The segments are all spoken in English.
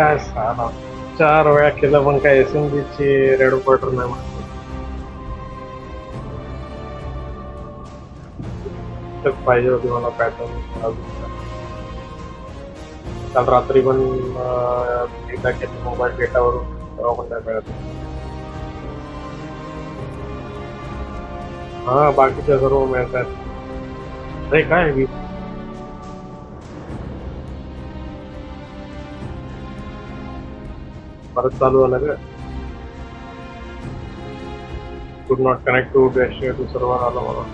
काय साला 4 वेळा केलं पण काय SMG ची रेड बॉर्डर नाही म्हणत. पाहिजे होती मला पॅटर्न. काल रात्री पण एकदा केली मोबाईल डेटावरून, तेव्हा पण नाही मिळत. हा बाकीच्या सर्व मिळतात. अरे काय परत चालू झालं का? Could not connect to server आलं मला.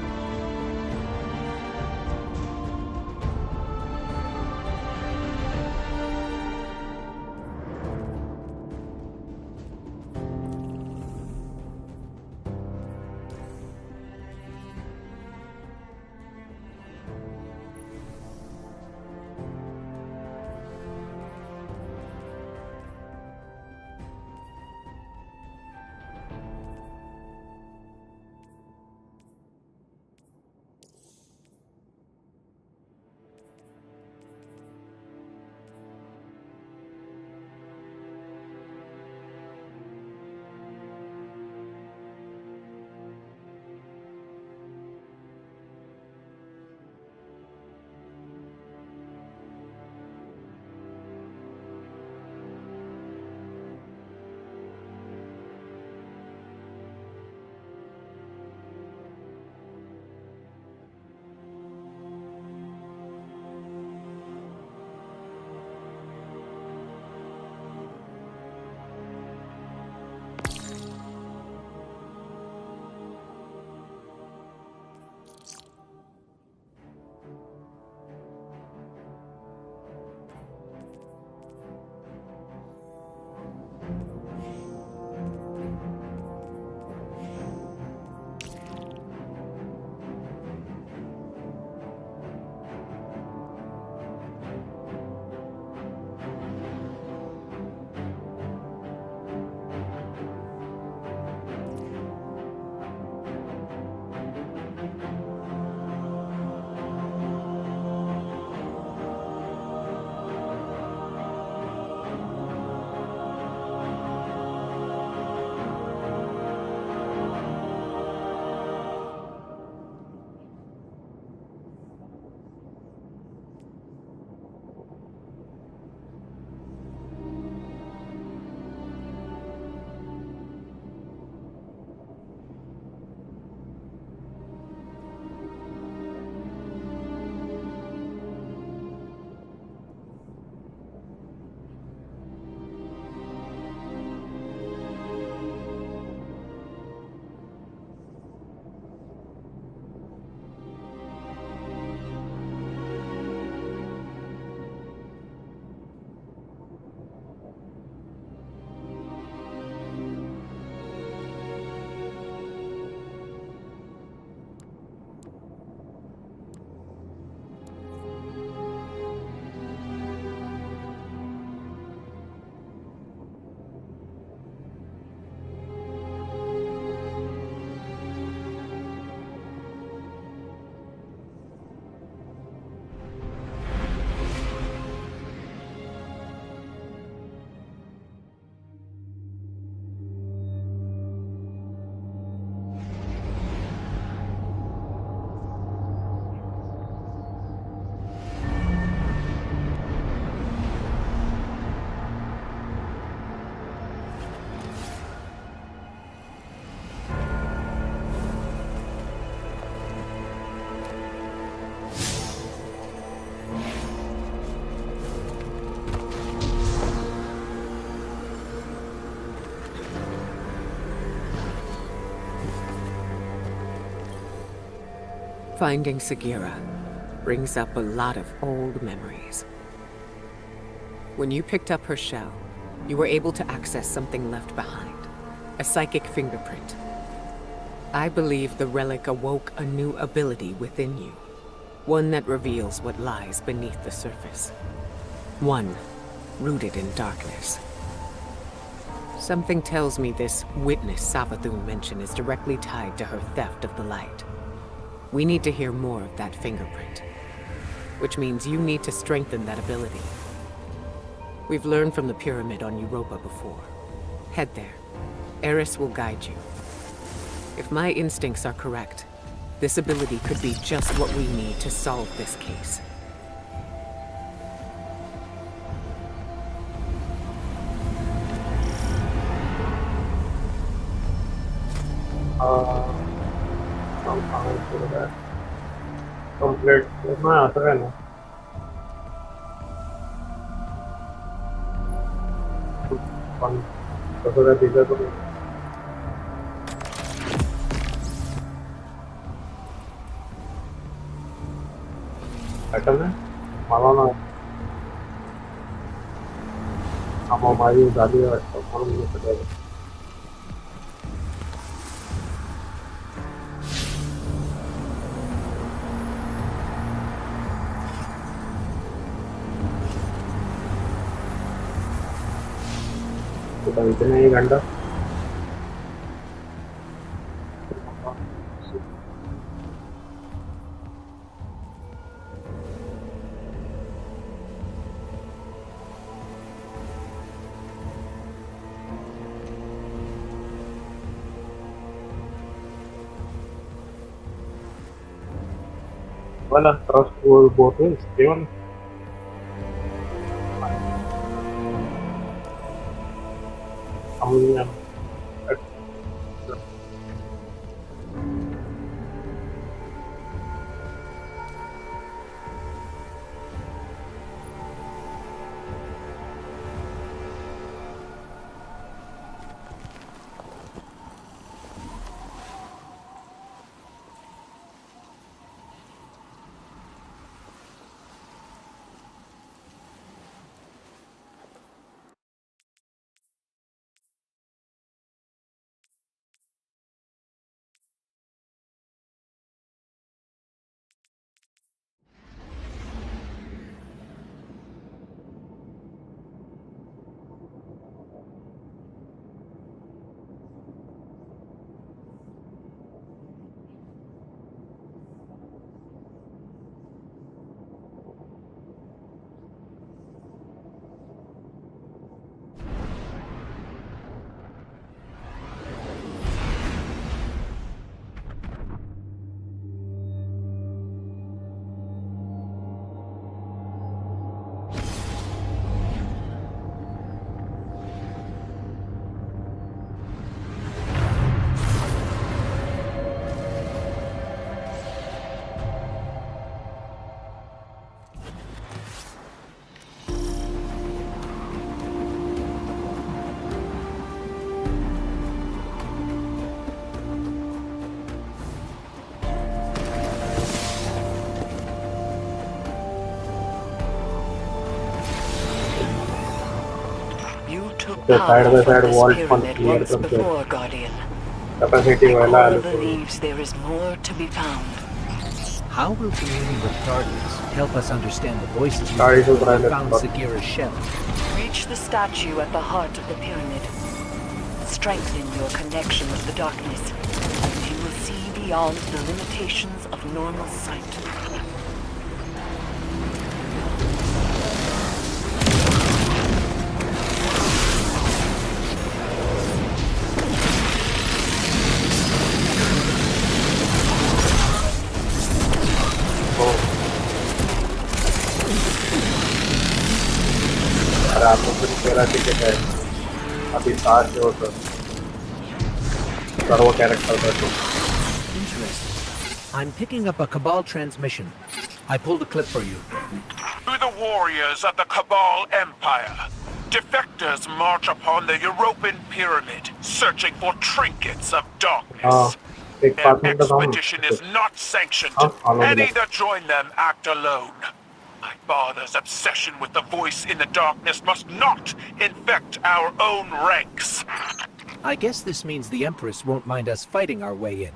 Finding Sagira brings up a lot of old memories. When you picked up her shell, you were able to access something left behind, a psychic fingerprint. I believe the relic awoke a new ability within you, one that reveals what lies beneath the surface. One rooted in darkness. Something tells me this witness Savathun mentioned is directly tied to her theft of the light. We need to hear more of that fingerprint, which means you need to strengthen that ability. We've learned from the pyramid on Europa before. Head there. AORUS will guide you. If my instincts are correct, this ability could be just what we need to solve this case. Complete करना आता है ना कसं तिथं तो ना मला ना आम्हा माझी झाली वाटतं म्हणून मी सगळं इतना ही घंटा Voilà, transporte Esteban. Amunya. Side by side wall once before, Guardian. Capacity Cora believes there is more to be found. How will communing with darkness help us understand the voices we Sorry to heard when we try found that. Sagira's shell? Reach the statue at the heart of the pyramid. Strengthen your connection with the darkness, and you will see beyond the limitations of normal sight. आपको कुछ तेरा ticket है अभी 7 से होता सर्व character का तो Interesting. I'm picking up a Cabal transmission. I pulled a clip for you. To the warriors of the Cabal Empire, defectors march upon the European pyramid, searching for trinkets of darkness. एक Their बात में बताऊं expedition is not sanctioned. follow me. Any that join them act alone. My father's obsession with the voice in the darkness must not infect our own ranks. I guess this means the Empress won't mind us fighting our way in.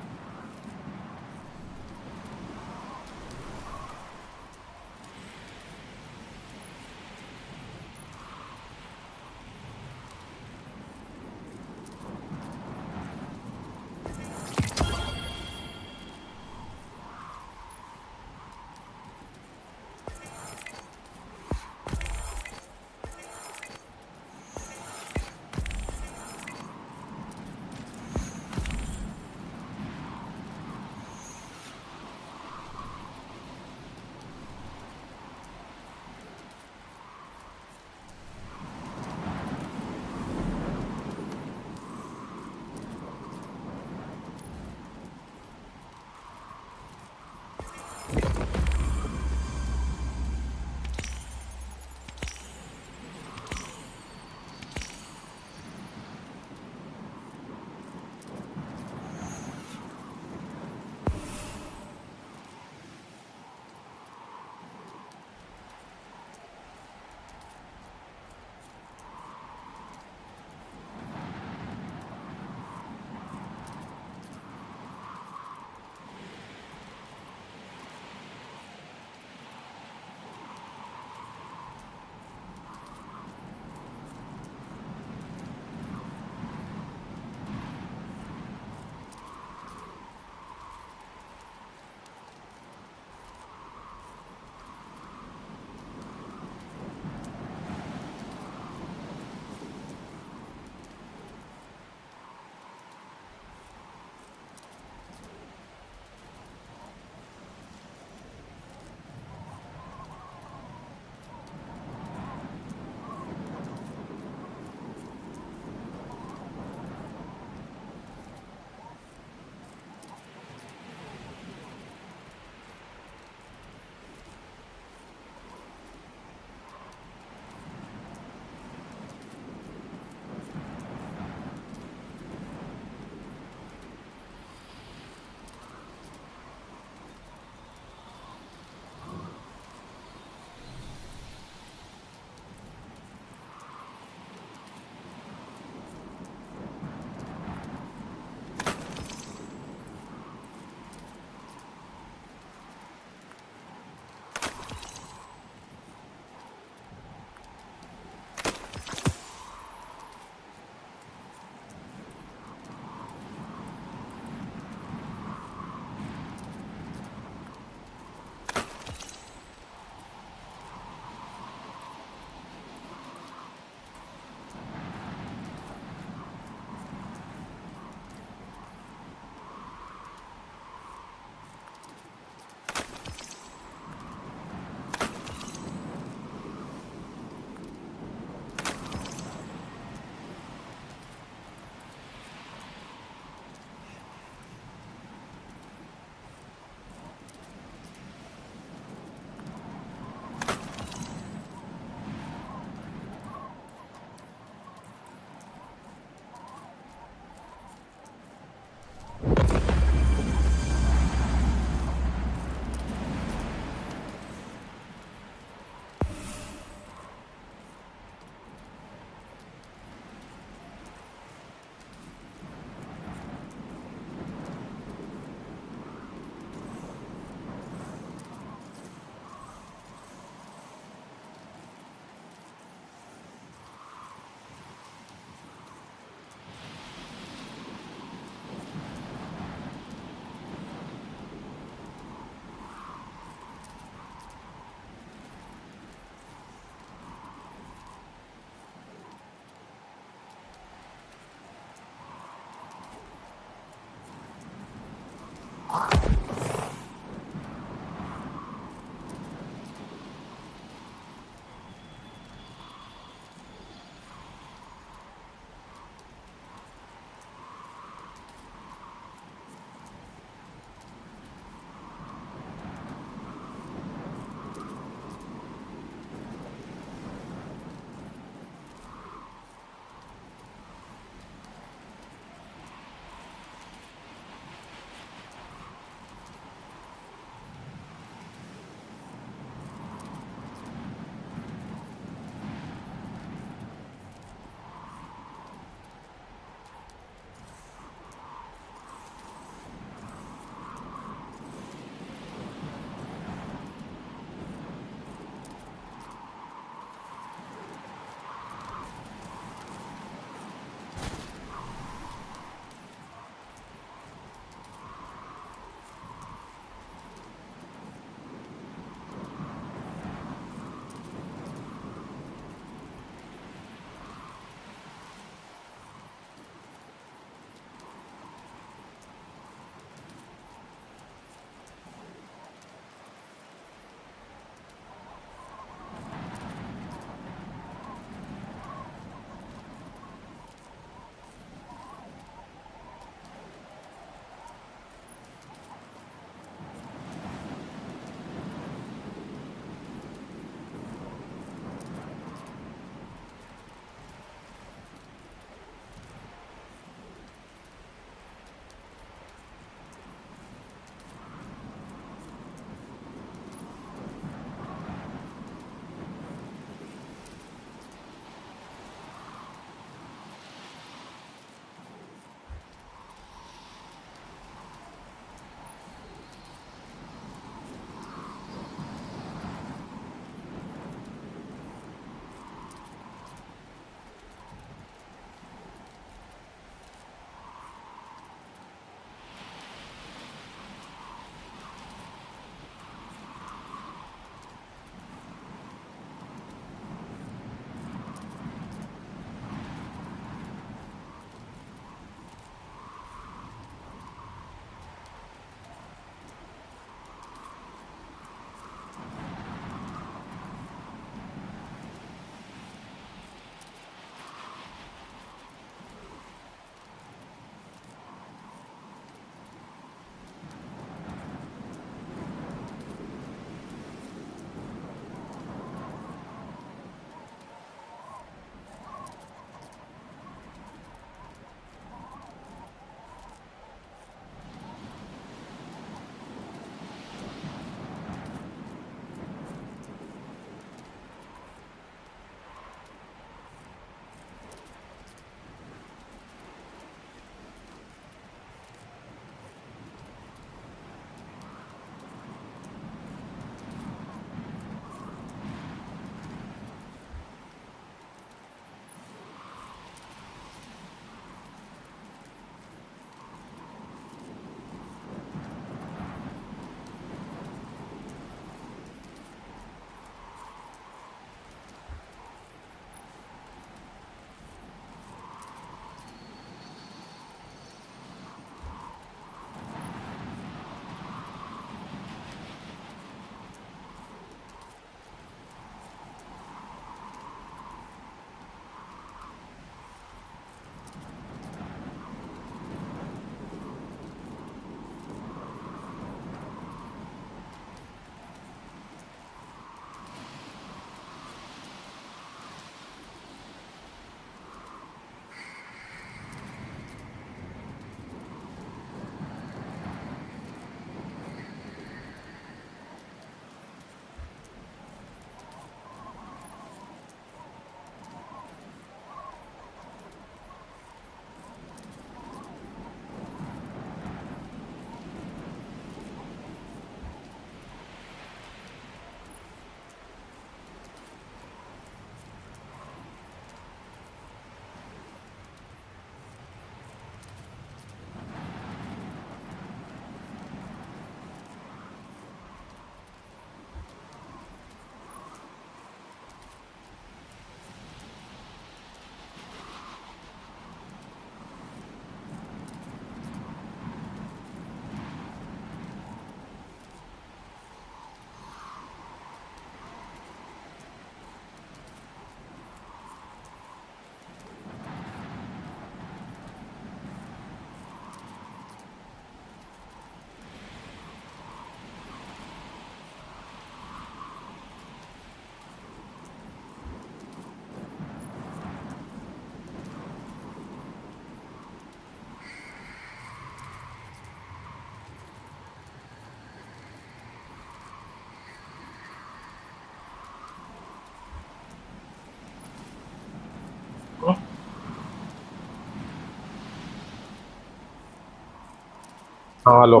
हा hello.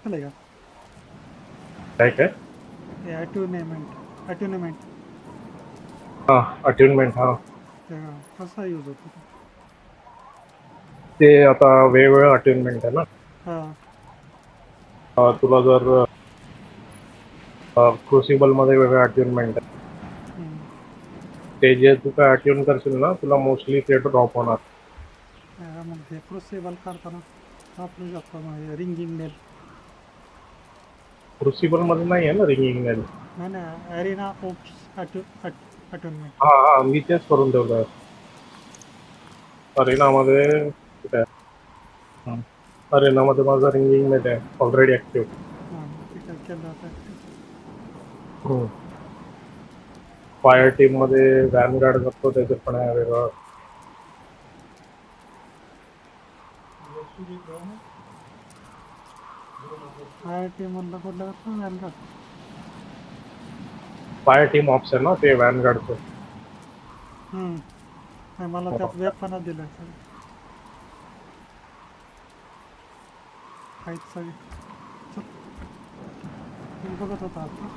झालं का काय काय? ते अट्युनमेंट हा अट्युनमेंट हा. कसा use होतो तो? ते आता वेगवेगळं अट्युनमेंट आहे ना. हां तुला जर क्रुसिबल मध्ये वेगळं अट्युनमेंट आहे. हम्म. ते जे तू काय अट्युन करशील ना तुला मोस्टली ते ड्रॉप होणार. मग ते क्रुसिबल करताना वापरू शकतो मग रिंगिंग बेल. क्रुसिबल मध्ये नाही आहे ना रिंगिंग नेल. नाही नाही अरेना ओप्स अट्युनमेंट. हा हा मी तेच करून ठेवलं आहे. अरेनामध्ये कुठे आहे? अरेनामध्ये माझा रिंगिंग नेट आहे ऑलरेडी ऍक्टिव्ह. हां ते काय केलं आता फायर टीम मध्ये वॅनगार्ड करतो त्याचं पण आहे वेगळं. IIT मधलं कुठलं करतो व्हॅनगार्ड. फायर टीम ऑप्शन ना ते वॅनगार्डचं. नाही मला त्यात वेपनच दिलं सगळं आहेत सगळे. चल मी बघत होता आता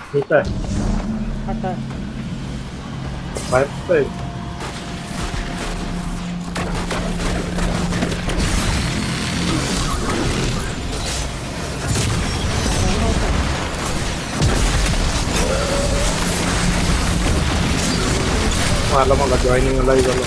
ठीक आहे आता बाहेर मला मला जॉईनिंगलाही झालं.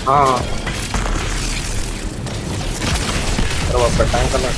हाँ अरे बाप रे टैंक करना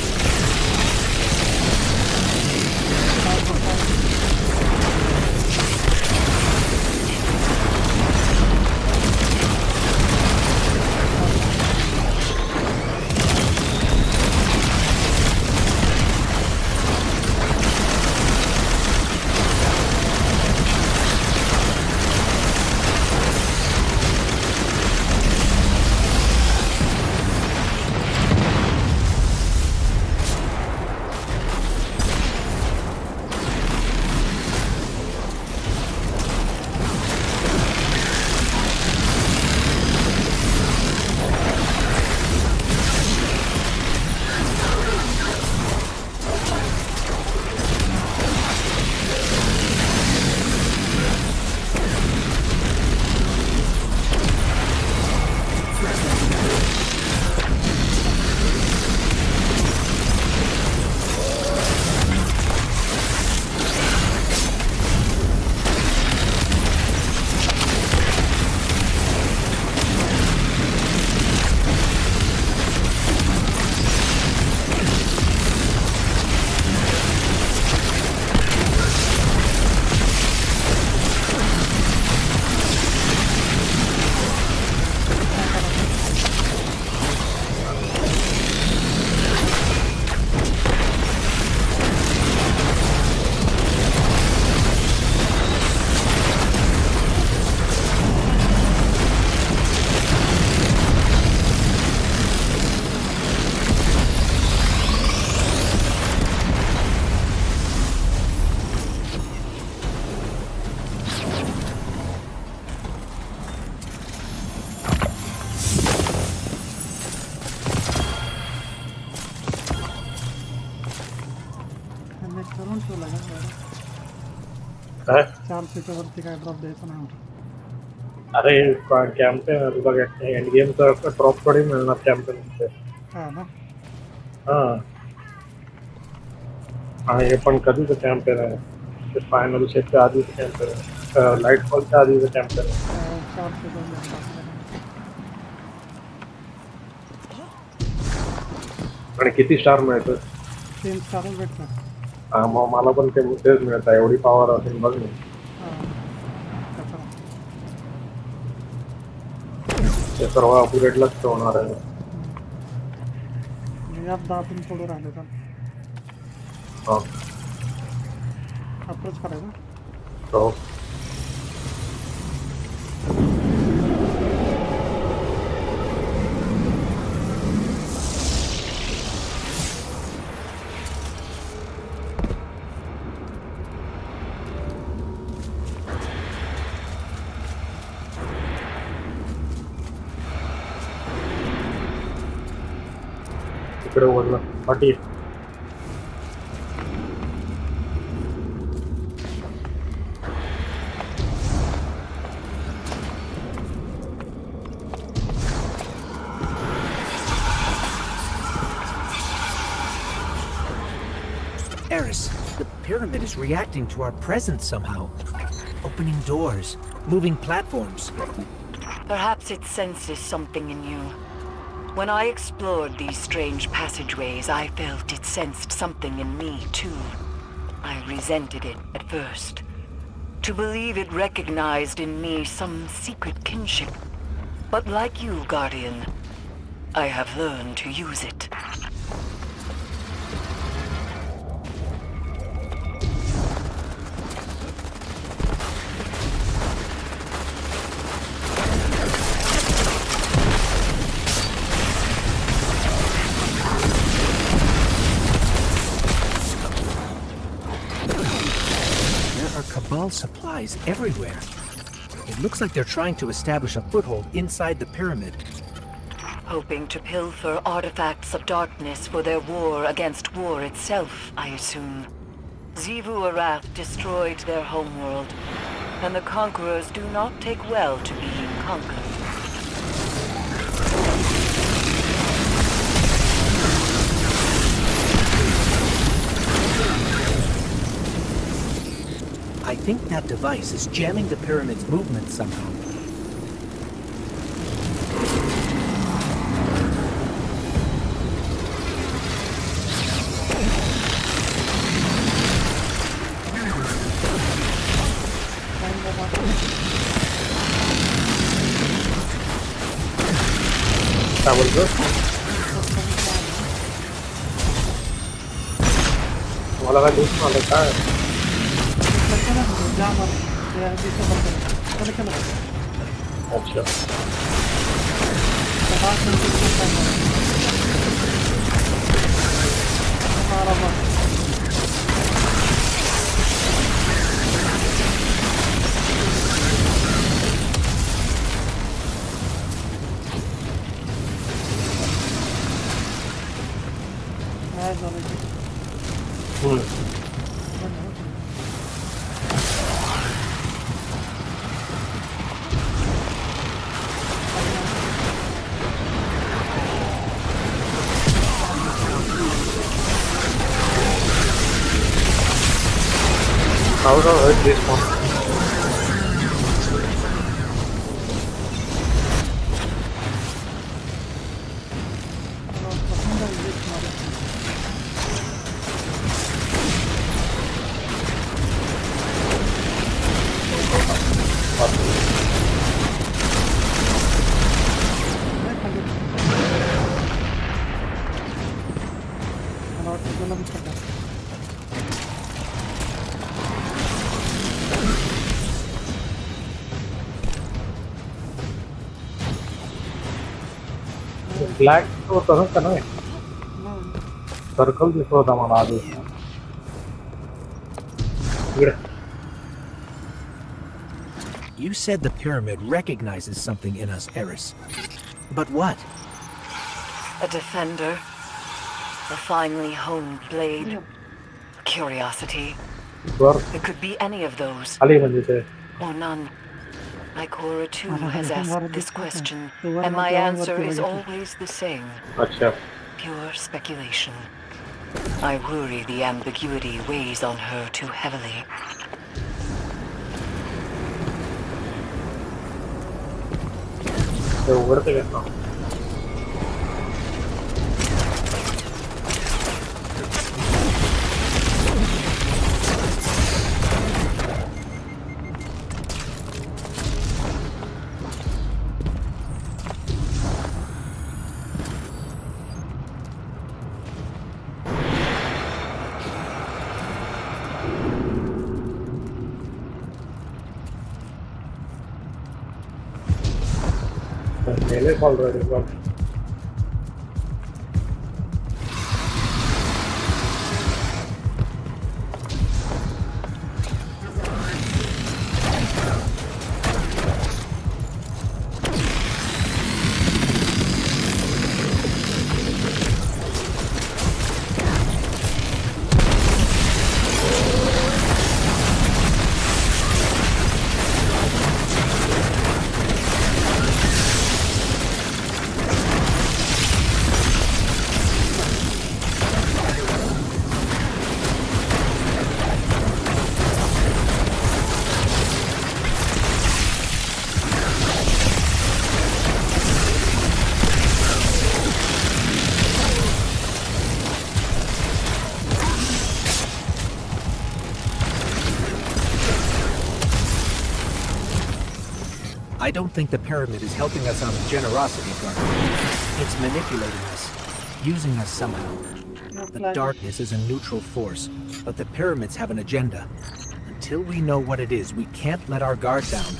करून ठेवला काय 400च्या वरती काय ड्रॉप द्यायचं नाही म्हटलं. अरे कॅम्पेन आहे तुला एंड गेमचा ड्रॉप थोडी मिळणार कॅम्पेन मध्ये. हा ना हा आणि हे पण कधीच कॅम्पेन आहे ते फायनल शेटच्या आधीच कॅम्पेन आहे. लाईट फॉलच्या आधीचं कॅम्पेन. 4 ते 2 टाकलं. आणि किती स्टार मिळतं? 3 स्टारच भेटणार. हा, मग मला पण ते तेच मिळत आहे. एवढी पॉवर असेल बघ ना. त्याचा ते सर्व अपग्रेडलाच होणार आहे. यात 10 पिन थोडं राहिले तर हा. अप्रोच करायचं. हो. तिकडे वरलं पाठी. AORUS, the pyramid is reacting to our presence somehow. Opening doors, moving platforms. Perhaps it senses something in you. When I explored these strange passageways, I felt it sensed something in me, too. I resented it at first. To believe it recognized in me some secret kinship. But like you, Guardian, I have learned to use it. Cabal supplies everywhere. It looks like they're trying to establish a foothold inside the pyramid. Hoping to pilfer artifacts of darkness for their war against war itself, I assume. Xivu Arath destroyed their homeworld, and the conquerors do not take well to being conquered. I think that device is jamming the pyramid's movement somehow. काय बोलतो? मला काय दिसून आलं काय? अच्छा. How do I hurt this one? Black होतं ना का नाही? सर्कल दिसत होता मला आधी. You said the pyramid recognizes something in us, AORUS. But what? A defender. A finely honed blade. Curiosity. It could be any of those. आली म्हणजे ते. Or none. My Cora too has asked this question, and my answer is always the same. अच्छा. Pure speculation. I worry the ambiguity weighs on her too heavily. ते उघडते का? मेले already but I don't think the pyramid is helping us on the generosity front. It's manipulating us, using us somehow. The darkness is a neutral force, but the pyramids have an agenda. Until we know what it is, we can't let our guard down.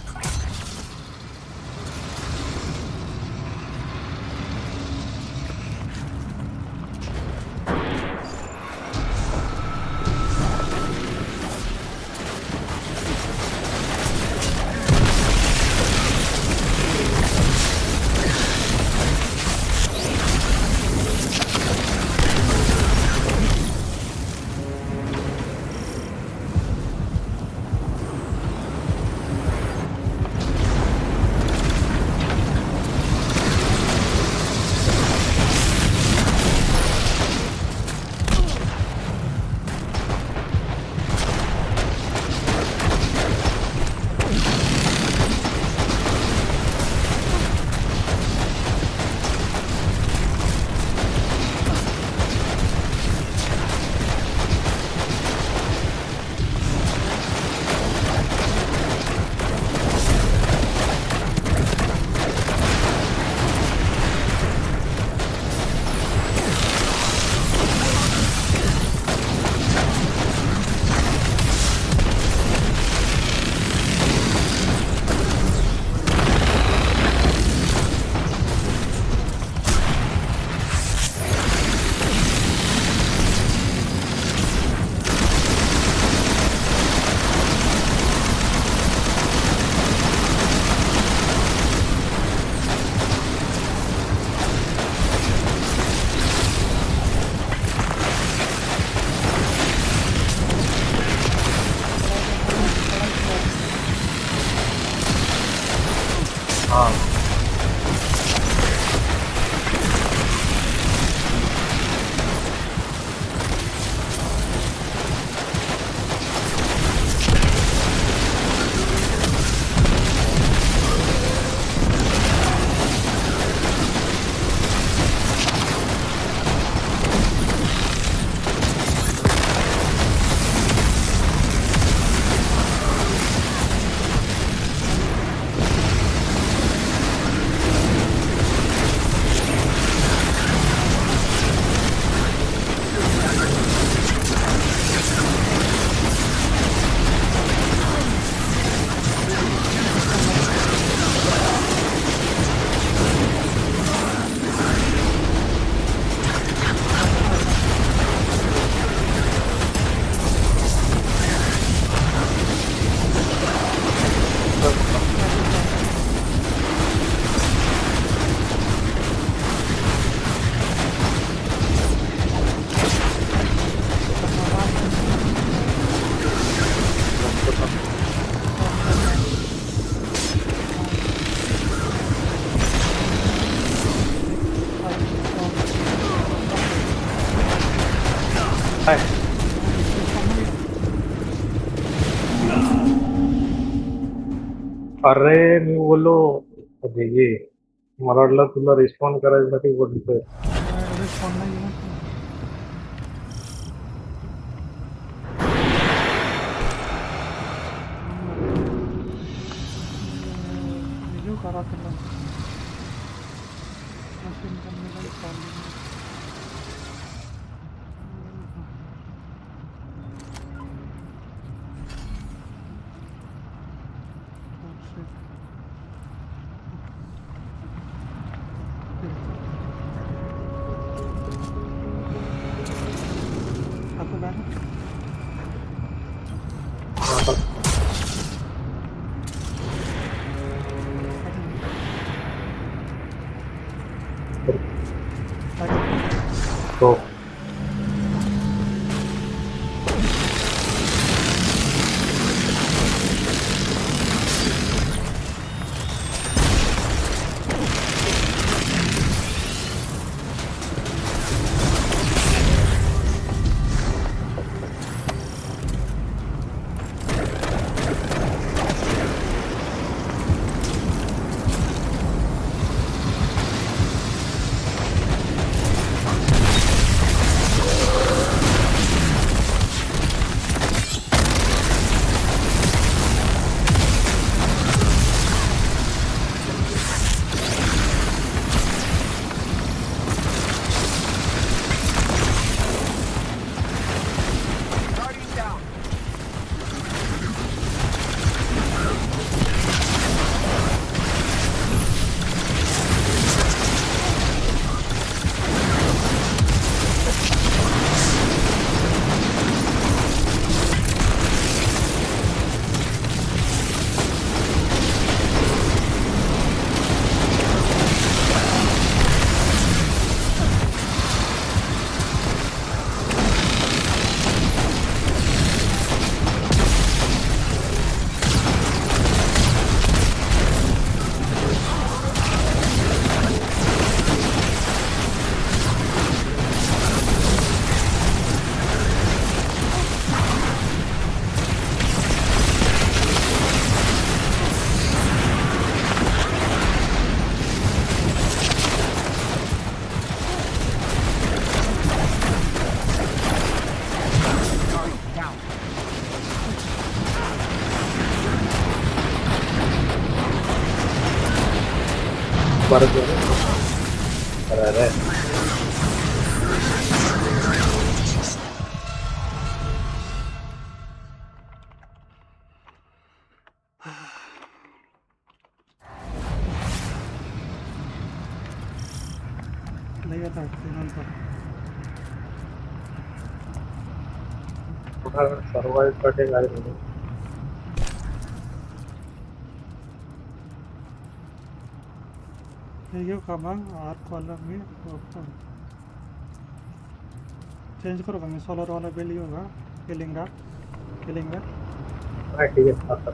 अरे मी बोलो ये मला वाटलं तुला respond करायसाठी बोलतोय. Respond नाही ना घेऊ का रात्रीला मशीन पण नाही चालली आता काय आता हो परत अरे नाही येत आहे ते नंतर सर्वाइव्ह साठी काय नाही. हे घेऊ का मग आर्कवाला मी चेंज करू का मी सोलरवाला बिल घेऊ का किलिंग हा ठीक आहे आता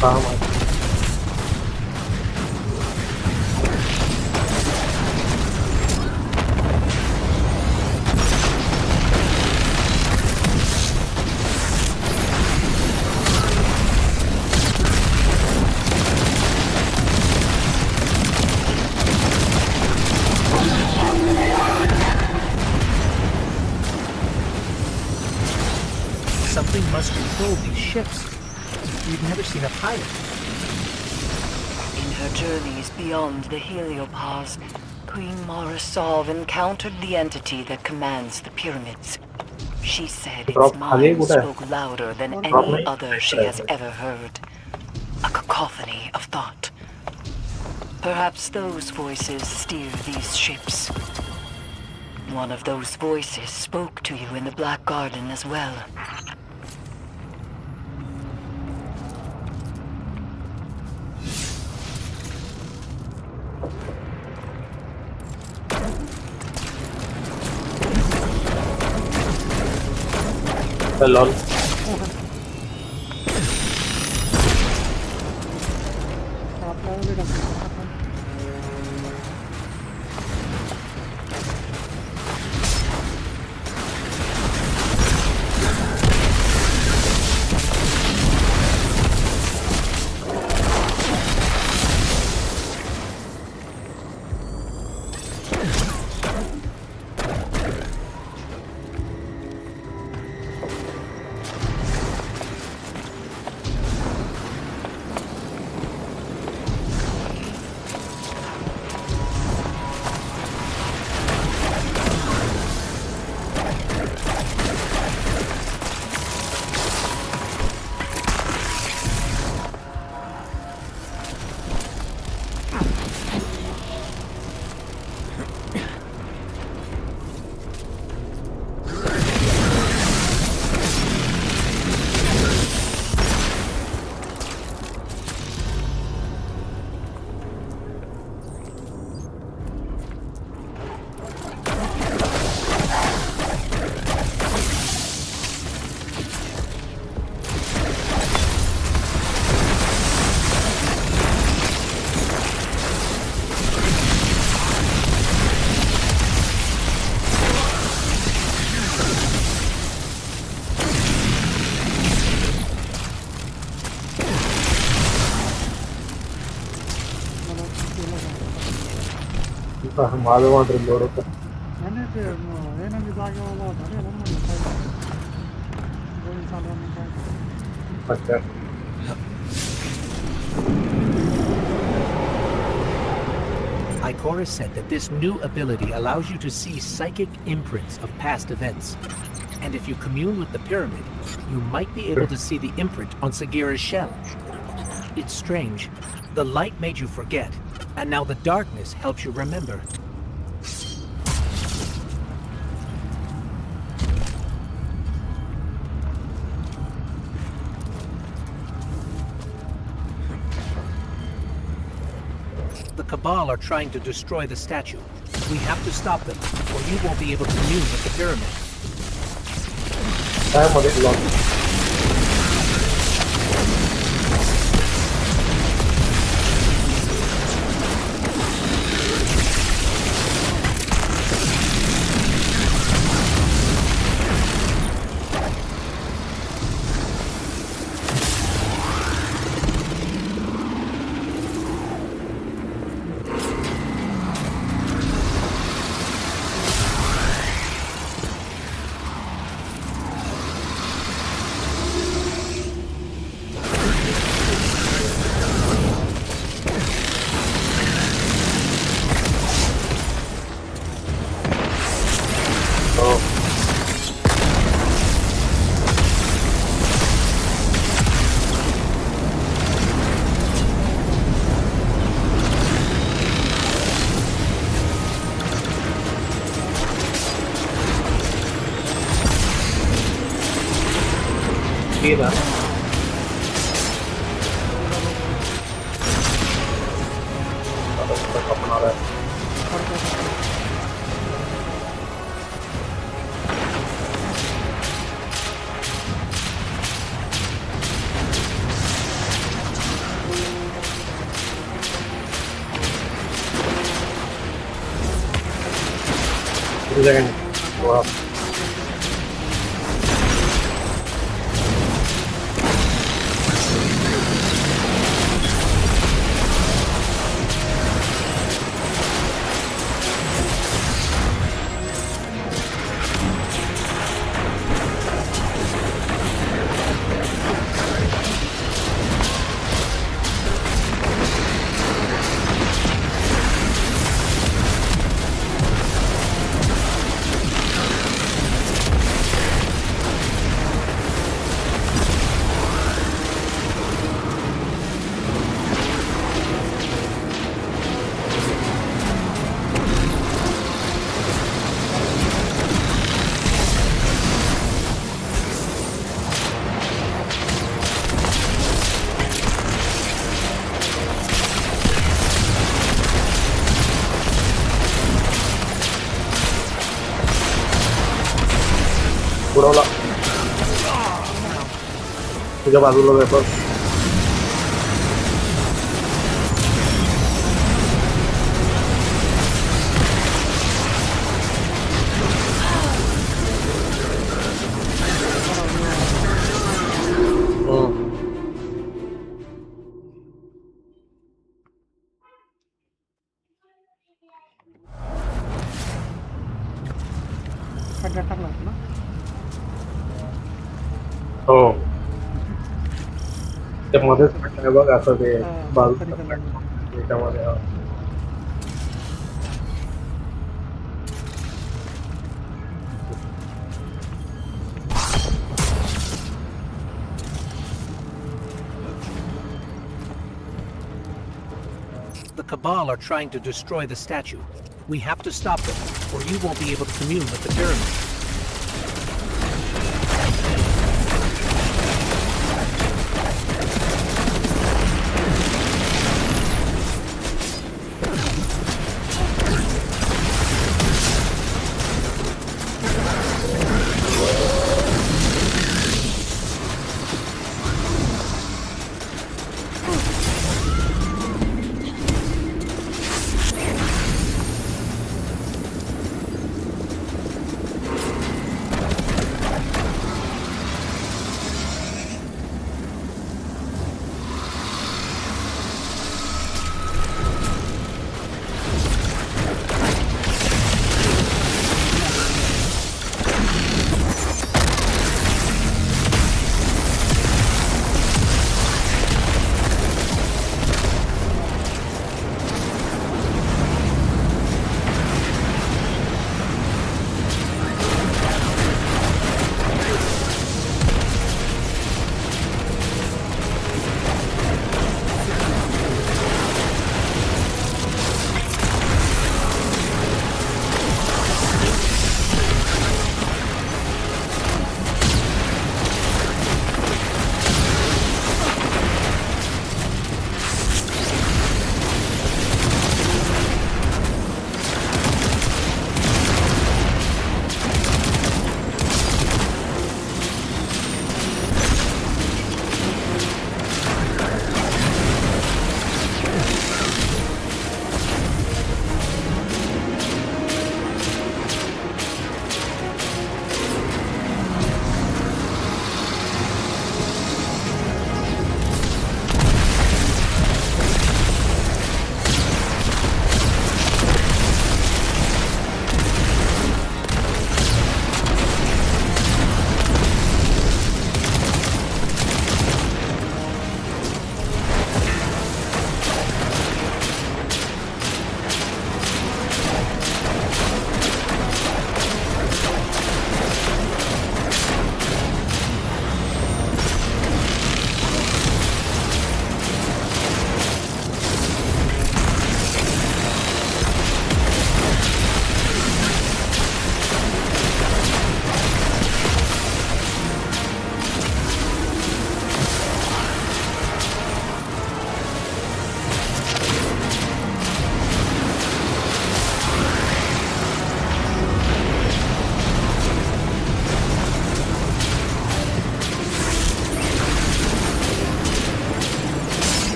paham aja. Something must control these ships. We've never seen a pilot. In her journeys beyond the heliopause, Queen Mara Sov encountered the entity that commands the pyramids. She said Drop its खाली mind पूरा है। spoke louder than Drop any नहीं? other she has ever heard. A cacophony of thought. Perhaps those voices steer these ships. One of those voices spoke to you in the Black Garden as well. Lol. आपल्याला B टाकतो. माझं मात्र load होतं. आणि ते enemy जागेवाला होता रे म्हणून म्हणलं काय गोळी चालवणं काय. अच्छा. AORUS said that this new ability allows you to see psychic imprints of past events. And if you commune with the pyramid, you might be able to see the imprint on Sagira's shell. It's strange. The light made you forget, and now the darkness helps you remember. The Cabal are trying to destroy the statue. We have to stop them, or you won't be able to commune with the pyramid. काय मध्ये lock. Kira. Harus tetap menarik. second. Wow. बुडवला तुझ्या बाजूला vapour खड्ड्यात टाकला होता ना हो ते मध्येच आहे बघ असं ते balcony बाजूला चं त्याच्यामध्ये हा. The Cabal are trying to destroy the statue. We have to stop them, or you won't be able to commune with the pyramid.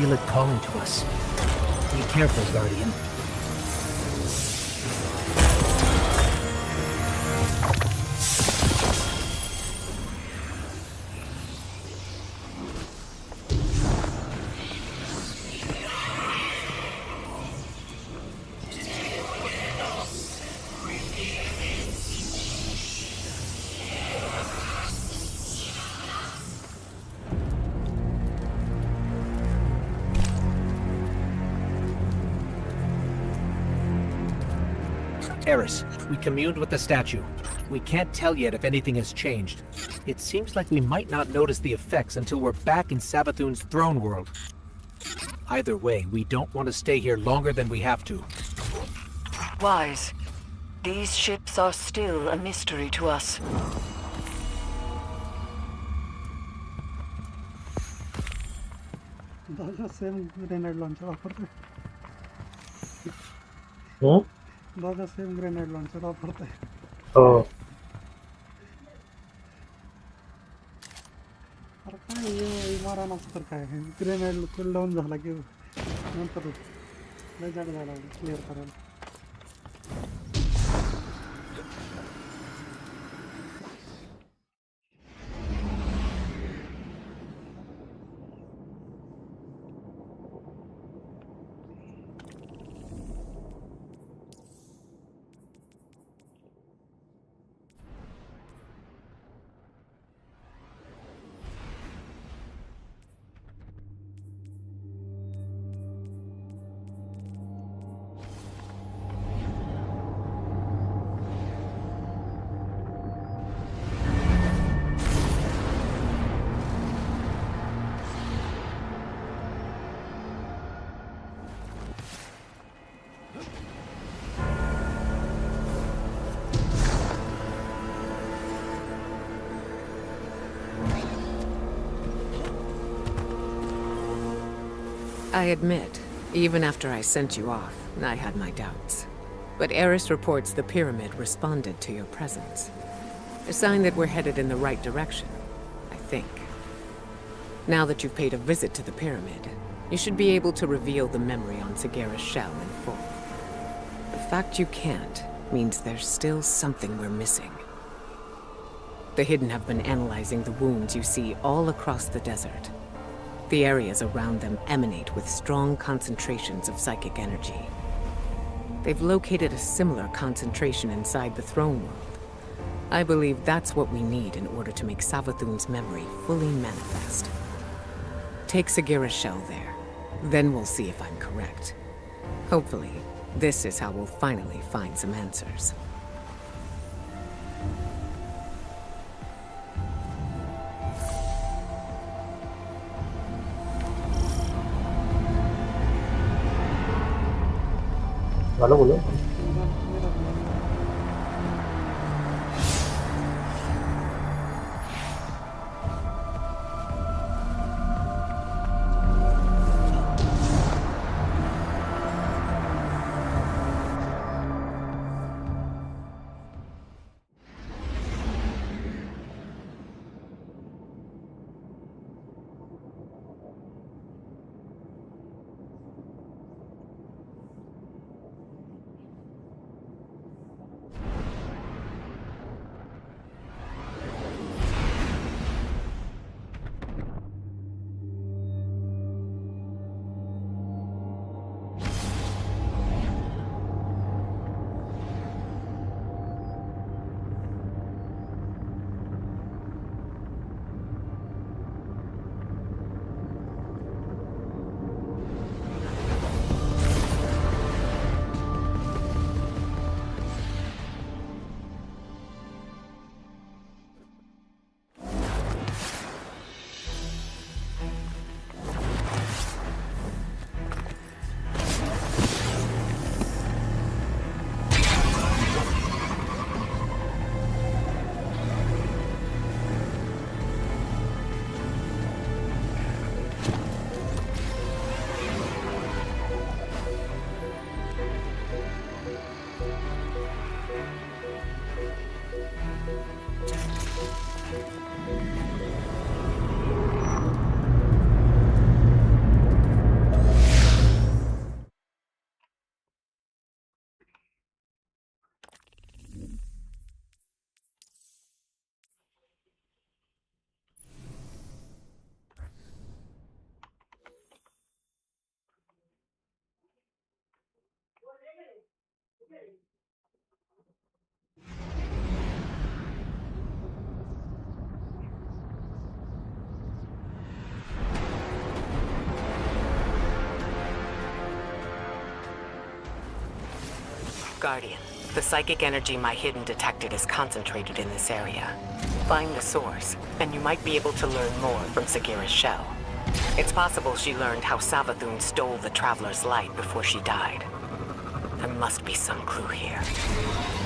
feel it calling to us. Be careful, Guardian. AORUS, we communed with the statue. We can't tell yet if anything has changed. It seems like we might not notice the effects until we're back in Savathun's throne world. Either way, we don't want to stay here longer than we have to. Wise. These ships are still a mystery to us. दादा same grenade launcher offer थे हम्म दादा same grenade launcher offer थे हो अरे काय हे मारा नसतं काय ग्रेनेड कूल डाऊन झाला की नंतर लय जाड झाला क्लिअर करायला I admit, even after I sent you off, I had my doubts. But AORUS reports the pyramid responded to your presence. A sign that we're headed in the right direction, I think. Now that you've paid a visit to the pyramid, you should be able to reveal the memory on Sagera's shell in full. The fact you can't means there's still something we're missing. The Hidden have been analyzing the wounds you see all across the desert. The areas around them emanate with strong concentrations of psychic energy. They've located a similar concentration inside the throne world. I believe that's what we need in order to make Savathun's memory fully manifest. Take Sagera's shell there. Then we'll see if I'm correct. Hopefully, this is how we'll finally find some answers. बोलो बोलो Guardian, the psychic energy my hidden detected is concentrated in this area. Find the source, and you might be able to learn more from Sagira's shell. It's possible she learned how Savathun stole the Traveler's light before she died. There must be some clue here.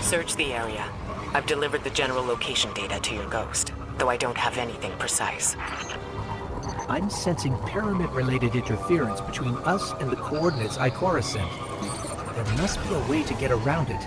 Search the area. I've delivered the general location data to your ghost, though I don't have anything precise. I'm sensing pyramid-related interference between us and the coordinates AORUS sent. There must be a way to get around it.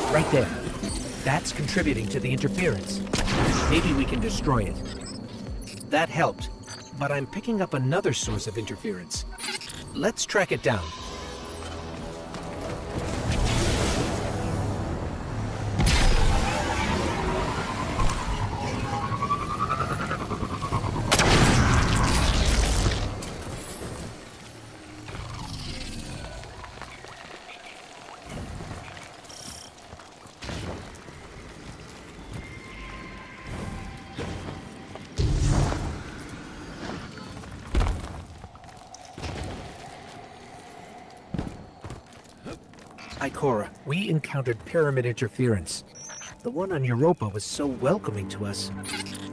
Right there. That's contributing to the interference. Maybe we can destroy it. That helped, but I'm picking up another source of interference. Let's track it down. Ikora, we encountered pyramid interference. The one on Europa was so welcoming to us.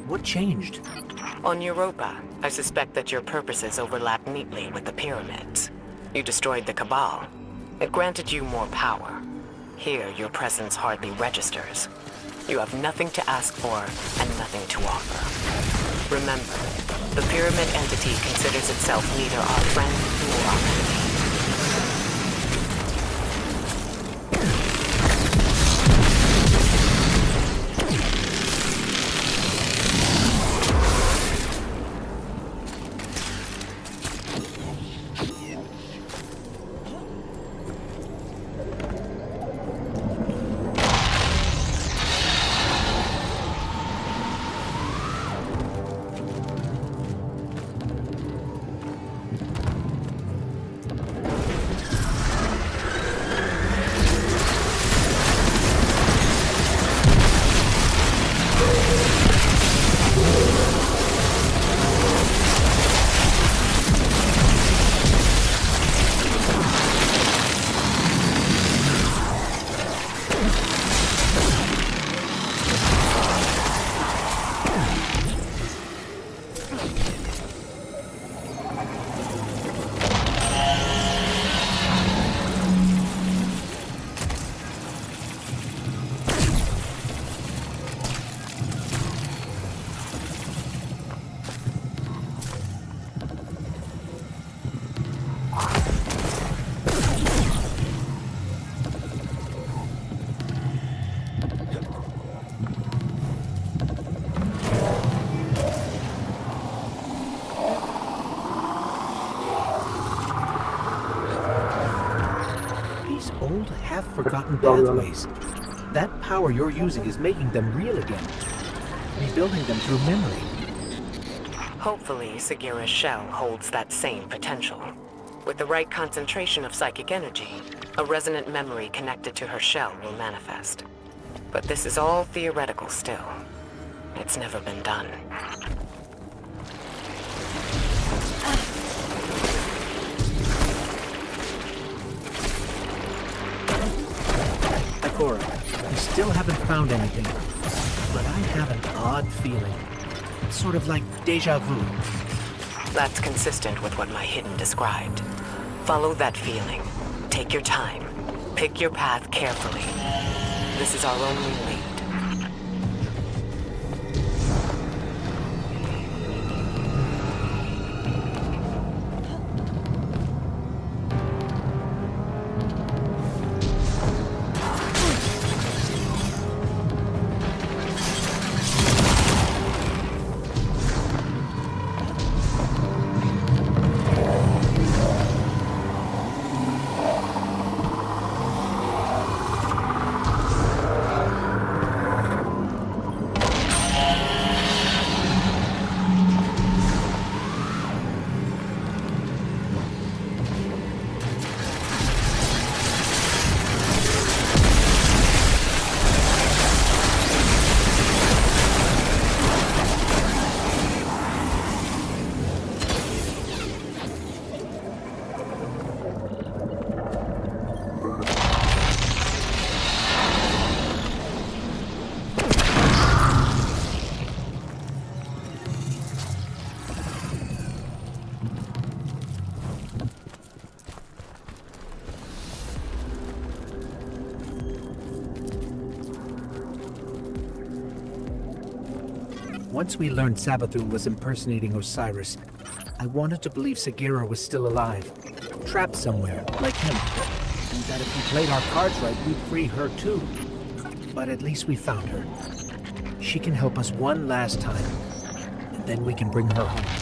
What changed? On Europa, I suspect that your purposes overlap neatly with the pyramids. You destroyed the Cabal. It granted you more power. Here, your presence hardly registers. You have nothing to ask for and nothing to offer. Remember, the pyramid entity considers itself neither our friend nor our enemy. Old, half-forgotten pathways. That power you're using is making them real again. Rebuilding them through memory. Hopefully, Sagira's shell holds that same potential. With the right concentration of psychic energy, a resonant memory connected to her shell will manifest. But this is all theoretical still. It's never been done. Ikora, we still haven't found anything, but I have an odd feeling. Sort of like deja vu. That's consistent with what my hidden described. Follow that feeling. Take your time. Pick your path carefully. This is our only lead. Once we learned Sabathun was impersonating Osiris, I wanted to believe Sagira was still alive, trapped somewhere, like him. And that if we played our cards right, we'd free her too. But at least we found her. She can help us one last time, and then we can bring her home.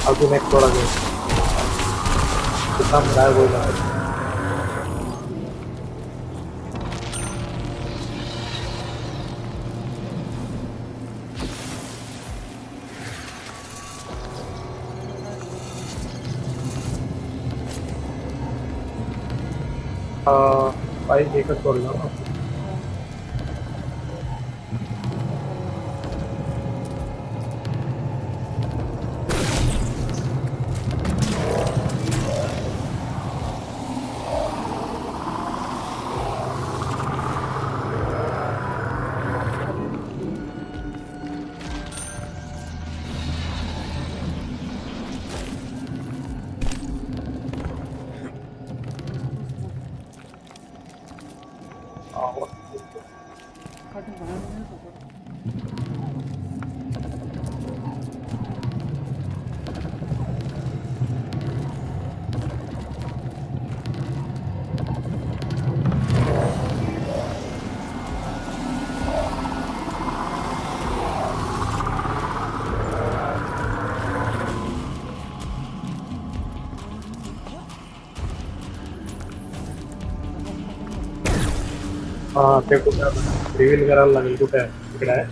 अजून एक थोडा वेळ तिथं गायब होईल आता. Bike एकच सोडलं ना. ते कुठे रिव्हील करायला लागेल. कुठे आहे? तिकडे आहे.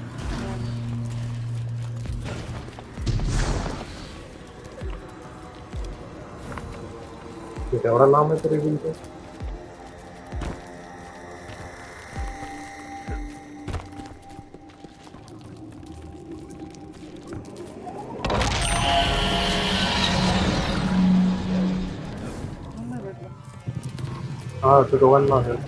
एवढा लांब आहे तो रिव्हील. तो हा तो दोघांना आहे.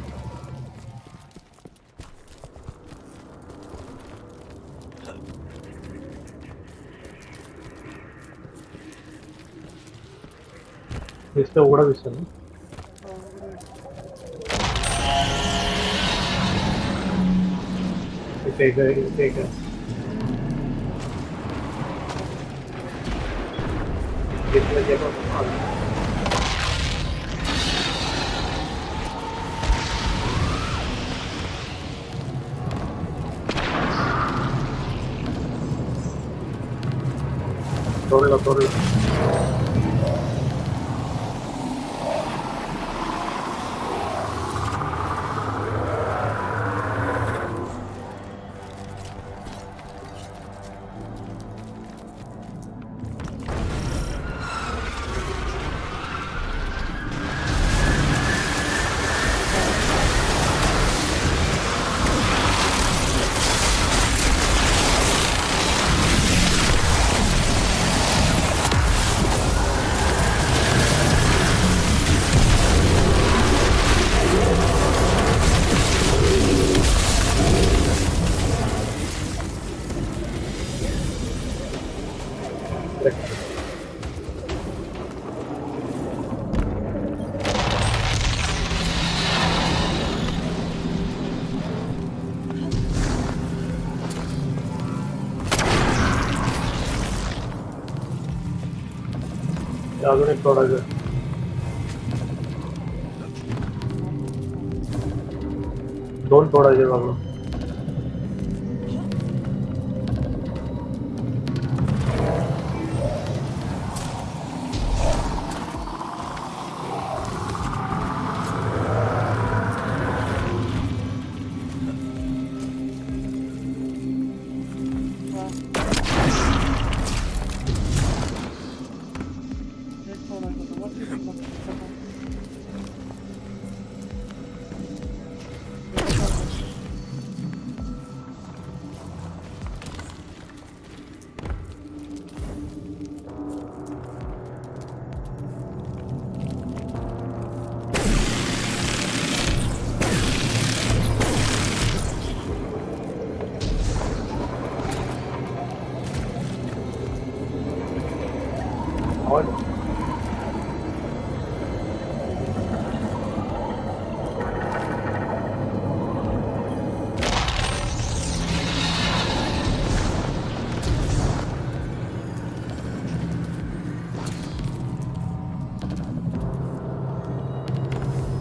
दिसतं उघडं दिसतं ना. इथे एक तोडलं. अजून एक तोडायचं. दोन तोडायचे बाबा. आवाज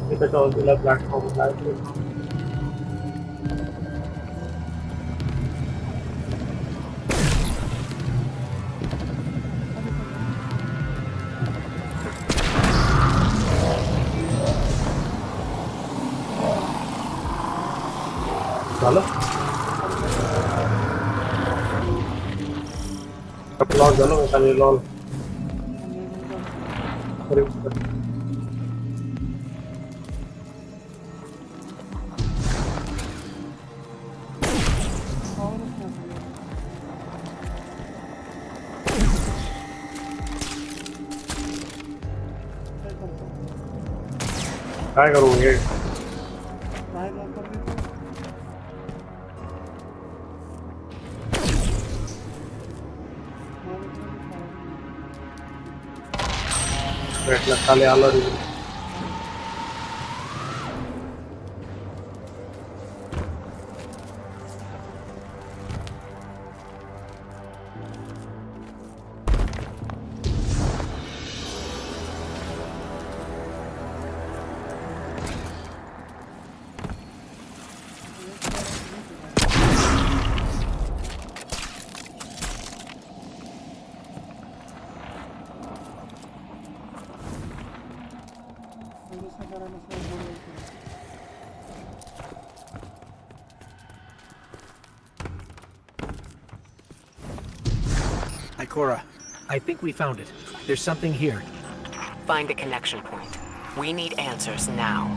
मी त्याच्या बाजूला प्लॅटफॉर्म लागले झालं लॉस झालं मी खाली लॉल काय करू हे बाहेर लवकर निघ. भेटलं खाली आलं रे पोलिसांना करायला सगळं बोलवायचं. Ikora, I think we found it. There's something here. Find a connection point. We need answers now.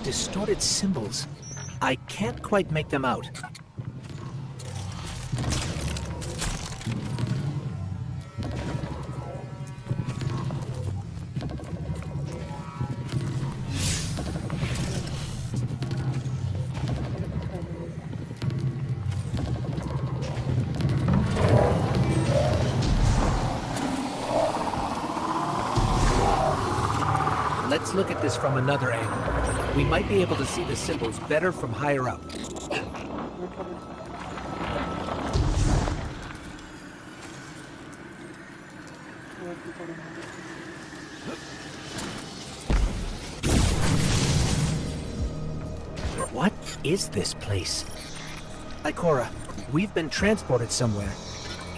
distorted symbols. I can't quite make them out. Let's look at this from another angle. We might be able to see the symbols better from higher up. What is this place? Ikora, we've been transported somewhere.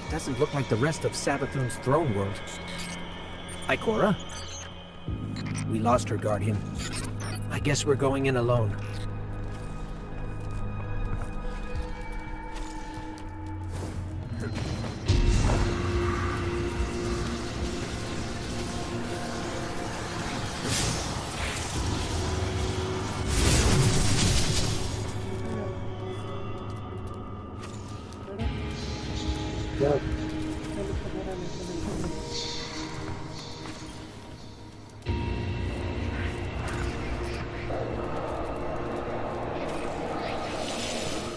It doesn't look like the rest of Savathun's throne world. Ikora? We lost her, Guardian. I guess we're going in alone. Yeah.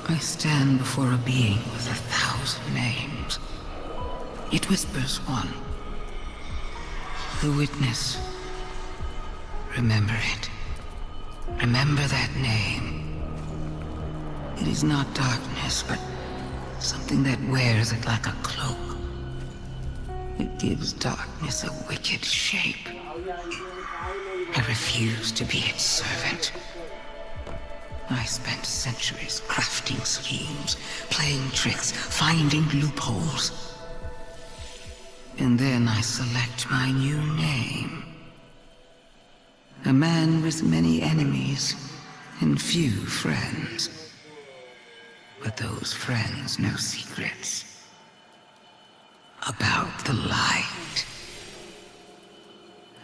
I stand before a being with 1,000 names. It whispers one. The witness. Remember it. Remember that name. It is not darkness, but something that wears it like a cloak. It gives darkness a wicked shape. I refuse to be its servant. I spent centuries crafting schemes, playing tricks, finding loopholes. And then I select my new name. A man with many enemies and few friends. But those friends know secrets about the light,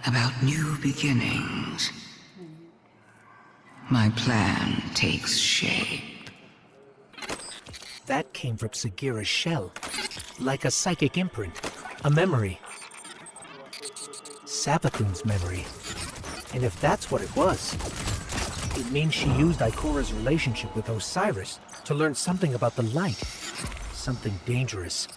about new beginnings. My plan takes shape. That came from Sagira's shell, like a psychic imprint, a memory. Savathun's memory. And if that's what it was, it means she used Ikora's relationship with Osiris to learn something about the light, something dangerous.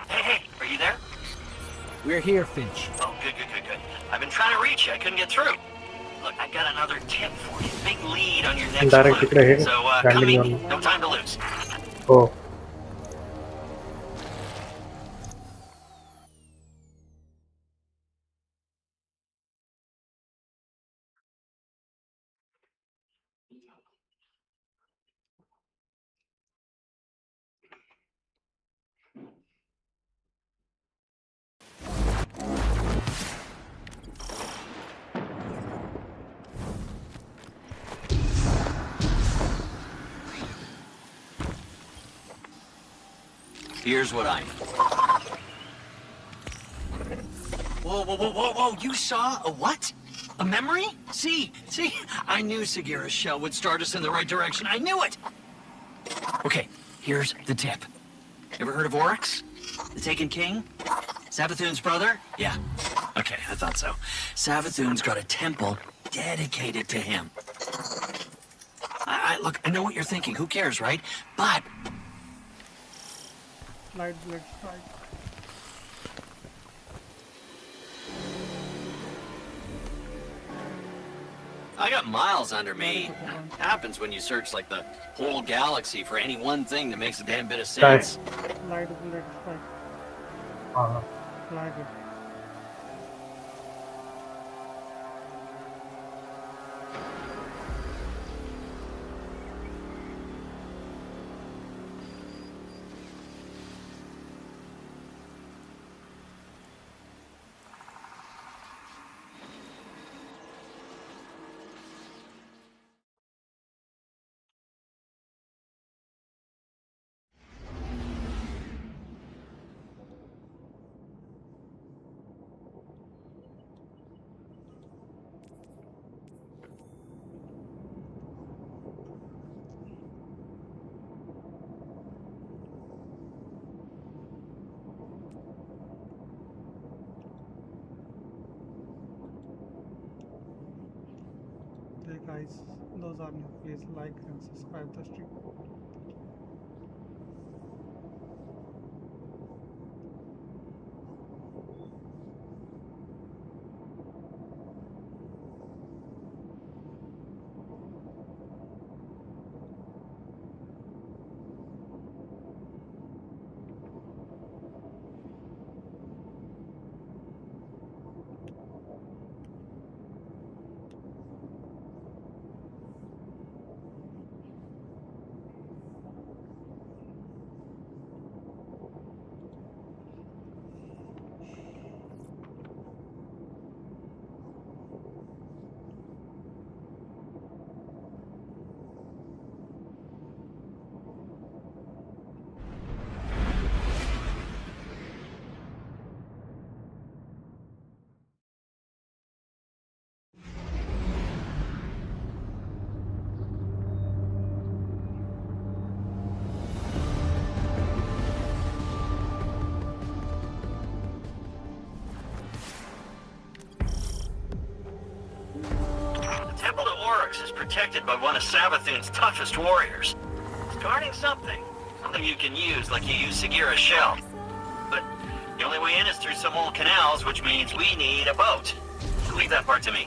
Hey, are you there? We're here, Finch. Oh, good. I've been trying to reach you. I couldn't get through. Look, I got another tip for you. Big lead on your next Direct clue. here. So, come meet me. No time to lose. Oh. Here's what I know. Whoa, you saw a what? A memory? See, I knew Sagira's shell would start us in the right direction. I knew it! Okay, here's the tip. Ever heard of AORUS? The Taken King? Savathun's brother? Yeah. Okay, I thought so. Savathun's got a temple dedicated to him. Look, I know what you're thinking. Who cares, right? But Light blade strike. I got miles under me. Happens when you search like the whole galaxy for any one thing that makes a damn bit of sense. Light blade strike. Flag it. Hey guys, those are new. Please like and subscribe the stream. The Temple to AORUS is protected by one of Savathun's toughest warriors. It's guarding something. Something you can use like you use Sagira's shell. But the only way in is through some old canals, which means we need a boat. Leave that part to me.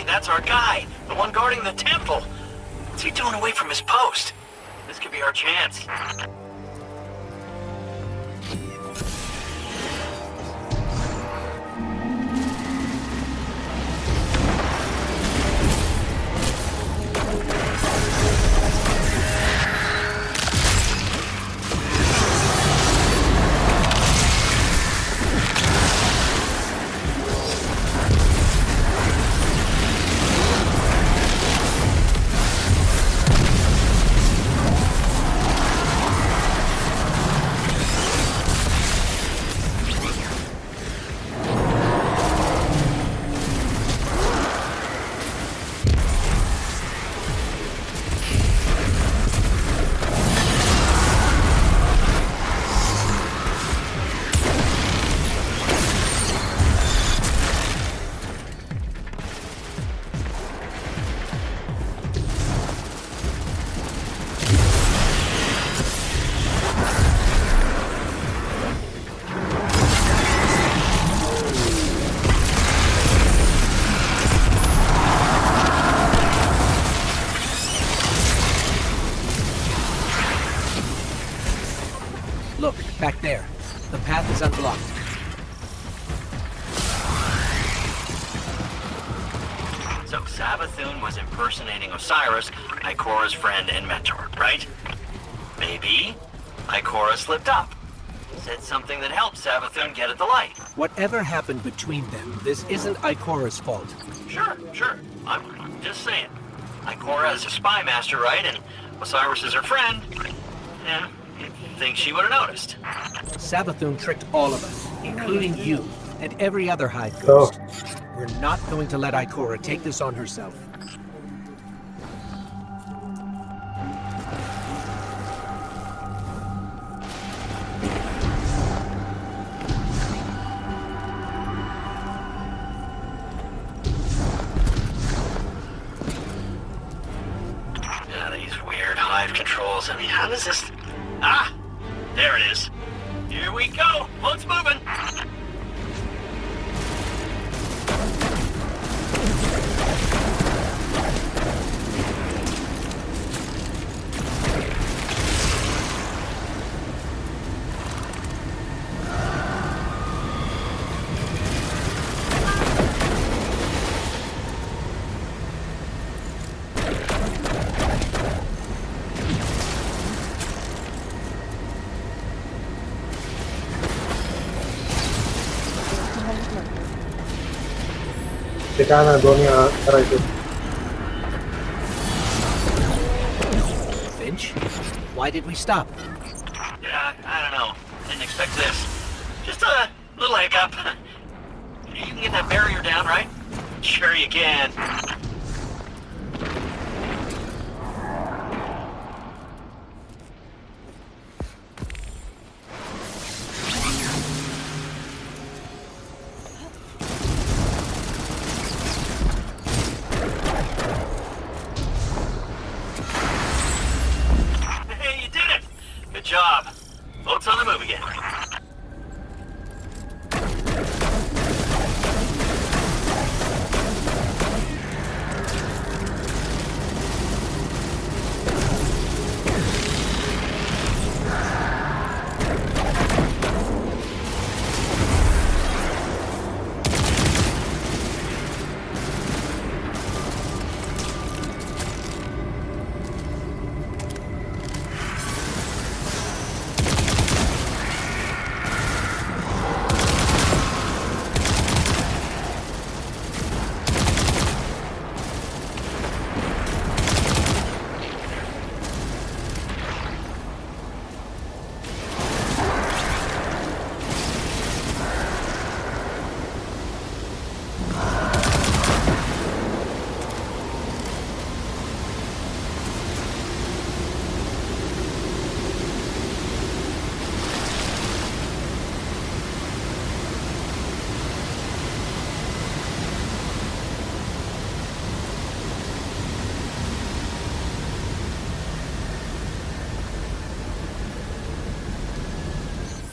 That's our guy, the one guarding the temple. What's he doing away from his post? This could be our chance. So Savathun was impersonating Osiris, Ikora's friend and mentor, right? Maybe Ikora slipped up. Said something that helped Savathun get at the light. Whatever happened between them, this isn't Ikora's fault. Sure. I'm just saying. Ikora is a spy master, right? And Osiris is her friend. Yeah, you'd think she would have noticed. Savathun tricked all of us, including you and every other Hive Oh. Ghost. We're not going to let Ikora take this on herself. Yeah, these weird Hive controls. I mean, how does this... Ah! There it is. Here we go. Boat's moving. ते काय नाही दोन्ही करायचे. Finch, why did we stop? Yeah, I don't know. Didn't expect this. Just a little hiccup. You can get that barrier down, right? Sure you can. Hey, you did it! Good job. Boat's on the move again.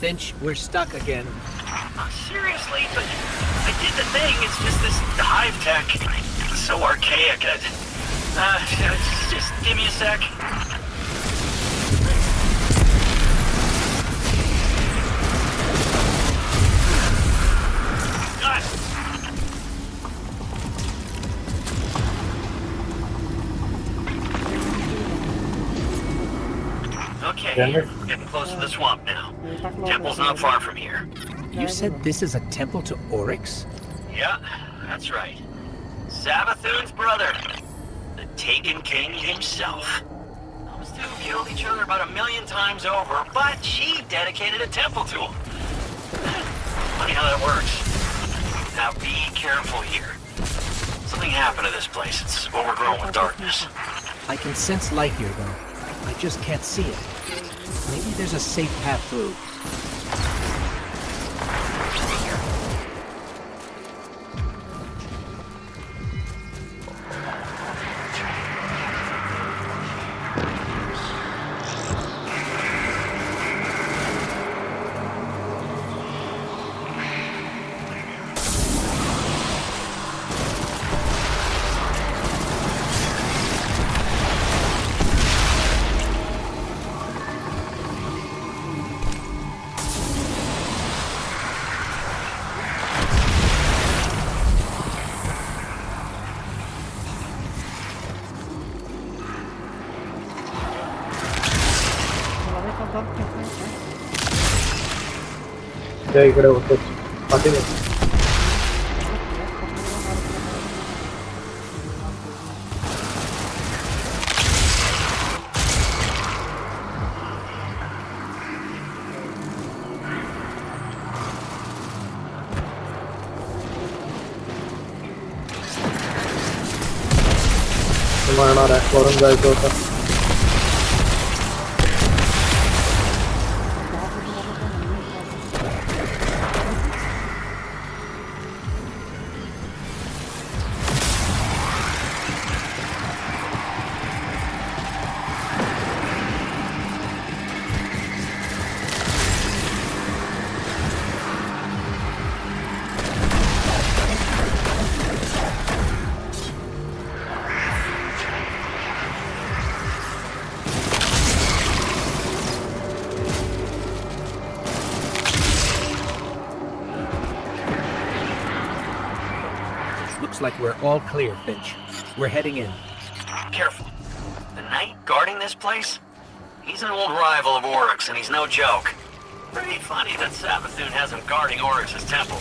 Finch, we're stuck again. Seriously, but I did the thing. It's just this hive tech. It's so archaic. Just give me a sec. God. Okay, getting close to the swamp now. Temple's not far from here. You said this is a temple to Oryx? Yeah, that's right. Savathun's brother. The Taken King himself. Those two killed each other about 1,000,000 times over, but she dedicated a temple to him. Funny how that works. Now be careful here. Something happened to this place. It's overgrown with darkness. I can sense light here, though. I just can't see it. Maybe there's a safe path through. ते इकडे होते पाठी येणार आहे वरून जायचं होतं Looks like we're all clear, Finch. We're heading in. Careful. The knight guarding this place? He's an old rival of AORUS, and he's no joke. Pretty funny that Savathun has him guarding AORUS' temple.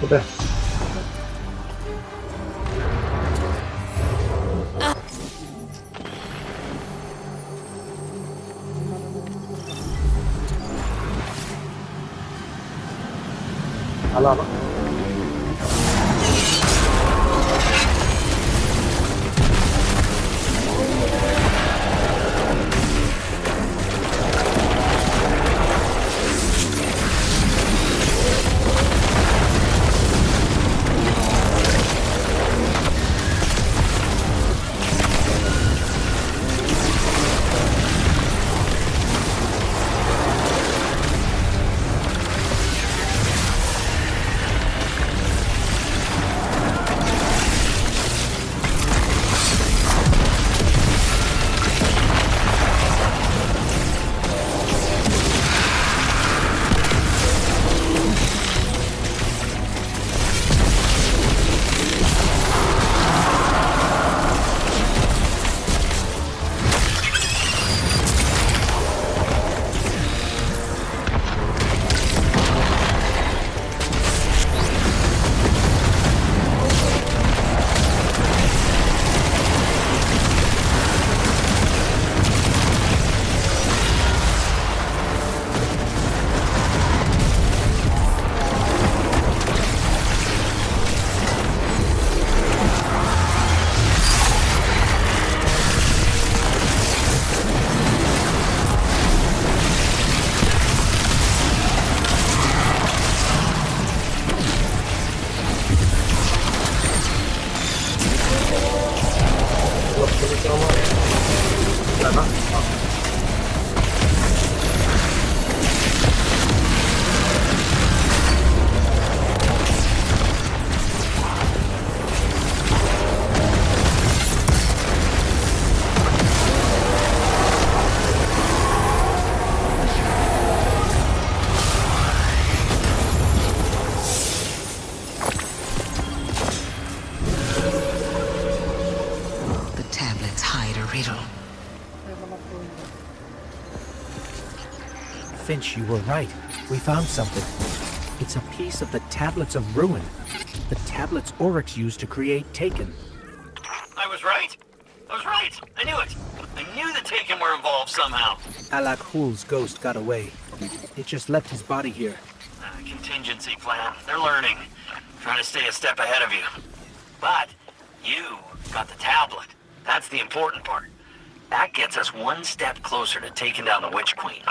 कुठे आला ना Finch, you were right. We found something. It's a piece of the Tablets of Ruin. The tablets AORUS used to create Taken. knew it! I knew the Taken were involved somehow. Alak Hul's ghost got away. It just left his body here. Contingency plan. They're learning. Trying to stay a step ahead of you. But you got the tablet. That's the important part. That gets us one step closer to taking down the Witch Queen.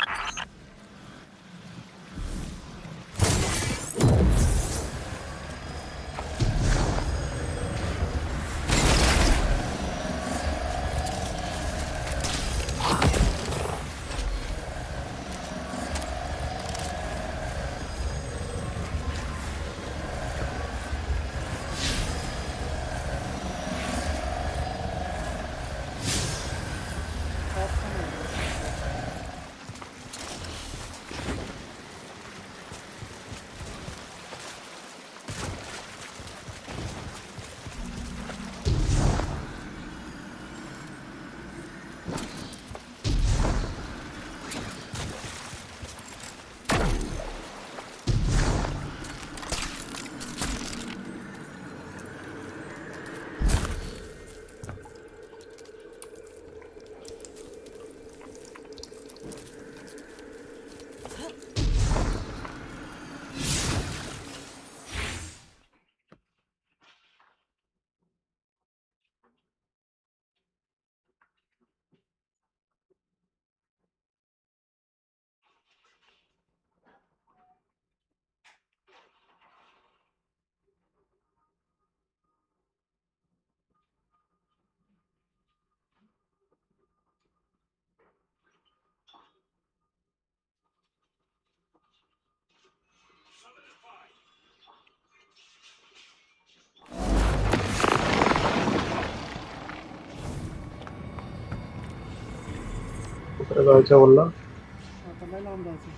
कुठे जायचं बोलला? आता लय लांब जायचं.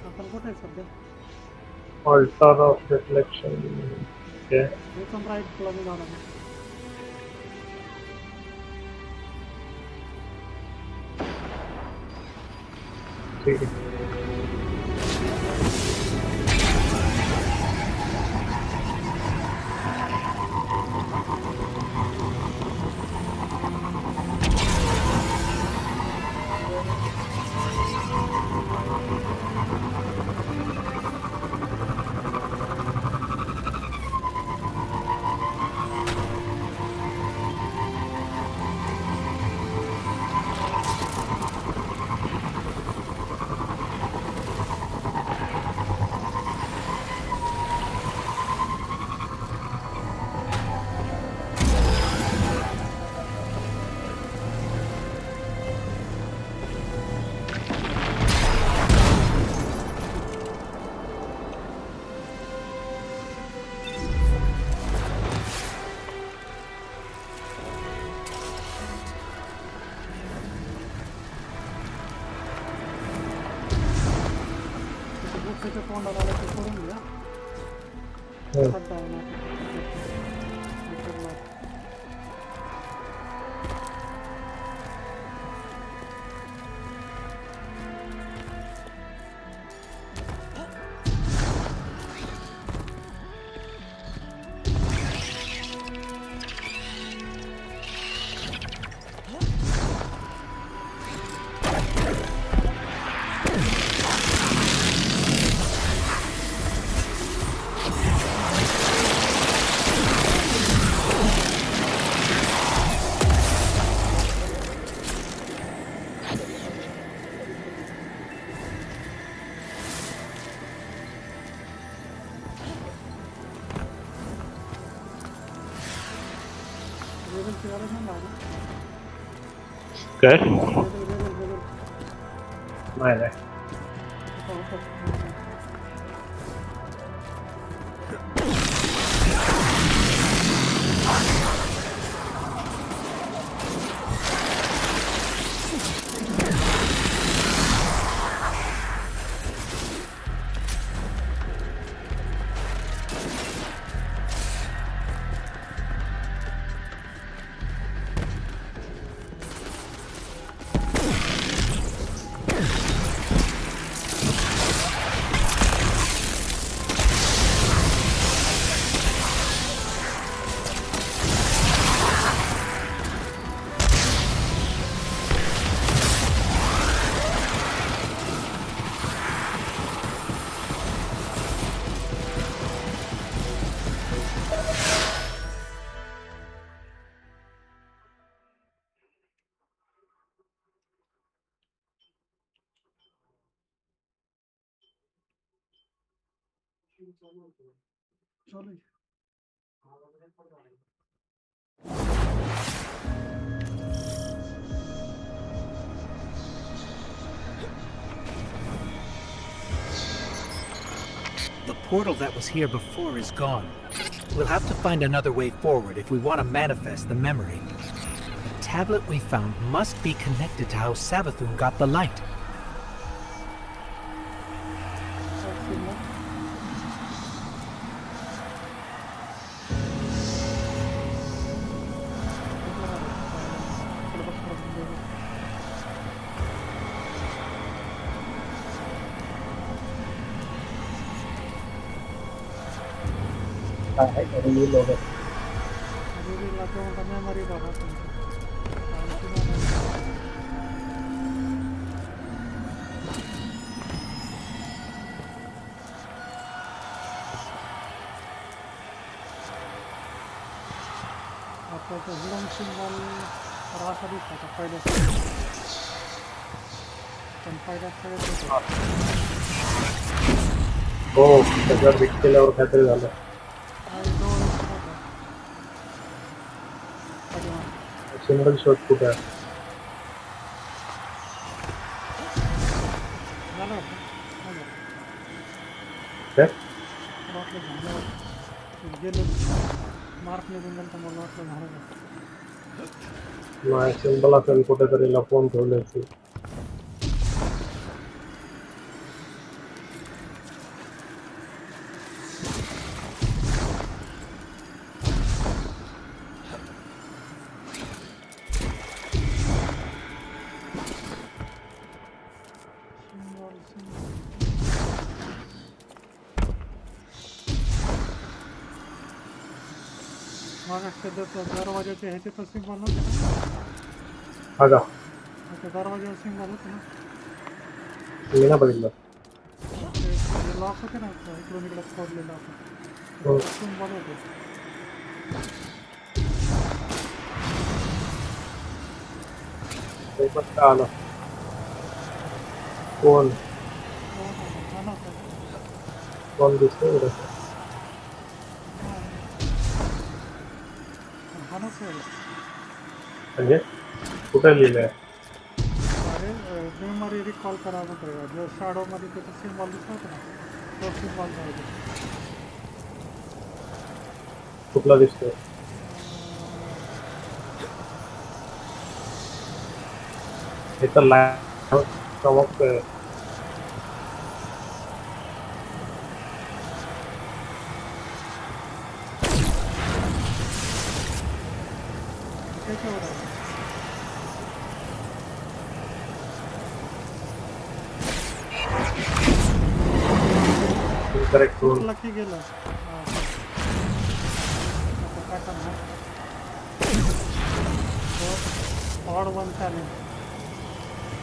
आपण कुठे आहे सध्या? Altar of Reflection. Okay. इथून राईटला निघाला मी. ठीक आहे. त्याच्या तोंडाला आलं ते सोडून घ्या. हो. हात लावा ना. काय? नाही. चालू आहे. The portal that was here before is gone. We'll have to find another way forward if we want to manifest the memory. The tablet we found must be connected to how Savathun got the light. Memory बघा आपल्याचं hidden symbol असा दिसतो पहिल्या पण पहिल्या सगळ्यात हो त्याच्यावर click केल्यावर काहीतरी झालं. सिंगल शॉट कुठे आहे? गेलो मार्क निघून गेलं तर मला वाटलं झालं नाही सिंबल असेल कुठेतरी लपवून ठेवले असेल. दरवाजाचे ह्याचे तर सिम्बॉल नव्हते ना हा का दरवाजावर सिम्बॉल होते ना मी ना बघितलं. लॉक होते ना इकडून इकडे फोडलेलं हो. आपण सिम्बॉल होते ते पण का आलं कोण कोण दिसतोय इकडे? म्हणजे कुठे लिहिलंय? अरे मेमरी रिकॉल करावं पडेल जो शॅडोमध्ये त्याचा सिम्बॉल दिसत होता ना तो सिम्बॉल पाहिजे. कुठला दिसतोय? हे तर लाईव्ह चमकतोय. करेक्ट करून लकी गेलं आता काय करणार odd one challenge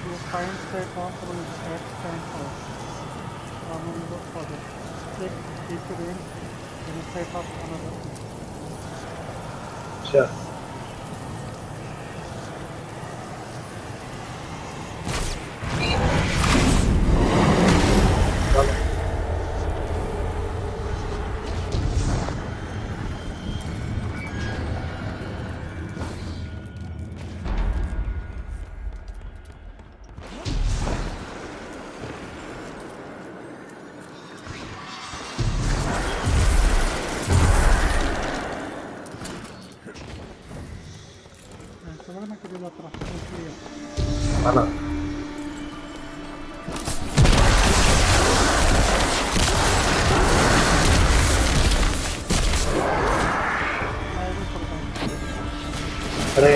you find set of eight stand for check each range in set of another. अच्छा ना अरे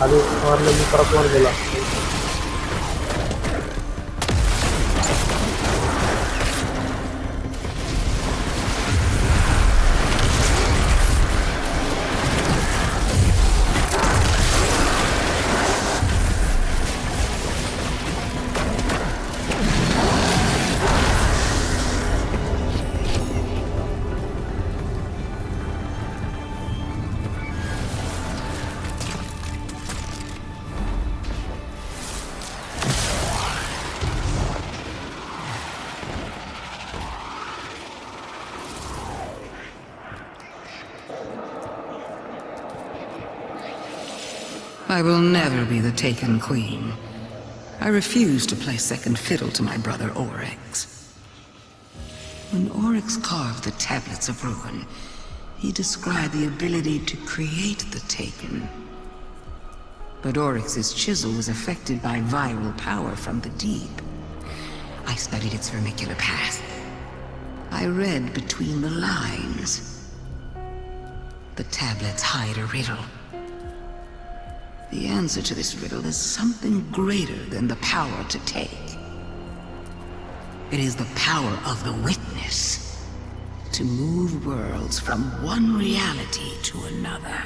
आधी मारलं मी परत वर गेला. I will never be the Taken Queen. I refuse to play second fiddle to my brother Oryx. When Oryx carved the Tablets of Ruin, he described the ability to create the Taken. But Oryx's chisel was affected by viral power from the deep. I studied its vermicular path. I read between the lines. The tablets hide a riddle. The answer to this riddle is something greater than the power to take. It is the power of the witness to move worlds from one reality to another.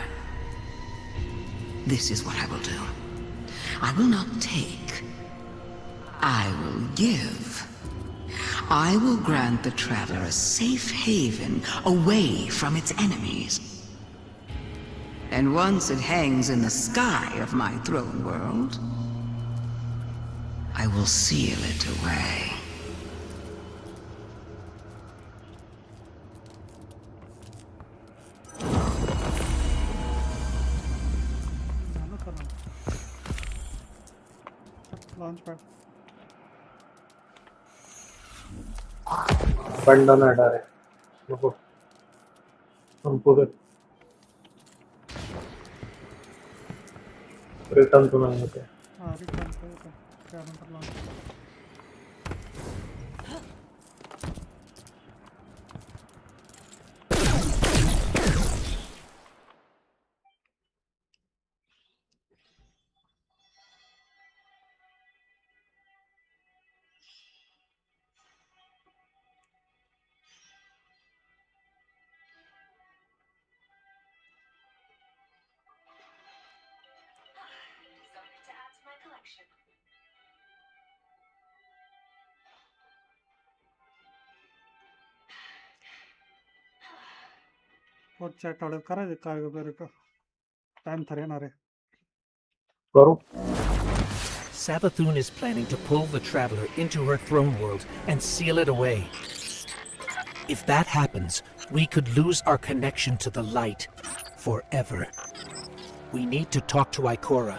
This is what I will do. I will not take. I will give. I will grant the Traveler a safe haven away from its enemies. And once it hangs in the sky of my throne world, I will seal it away. Launch pad. बंडन है direct देखो हमको return तो नहीं होते हाँ return पे क्या number launch और चैट ऑर्डर करा जे काय वगैरह का टाइम था रे ना रे करो Savathun is planning to pull the Traveler into her throne world and seal it away. If that happens, we could lose our connection to the light forever. We need to talk to Ikora.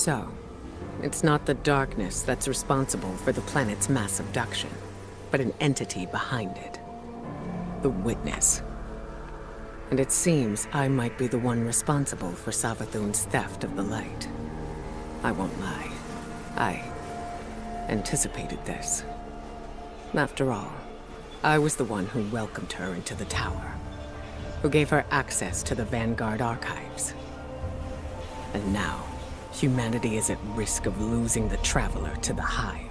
So, it's not the darkness that's responsible for the planet's mass abduction, but an entity behind it. The Witness. And it seems I might be the one responsible for Savathun's theft of the light. I won't lie. I anticipated this. After all, I was the one who welcomed her into the tower, who gave her access to the Vanguard archives. And now, humanity is at risk of losing the Traveler to the Hive.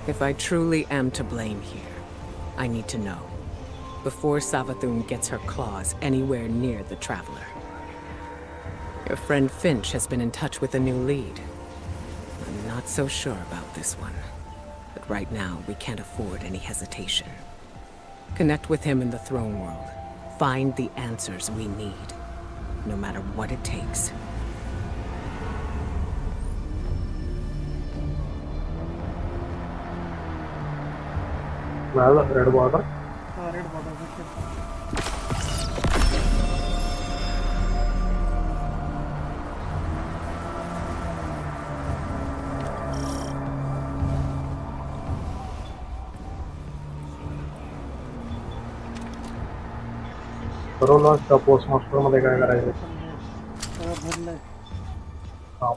If I truly am to blame here, I need to know, before Savathun gets her claws anywhere near the Traveler. Your friend Finch has been in touch with a new lead. I'm not so sure about this one, but right now we can't afford any hesitation. Connect with him in the throne world. Find the answers we need, no matter what it takes. Well, red border. red border करो launch का post master मध्ये काय करायचं भरलंय हा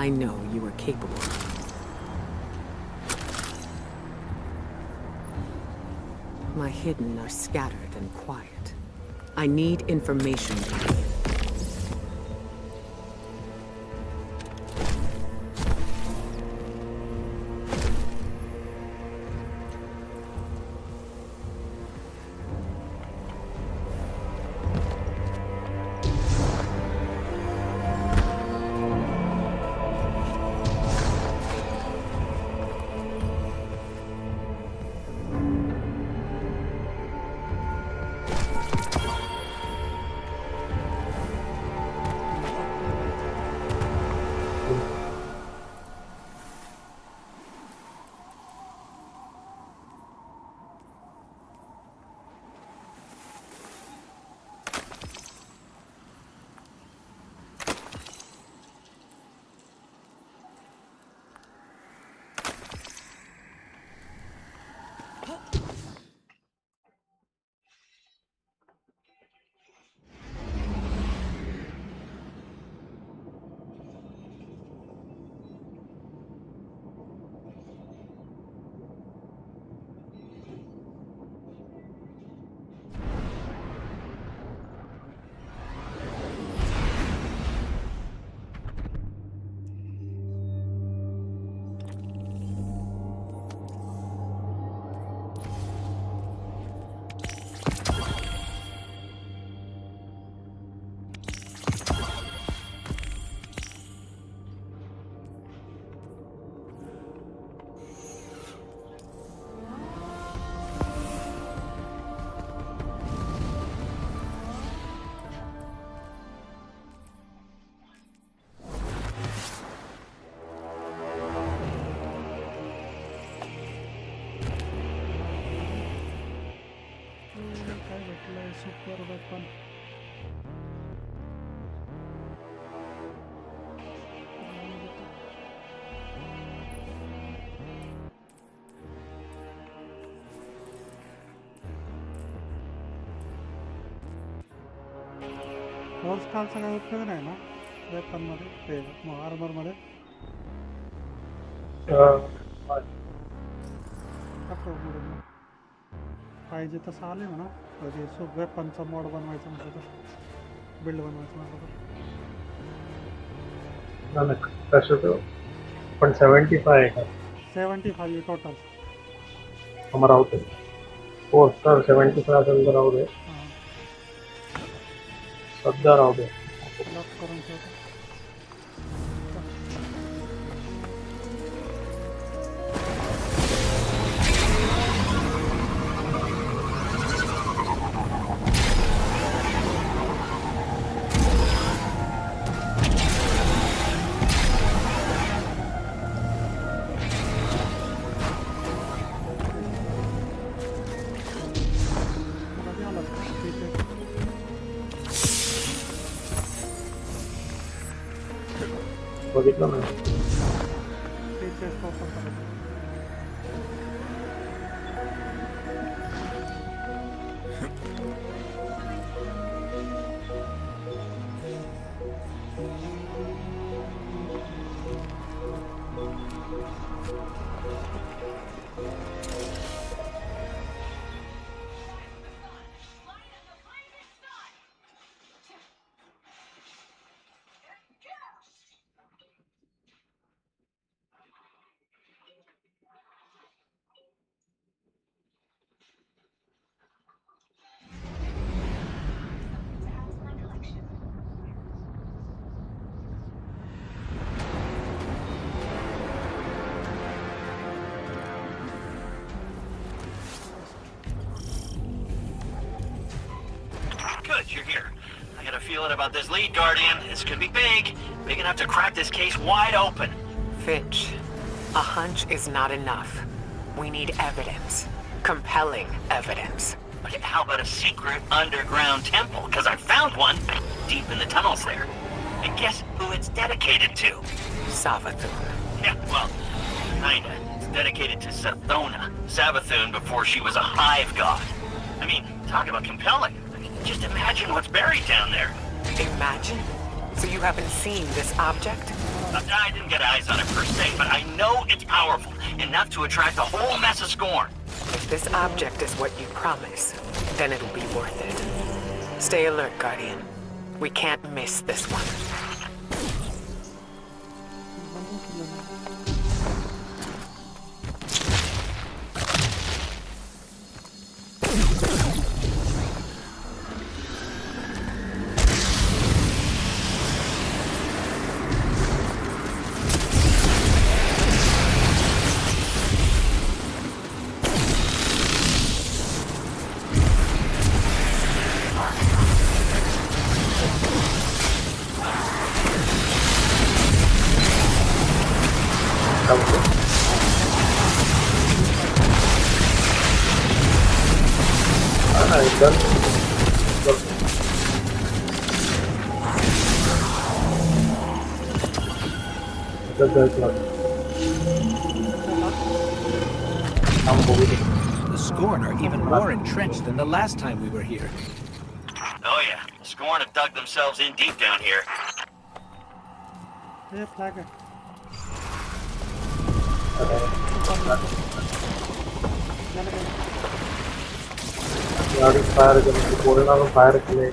I know you are capable of. My hidden are scattered and quiet. I need information from you. Super weapon रोज खालचा काही उपयोग नाही ना वेपन मध्ये ते आर्मर मध्ये पाहिजे तसं आले म्हणा कधी वेपनचा मोड बनवायचा म्हटलं तर बिल्ड बनवायचं म्हटलं तर तसं पण 75 आहे का 75 टोटल मग राहू दे हो सर 75 असेल तर राहू दे सध्या राहू दे लॉक करून ठेवतो बघितलं ना Good, you're here. I got a feeling about this lead, Guardian. This could be big. Big enough to crack this case wide open. Finch, a hunch is not enough. We need evidence. Compelling evidence. Okay, how about a secret underground temple? Because I found one deep in the tunnels there. And guess who it's dedicated to? Savathun. Yeah, well, kinda. It's dedicated to Sathona, Savathun, before she was a hive god. I mean, talk about compelling. Just imagine what's buried down there. Imagine? So you haven't seen this object? I didn't get eyes on it per se, but I know it's powerful, enough to attract a whole mess of scorn. If this object is what you promise, then it'll be worth it. Stay alert, Guardian. We can't miss this one. Done. The Scorn are even more entrenched than the last time we were here. Oh yeah, the Scorn have dug themselves in deep down here. ये flag है गाड़ी fire करने बोलना तो fire के लिए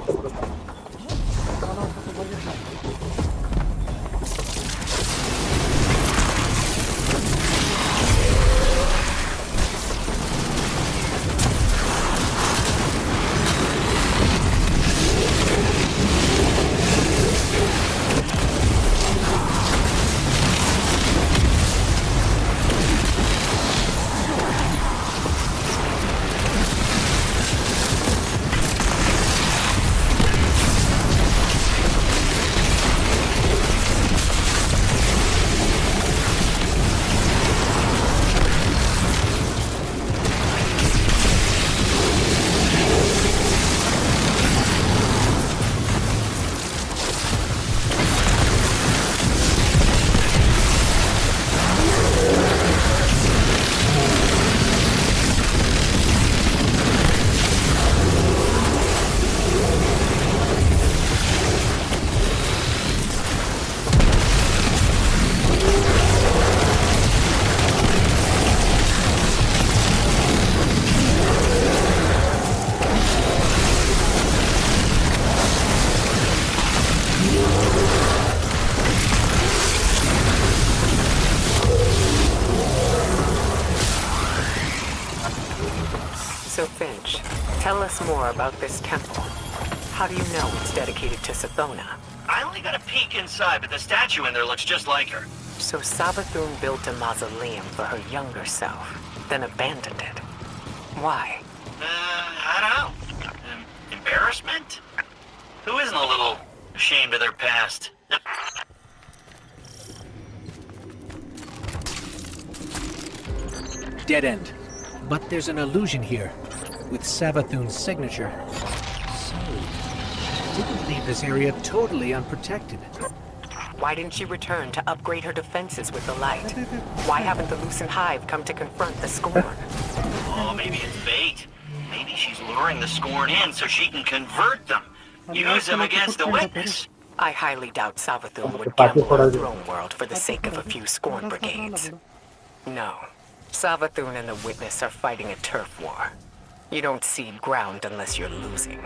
So Finch, tell us more about this temple. How do you know it's dedicated to Sithona? I only got a peek inside, but the statue in there looks just like her. So Savathun built a mausoleum for her younger self, then abandoned it. Why? I don't know. Embarrassment? Who isn't a little ashamed of their past? Dead end. But there's an illusion here, with Savathun's signature. So, didn't leave this area totally unprotected. Why didn't she return to upgrade her defenses with the light? Why haven't the Lucent Hive come to confront the Scorn? Oh, maybe it's bait. Maybe she's luring the Scorn in so she can convert them. Use them against the witness. I highly doubt Savathun would gamble her throne world for the sake of a few Scorn brigades. No. Savathun and the Witness are fighting a turf war. You don't cede ground unless you're losing.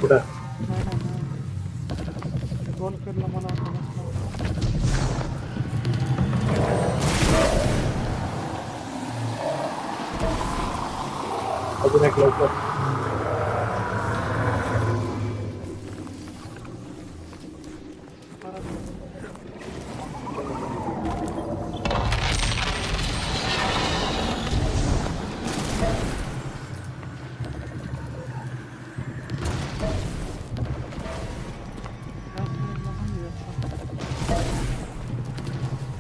कुठं गोल फिरला मला अजून एक लवकर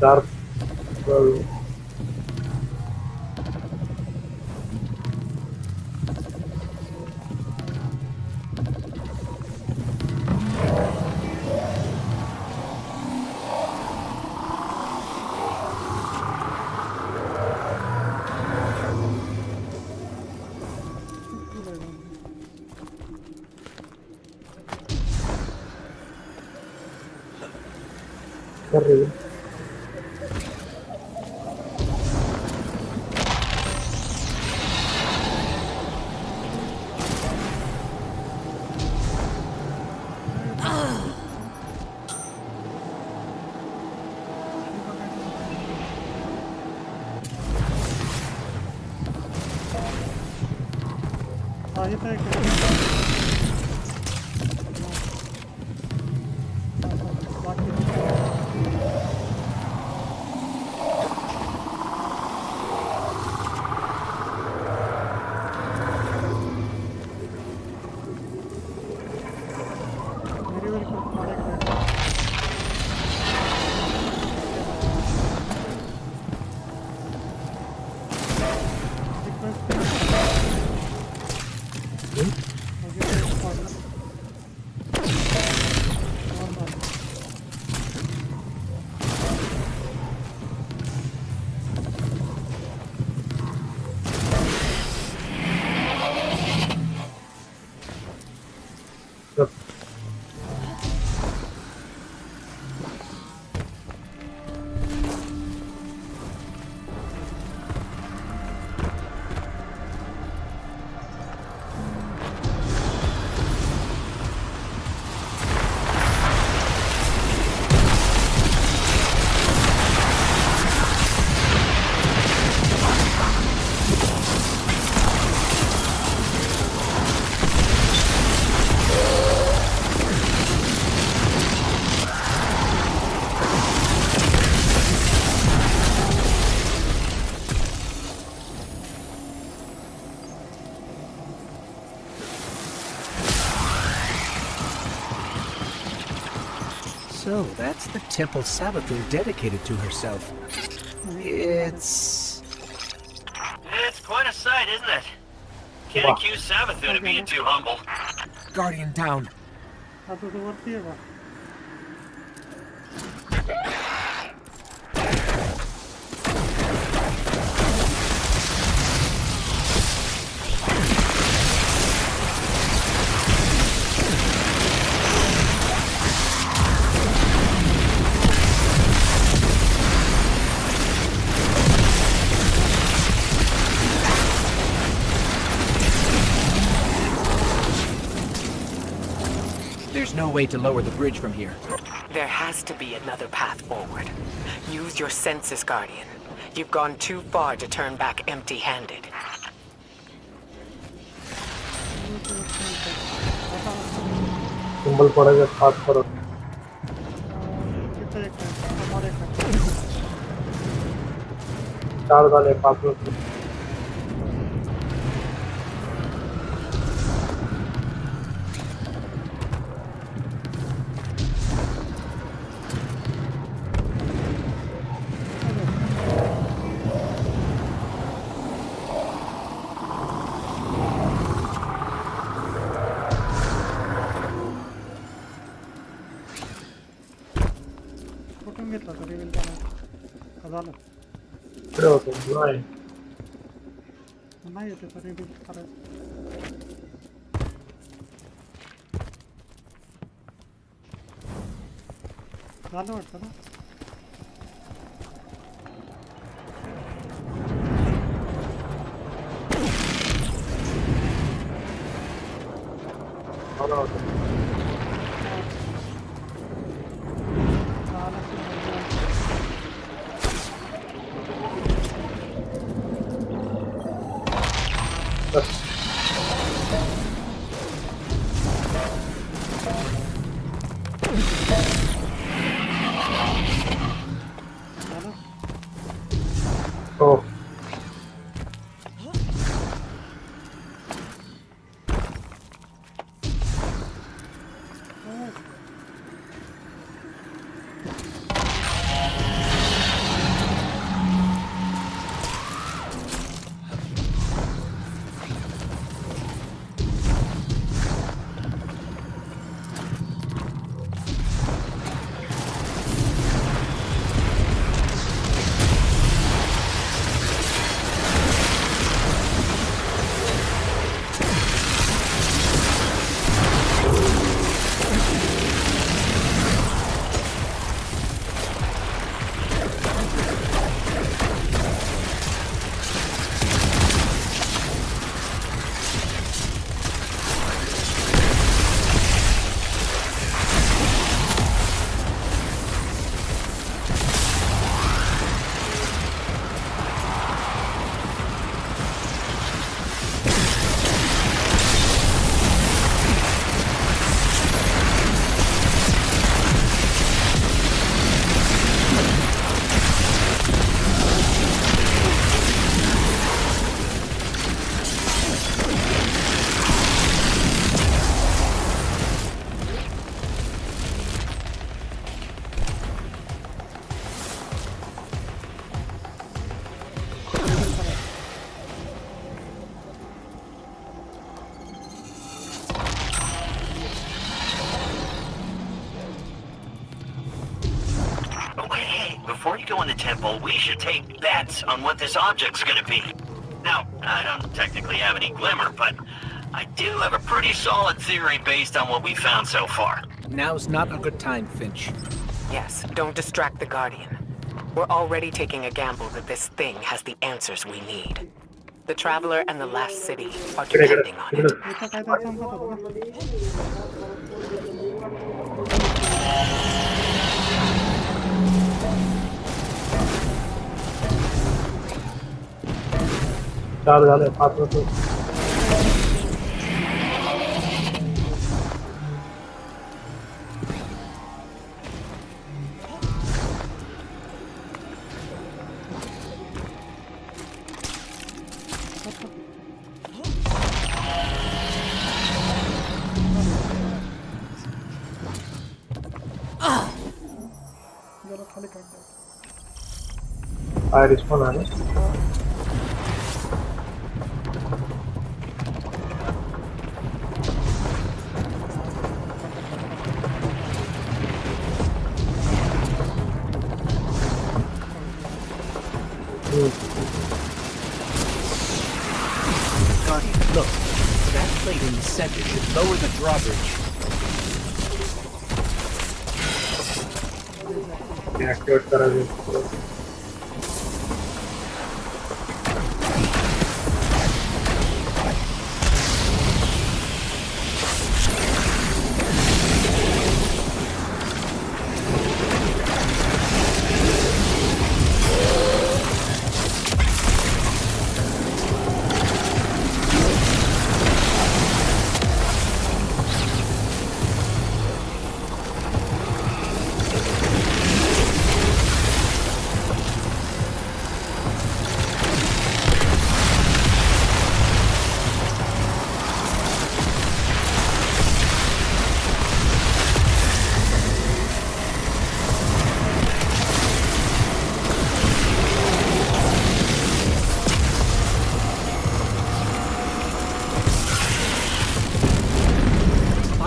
Dark कर रही है आगे तो एक मेरी वाली को मारे So, that's the temple Sabathun dedicated to herself. It's... It's quite a sight, isn't it? Can't accuse Sabathun of being too humble. Guardian down. आता तो वरती आहे बा There's no way to lower the bridge from here. There has to be another path forward. Use your senses, Guardian. You've gone too far to turn back empty-handed. Symbol पड़ेगा खास करो कितना एक हमारे का 4 वाले 5 में कुठून घेतला तरी वेल त्याला झालं इकडे होतो नाही नाही येते तरी वेल करायचं झालं वाटतं ना मला होतं झालं की बस झालं हो before you go in the temple, we should take bets on what this object's gonna be. Now, I don't technically have any glimmer, but I do have a pretty solid theory based on what we found so far. Now's not a good time, Finch. Yes, don't distract the Guardian. We're already taking a gamble that this thing has the answers we need. The Traveler and the Last City are depending on it. इथं काहीतरी संपत होतं ना. चार झाले 5 होते. जरा खाली काढ. फायर रिस्पॉन आले. Guardian, look. That plate in the center should lower the drawbridge. Activate करायचं.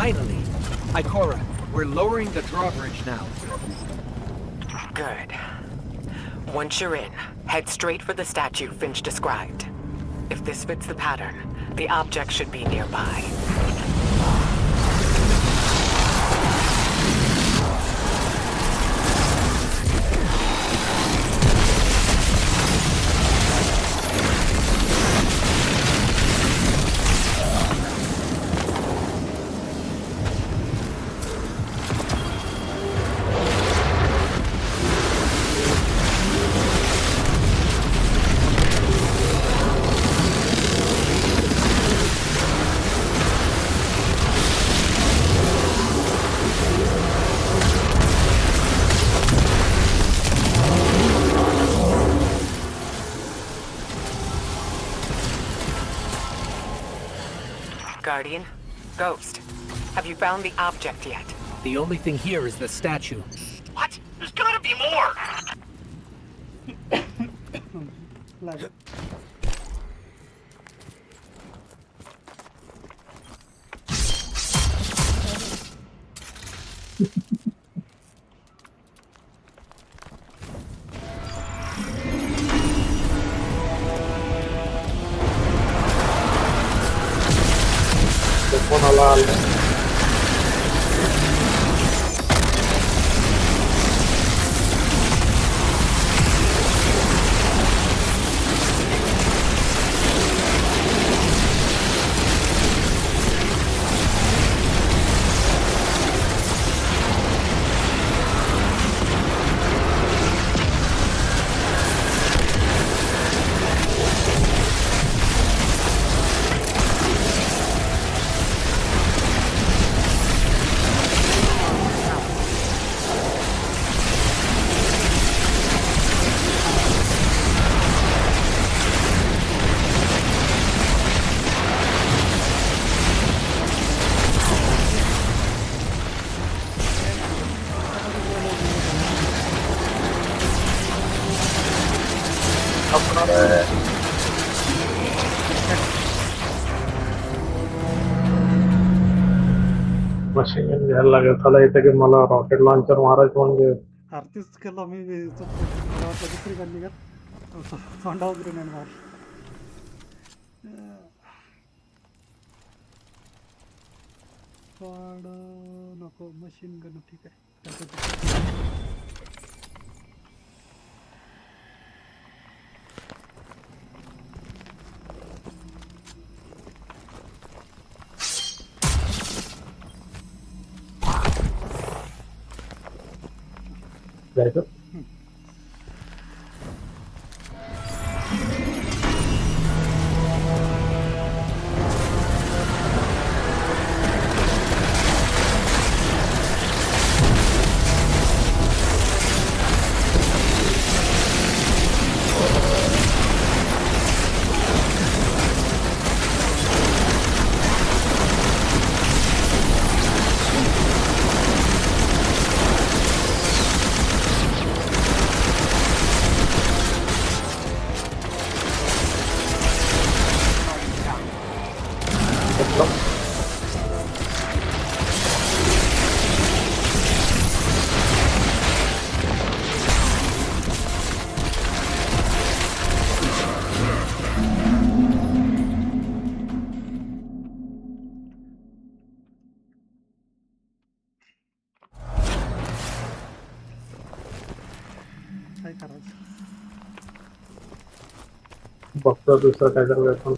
Finally! Ikora, we're lowering the drawbridge now. Good. Once you're in, head straight for the statue Finch described. If this fits the pattern, the object should be nearby. Guardian, Ghost, have you found the object yet? The only thing here is the statue. What? There's gotta be more! लागेल. कोणाला आलं. Machine घ्यायला लागेल. त्याला इथे की मला rocket launcher मारायचं म्हणजे आरतीच केलं मी मला वाटलं दुसरी गल्ली का तोंडावर ग्रेनेड मार पण नको मशीन गन ठीक आहे जायचं. काय करायचं बघतो दुसरं काय तर वेपन.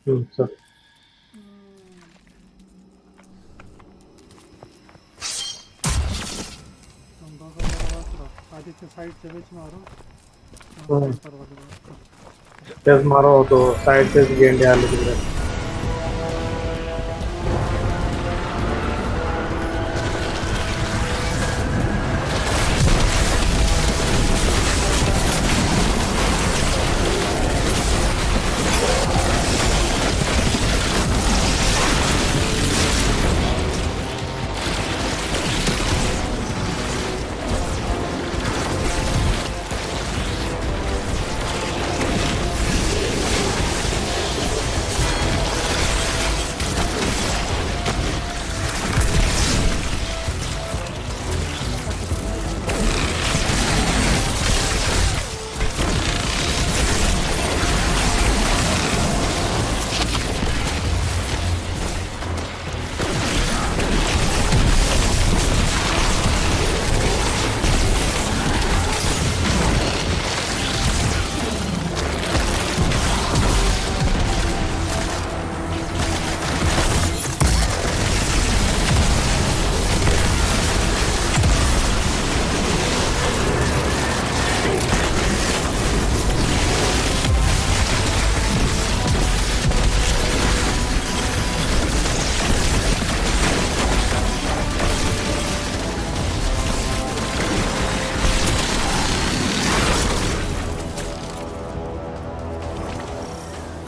चल. आधीच्या साईडच्या वेच मारू तेच मारो होतो साईडचेच गेंडे आले तिकडे.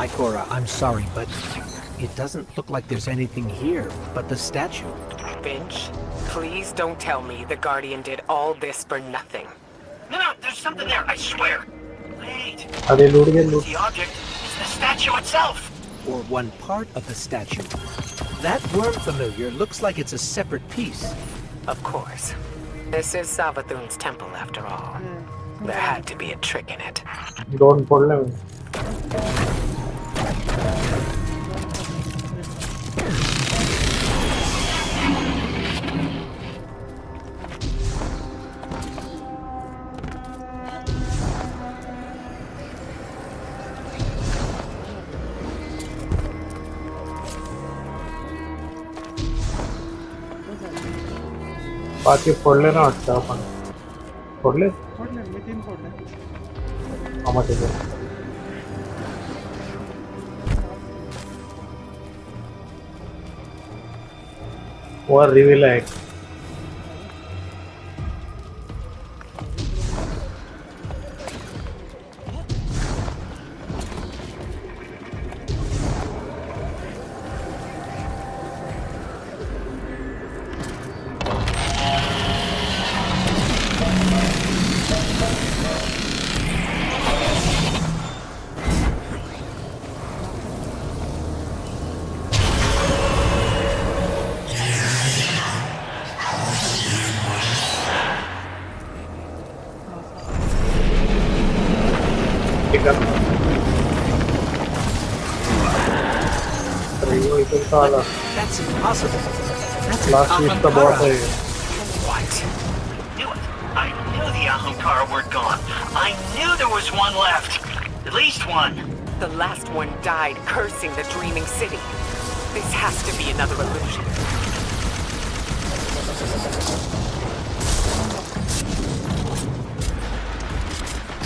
Ikora, I'm sorry, but it doesn't look like there's anything here but the statue. Finch, please don't tell me the Guardian did all this for nothing. No, there's something there, I swear. Wait, अरे लूट गए लूट. the object is the statue itself. Or one part of the statue. That worm familiar looks like it's a separate piece. Of course. This is Savathun's temple after all. There had to be a trick in it. दोन पडले मी. बाकी फोडले ना वाटतं आपण. फोडले फोडले मी 3 फोडले आम्हाला ते वर रिव्हील आहे. Rio ito sala. That's impossible. That's an Last is the boss Ahamkara. eh. What? Knew it. I knew the Ahamkara were gone. I knew there was one left. At least one. The last one died cursing the dreaming city. This has to be another illusion.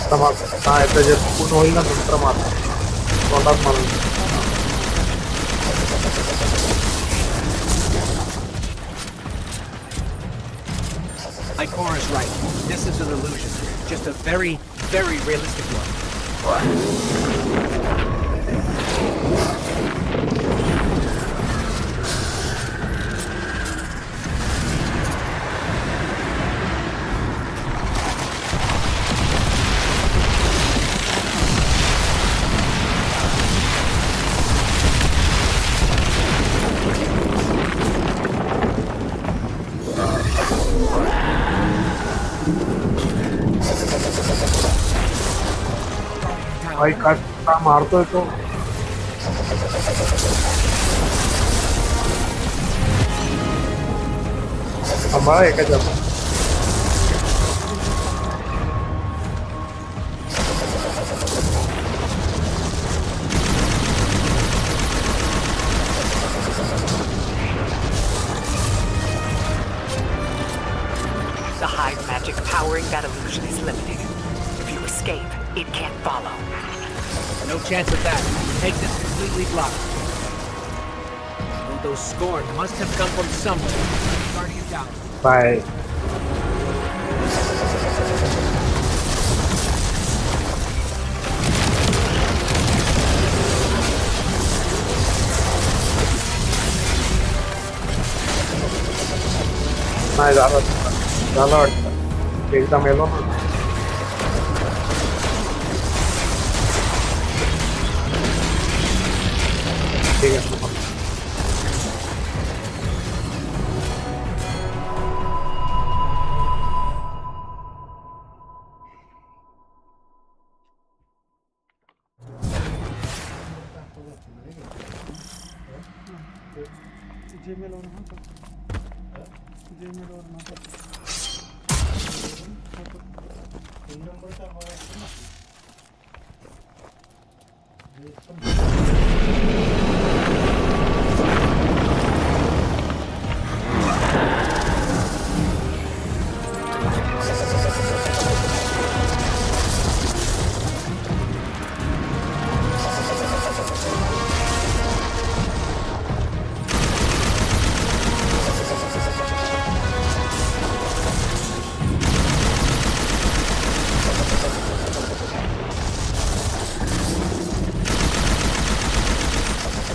Ito just punuhin na nuntra mata. Kontak malam. Ikora's right. This is an illusion. Just a very, very realistic one. भाई cut मार तो इसको हमारा एक जब The hive magic powering that illusion is limited. If you escape, it can't follow. No chance of that. Exit completely blocked. Those scorn must have come from somewhere. Guardian down. बाय नाही झालं वाटतं एकदा मेलो ना ठीक आहे Gmail वर नव्हतं. Gmail वर नव्हतं.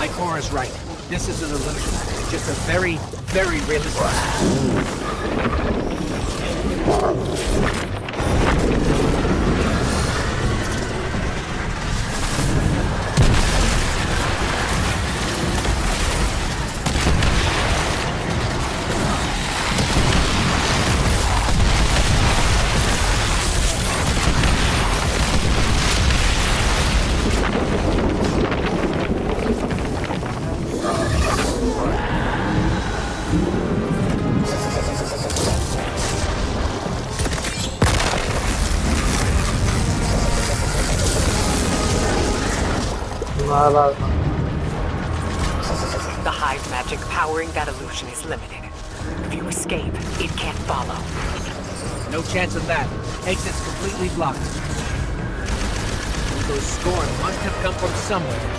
Ikora's right. This is an illusion. Just a very, very realistic one. The hive magic powering that illusion is limited. If you escape, it can't follow. No chance of that. Exit's completely blocked. Those scorn must have come from somewhere.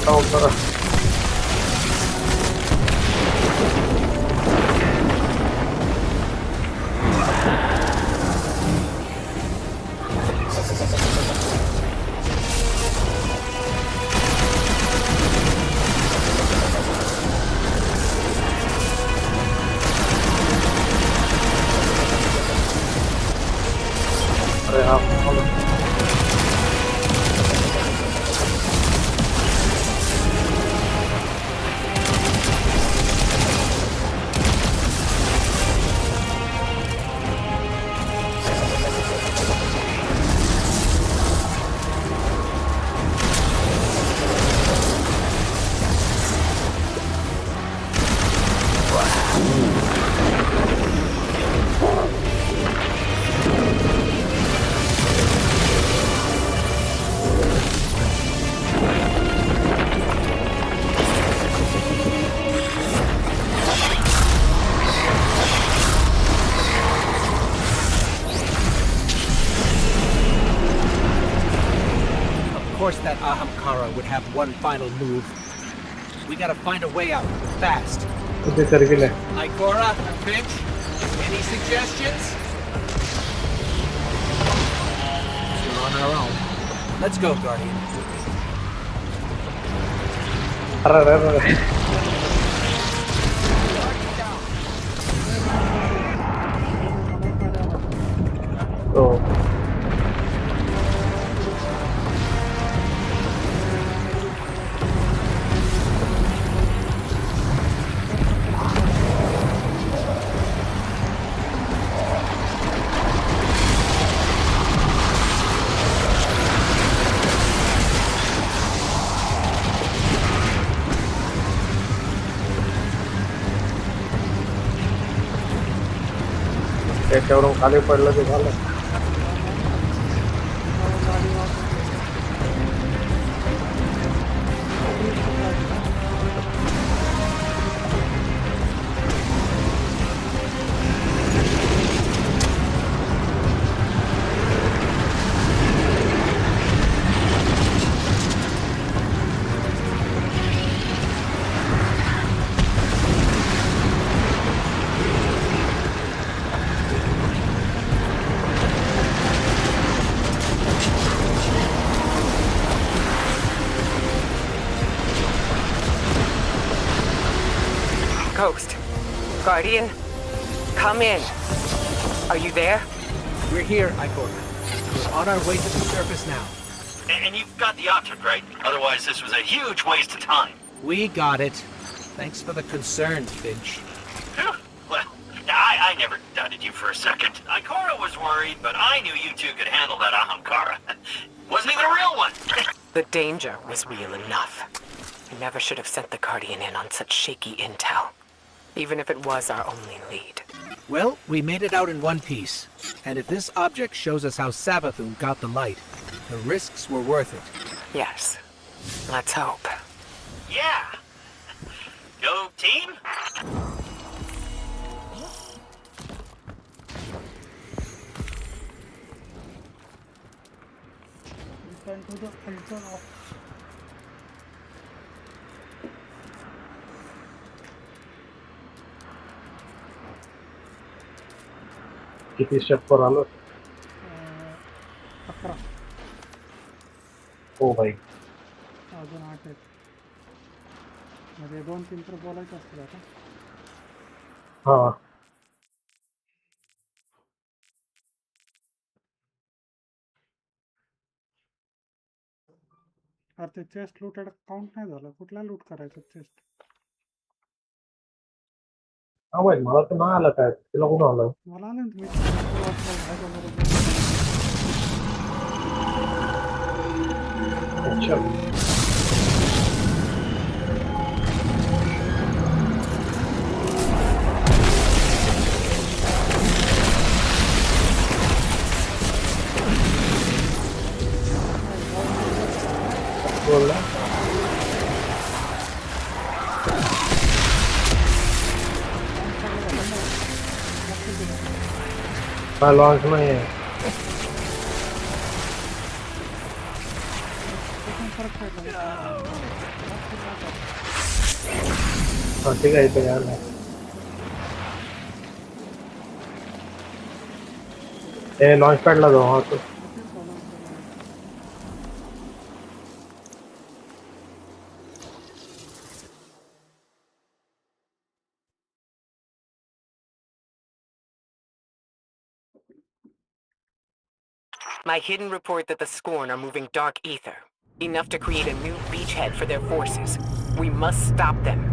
Kita utara Ahamkara would have one final move. We gotta find a way out, fast. इसे करके ले Ikora, Finch, any suggestions? We're on our own. Let's go, Guardian. अरे तो त्याच्यावरून खाली पडलं की झालं Ghost. Guardian. Come in. Are you there? We're here, Ikora. We're on our way to the surface now. And you've got the object, right? Otherwise, this was a huge waste of time. We got it. Thanks for the concern, Finch. Phew. Well, I never doubted you for a second. Ikora was worried, but I knew you two could handle that Ahamkara. Wasn't even a real one. The danger was real enough. We never should have sent the Guardian in on such shaky intel. Even if it was our only lead. Well, we made it out in one piece. And if this object shows us how Savathun got the light, the risks were worth it. Yes. Let's hope. Yeah. Go team. Return to the filter of किती स्टेपवर आलो 11 हो भाई अजून 8 आहेत म्हणजे 2-3 तर बोलायचं असतील आता हाँ अरे ते चेस्ट लूटेड काउंट नाही झालं कुठला लूट करायचं चेस्ट हाँ भाई मला तर नाही आलं काय तिला कुठं आलं मला आलं ना तुम्ही अच्छा बोल रहा हाँ लॉन्च में ही है हाँ ठीक है इथे यार ए लॉन्च पैड ला जाओ हाँ तो My hidden report that the Scorn are moving dark ether. Enough to create a new beachhead for their forces. We must stop them.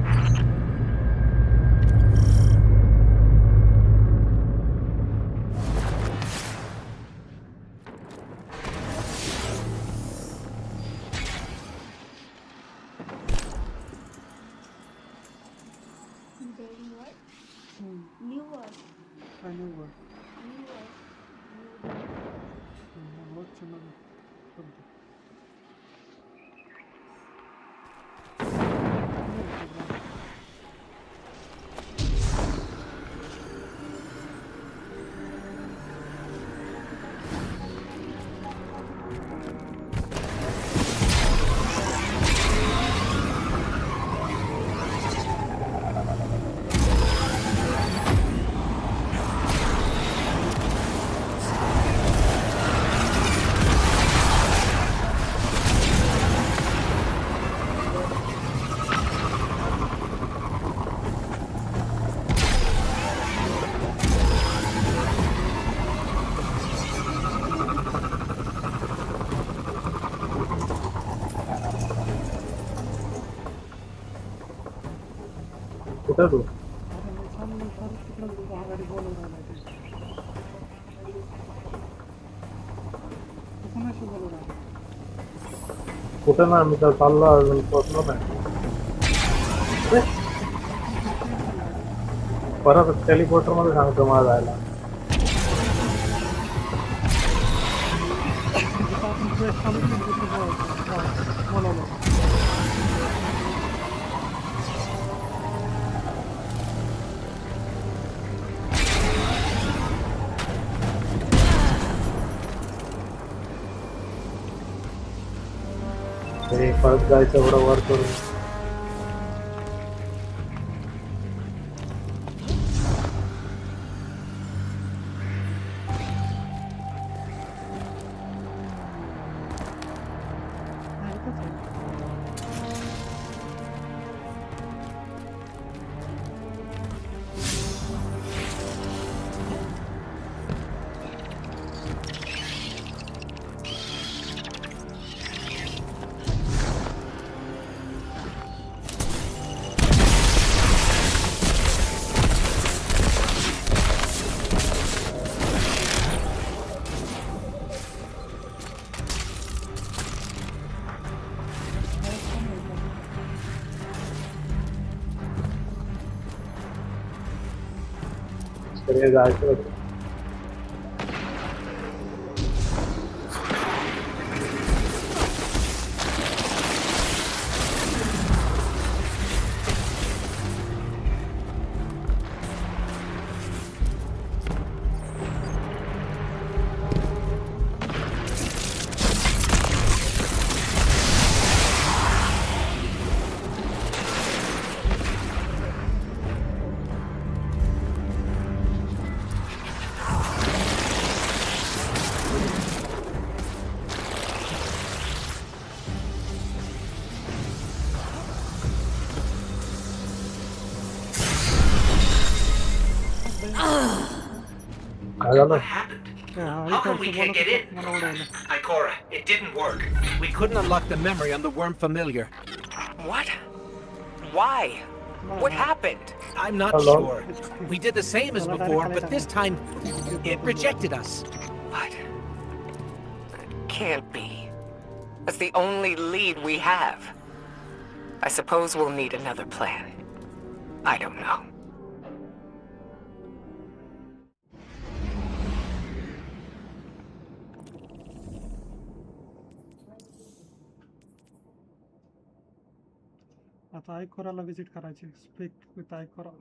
कुठं तू? अरे मी चाललो सर तिकडं महागाडी बोलून राहिला ते. तू कोणाशी बोलून राहिला? कुठं ना मी तर चाललो अजून पोहोचलो नाही. अरे, परत टेलिपोर्टर मध्ये सांगतो मला जायला. तिथं आपण quest चालू केली तिथं बोलवलं. तरी परत जायचं एवढं वर करून. तरी जायचं होतं. काय झालं? What happened? How come we can't get in? Ikora, it didn't work. We couldn't unlock the memory on the worm familiar. What? Why? What happened? I'm not Hello? sure. We did the same as before, but this time it rejected us. What? That can't be. That's the only lead we have. I suppose we'll need another plan. I don't know. आता आयकोराला visit करायची. Speak with Icora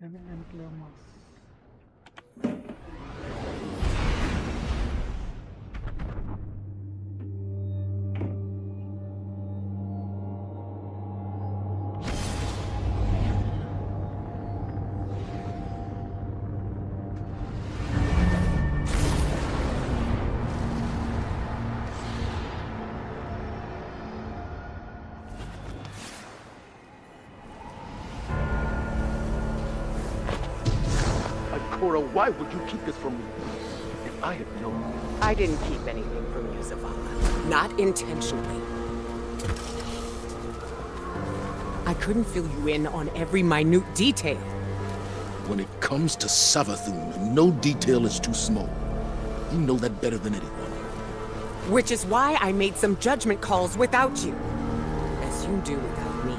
enclave मास. Cora, why would you keep this from me? If I had known. I didn't keep anything from you, Zavala. Not intentionally. I couldn't fill you in on every minute detail. When it comes to Savathun, no detail is too small. You know that better than anyone. Which is why I made some judgment calls without you. As you do without me.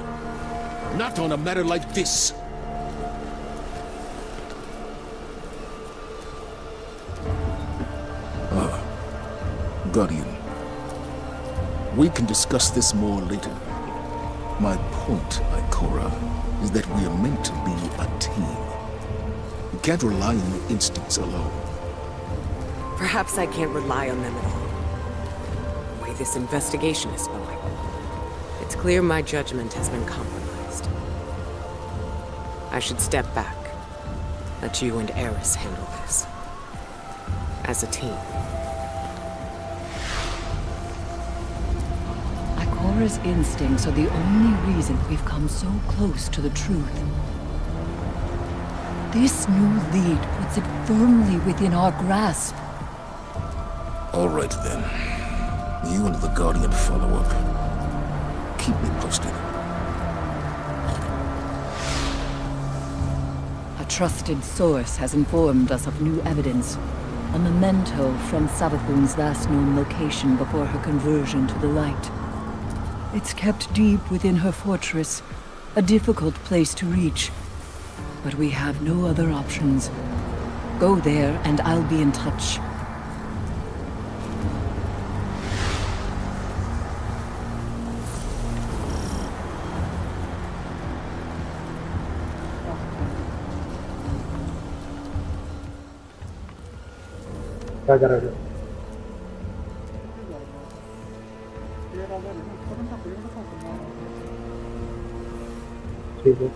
Not on a matter like this. Guardian. We can discuss this more later. My point, Ikora, is that we are meant to be a team. You can't rely on your instincts alone. Perhaps I can't rely on them at all. The way this investigation is going. It's clear my judgment has been compromised. I should step back. Let you and AORUS handle this. As a team. Ikora's instincts are the only reason we've come so close to the truth. This new lead puts it firmly within our grasp. All right, then. You and the Guardian follow up. Keep me posted. trusted source has informed us of new evidence. A memento from Savathun's last known location before her conversion to the light. It's kept deep within her fortress, a difficult place to reach. But we have no other options. Go there and I'll be in touch. क्या करोगे? ठीक है.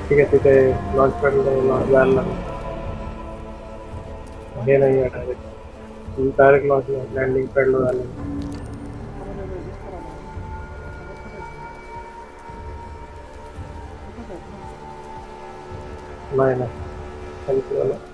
ठीक है तिथे launch pad जायला लागेल. हे नाही आहे डायरेक्ट लॉन्च लँडिंग पॅडला झालं. नाही नाही सांगितलं.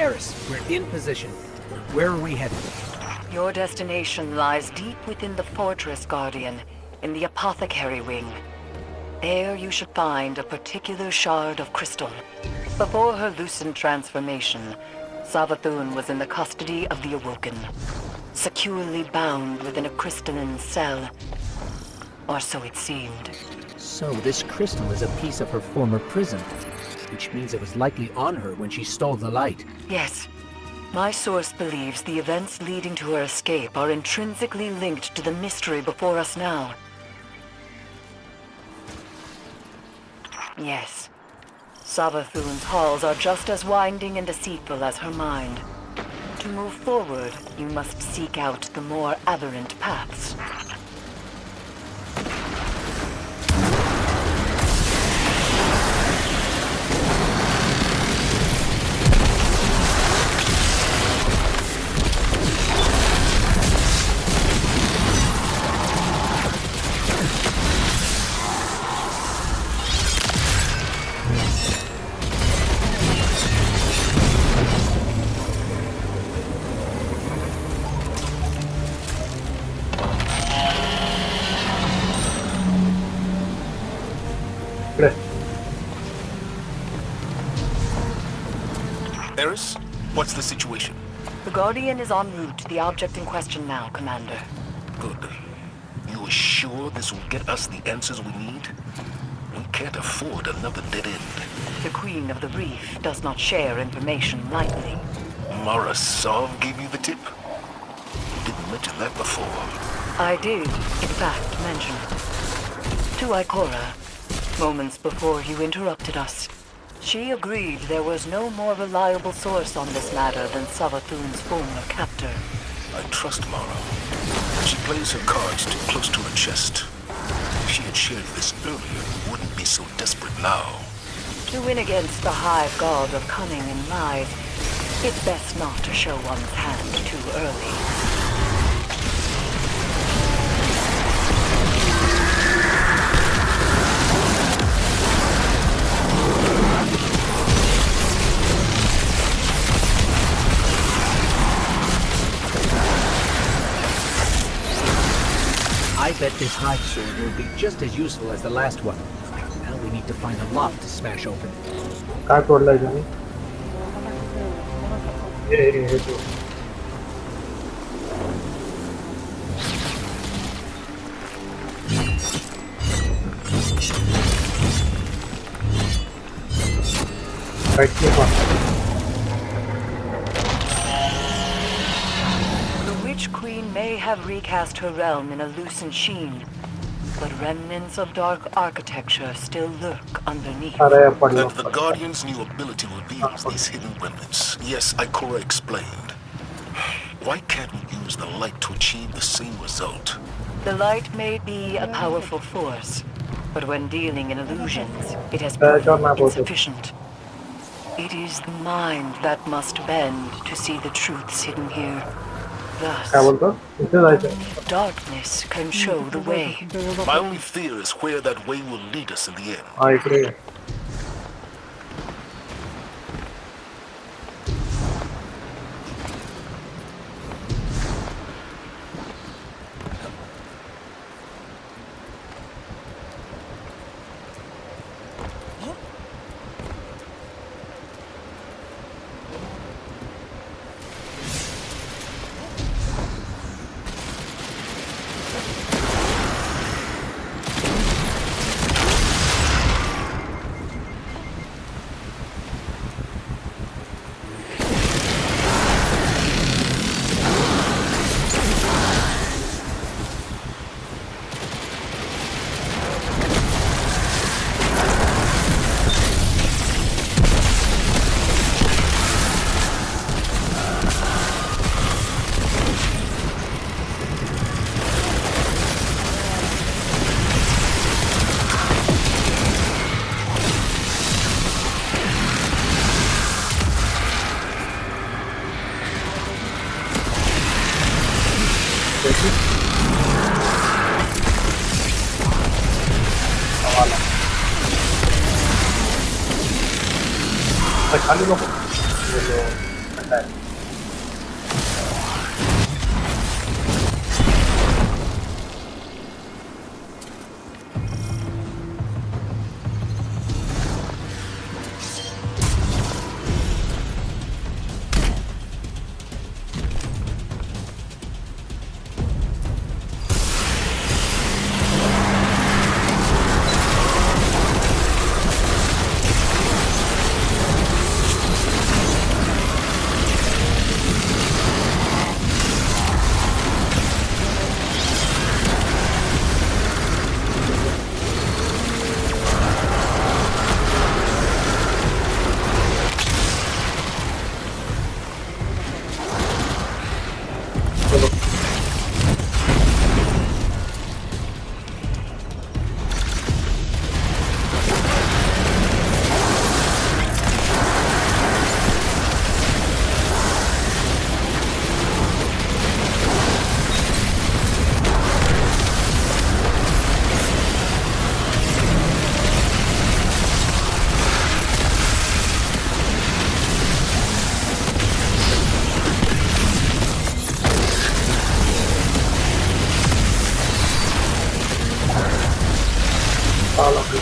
AORUS, we're in position. Where are we headed? Your destination lies deep within the fortress, Guardian, in the apothecary wing. There you should find a particular shard of crystal. Before her lucent transformation, Savathun was in the custody of the Awoken, securely bound within a crystalline cell. Or so it seemed. So this crystal is a piece of her former prison, which means it was likely on her when she stole the light. Yes. My source believes the events leading to her escape are intrinsically linked to the mystery before us now. Yes. Savathun's halls are just as winding and deceitful as her mind. To move forward, you must seek out the more aberrant paths. AORUS? What's the situation? The Guardian is en route to the object in question now, Commander. Good. You are sure this will get us the answers we need? We can't afford another dead end. The Queen of the Reef does not share information lightly. Mara Sov gave you the tip? You didn't mention that before. I did, in fact, mention it. To Ikora, moments before you interrupted us. She agreed there was no more reliable source on this matter than Savathun's former captor. I trust Mara. She plays her cards too close to her chest. If she had shared this earlier, we wouldn't be so desperate now. To win against the high god of cunning and lies, it's best not to show one's hand too early. I bet this hive sword will be just as useful as the last one. Now we need to find a lock to smash open. काय तोडलाय तुम्ही हे तो The Witch Queen may have recast her realm in a lucent sheen, but remnants of dark architecture still lurk underneath. And the Guardian's new ability reveals these hidden remnants. Yes, Ikora explained. Why can't we use the light to achieve the same result? The light may be a powerful force, but when dealing in illusions, it has proven insufficient. It is the mind that must bend to see the truths hidden here. Thus, darkness can show the way. My only fear is where that way will lead us in the end. I agree. खाली नको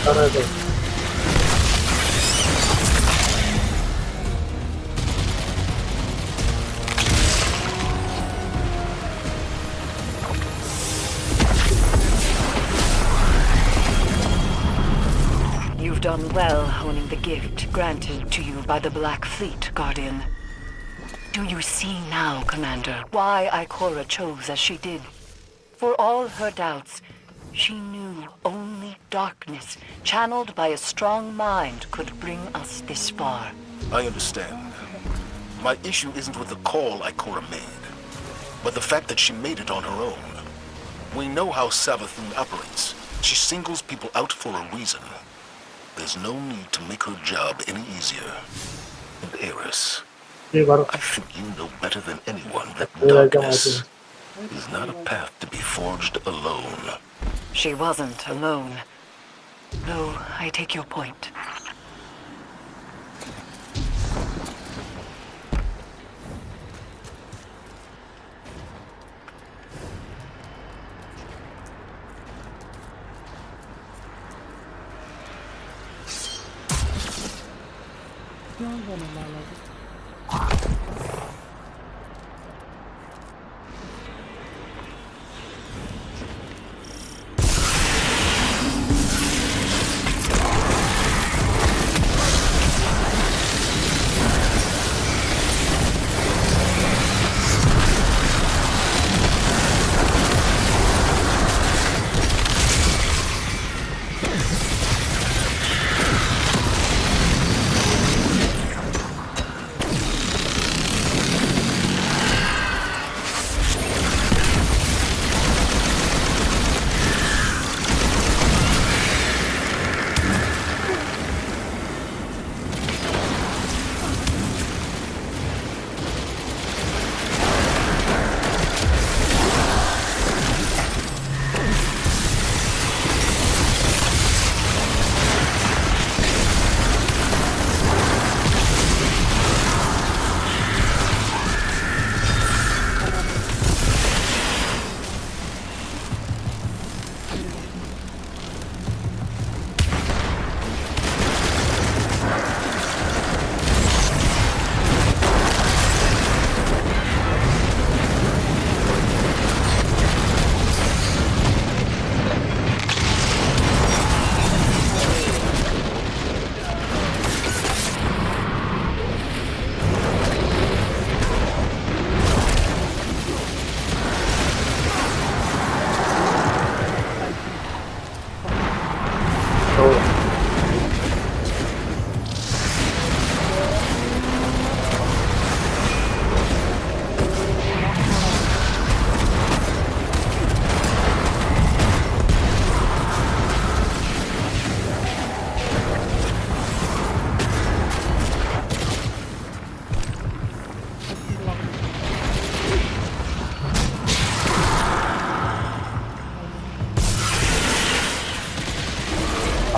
तरह से। You've done well honing the gift granted to you by the Black Fleet, Guardian. Do you see now, Commander, why Ikora chose as she did? For all her doubts, she knew only darkness, channeled by a strong mind, could bring us this far. I understand. My issue isn't with the call Ikora made, but the fact that she made it on her own. We know how Savathun operates. She singles people out for a reason. There's no need to make her job any easier. And AORUS, I think you know better than anyone that darkness is not a path to be forged alone. She wasn't alone. Though I take your point. क्यों बना लाला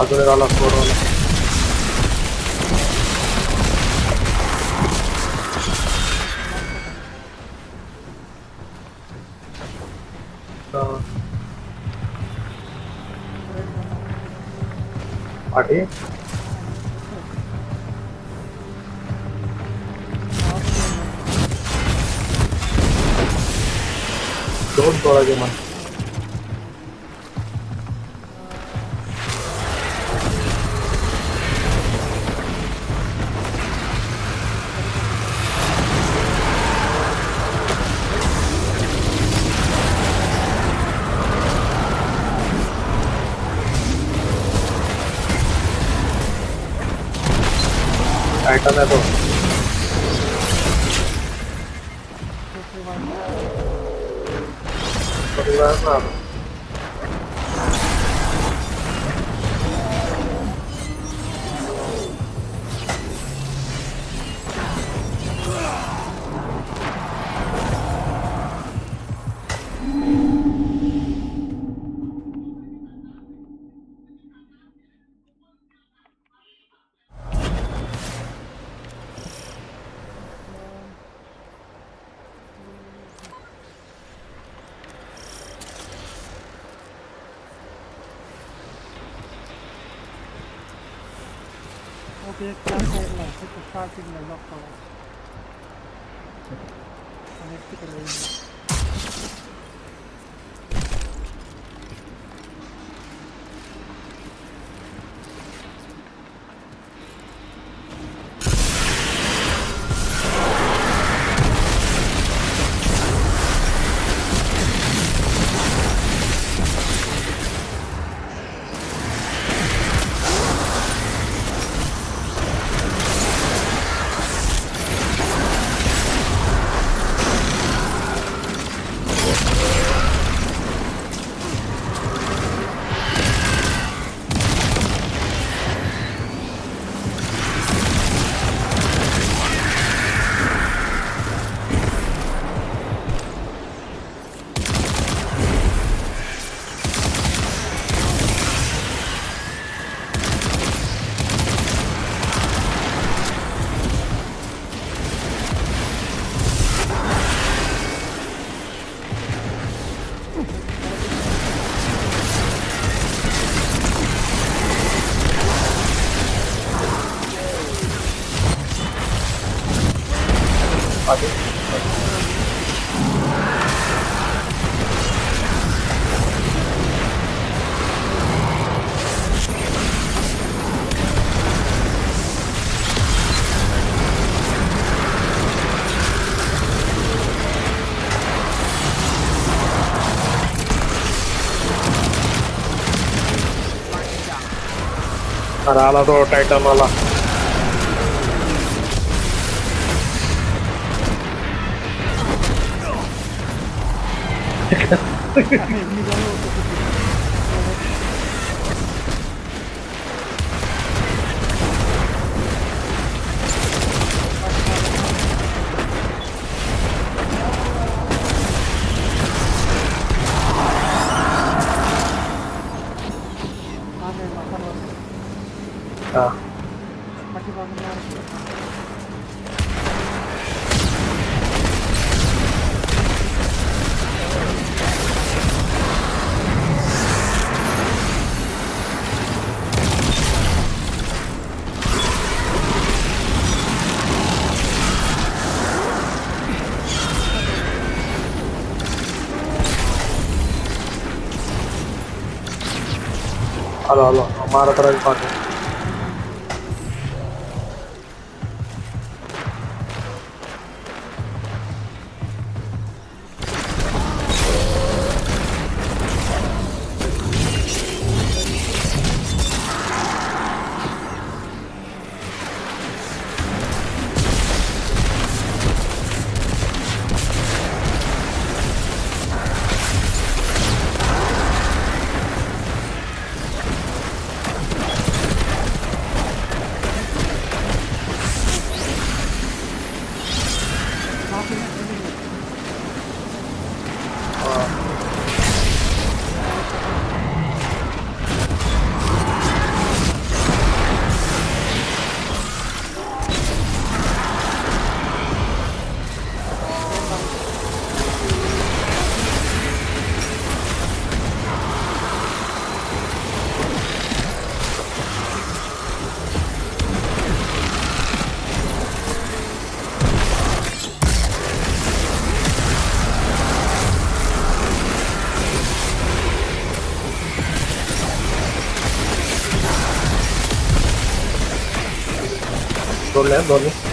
आगे वाला four वाला party दोन तोड़ा के मन item है तो ओके क्या करना है तो स्टार्टिंग में लॉक करो कनेक्ट करेंगे Ada. अरे आला तो टायटन वाला. हा. आलो हमारा तरह पार्टी. दोनों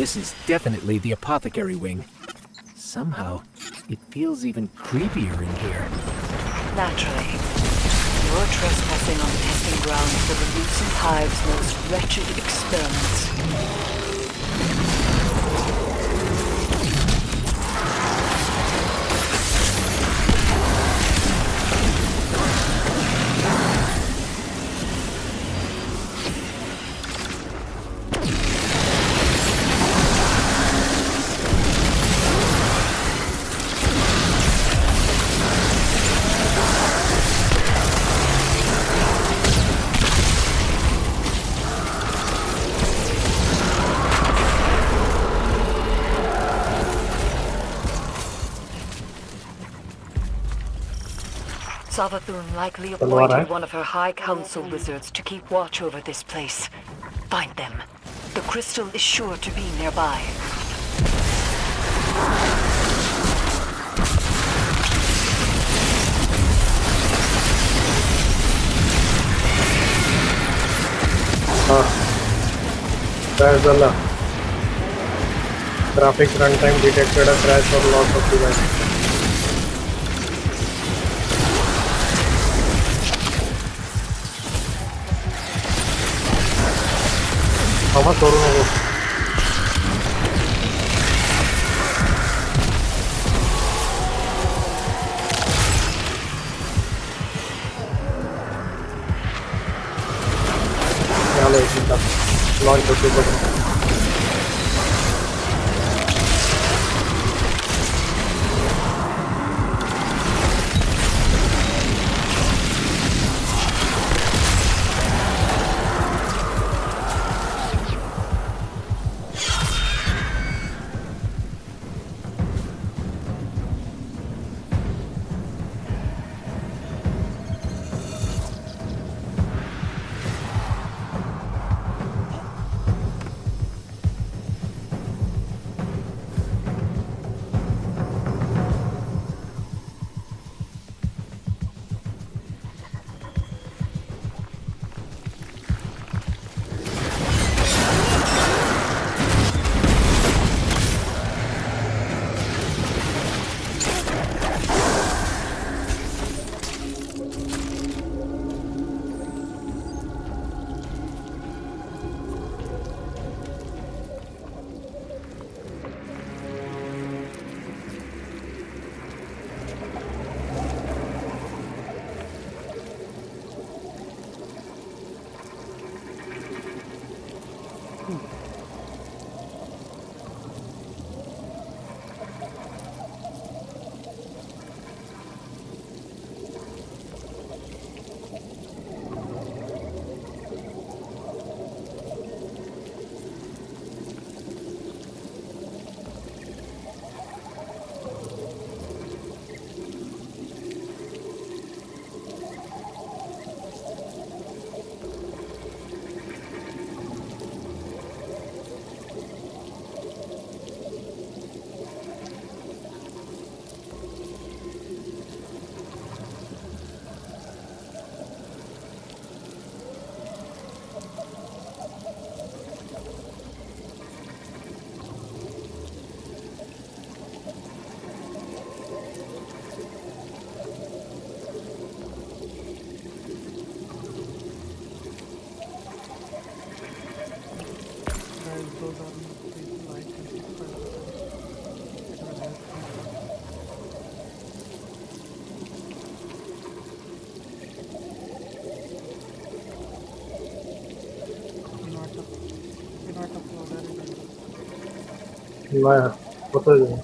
This is definitely the apothecary wing. Somehow, it feels even creepier in here. Naturally. You're trespassing on testing grounds for the Lucent Hive's most wretched experiments. Savathun likely appointed one of her High Council wizards to keep watch over this place. Find them. The crystal is sure to be nearby. Crash झाला. Graphics runtime detected a crash or loss of device. आवाज करू नको. झालं एक minute. Launch होते बघा. नाही होतं आहे.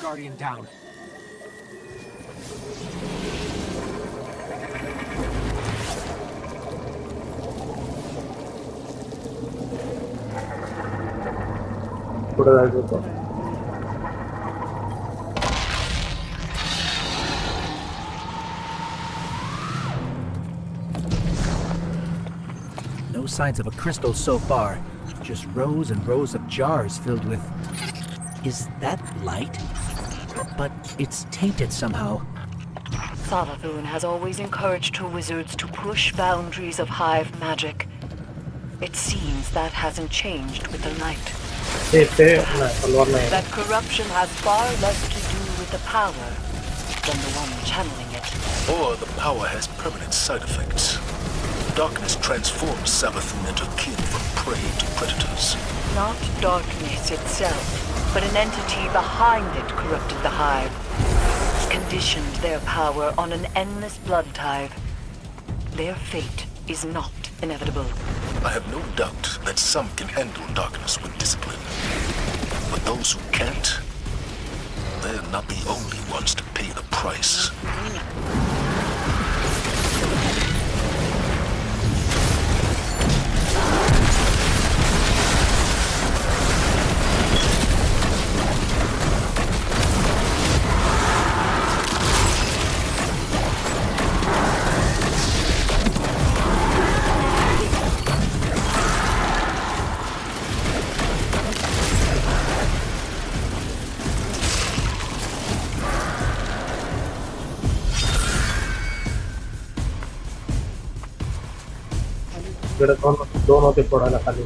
Guardian down. पुढे जायचं होतं. No signs of a crystal so far. Just rows and rows of jars filled with... Is that light? But it's tainted somehow. Savathun has always encouraged her wizards to push boundaries of hive magic. It seems that hasn't changed with the light. ते नाही तलवार नाही. That corruption has far less to do with the power than the one channeling it. Or the power has permanent side effects. Darkness transforms Savathun into kin from prey to predators. Not darkness itself, but an entity behind it corrupted the hive. Conditioned their power on an endless blood tithe. Their fate is not inevitable. I have no doubt that some can handle darkness with discipline. But those who can't, they're not the only ones to pay the price. इकडे दोन होते फोडायला खाली.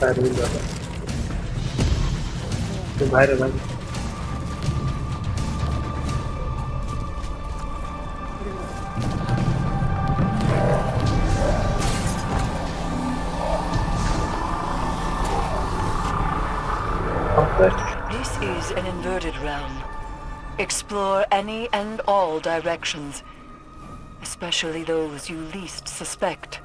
बाहेर येऊन जातं. ते बाहेर आहे बाहेर. This is an inverted realm. Explore any and all directions, especially those you least suspect.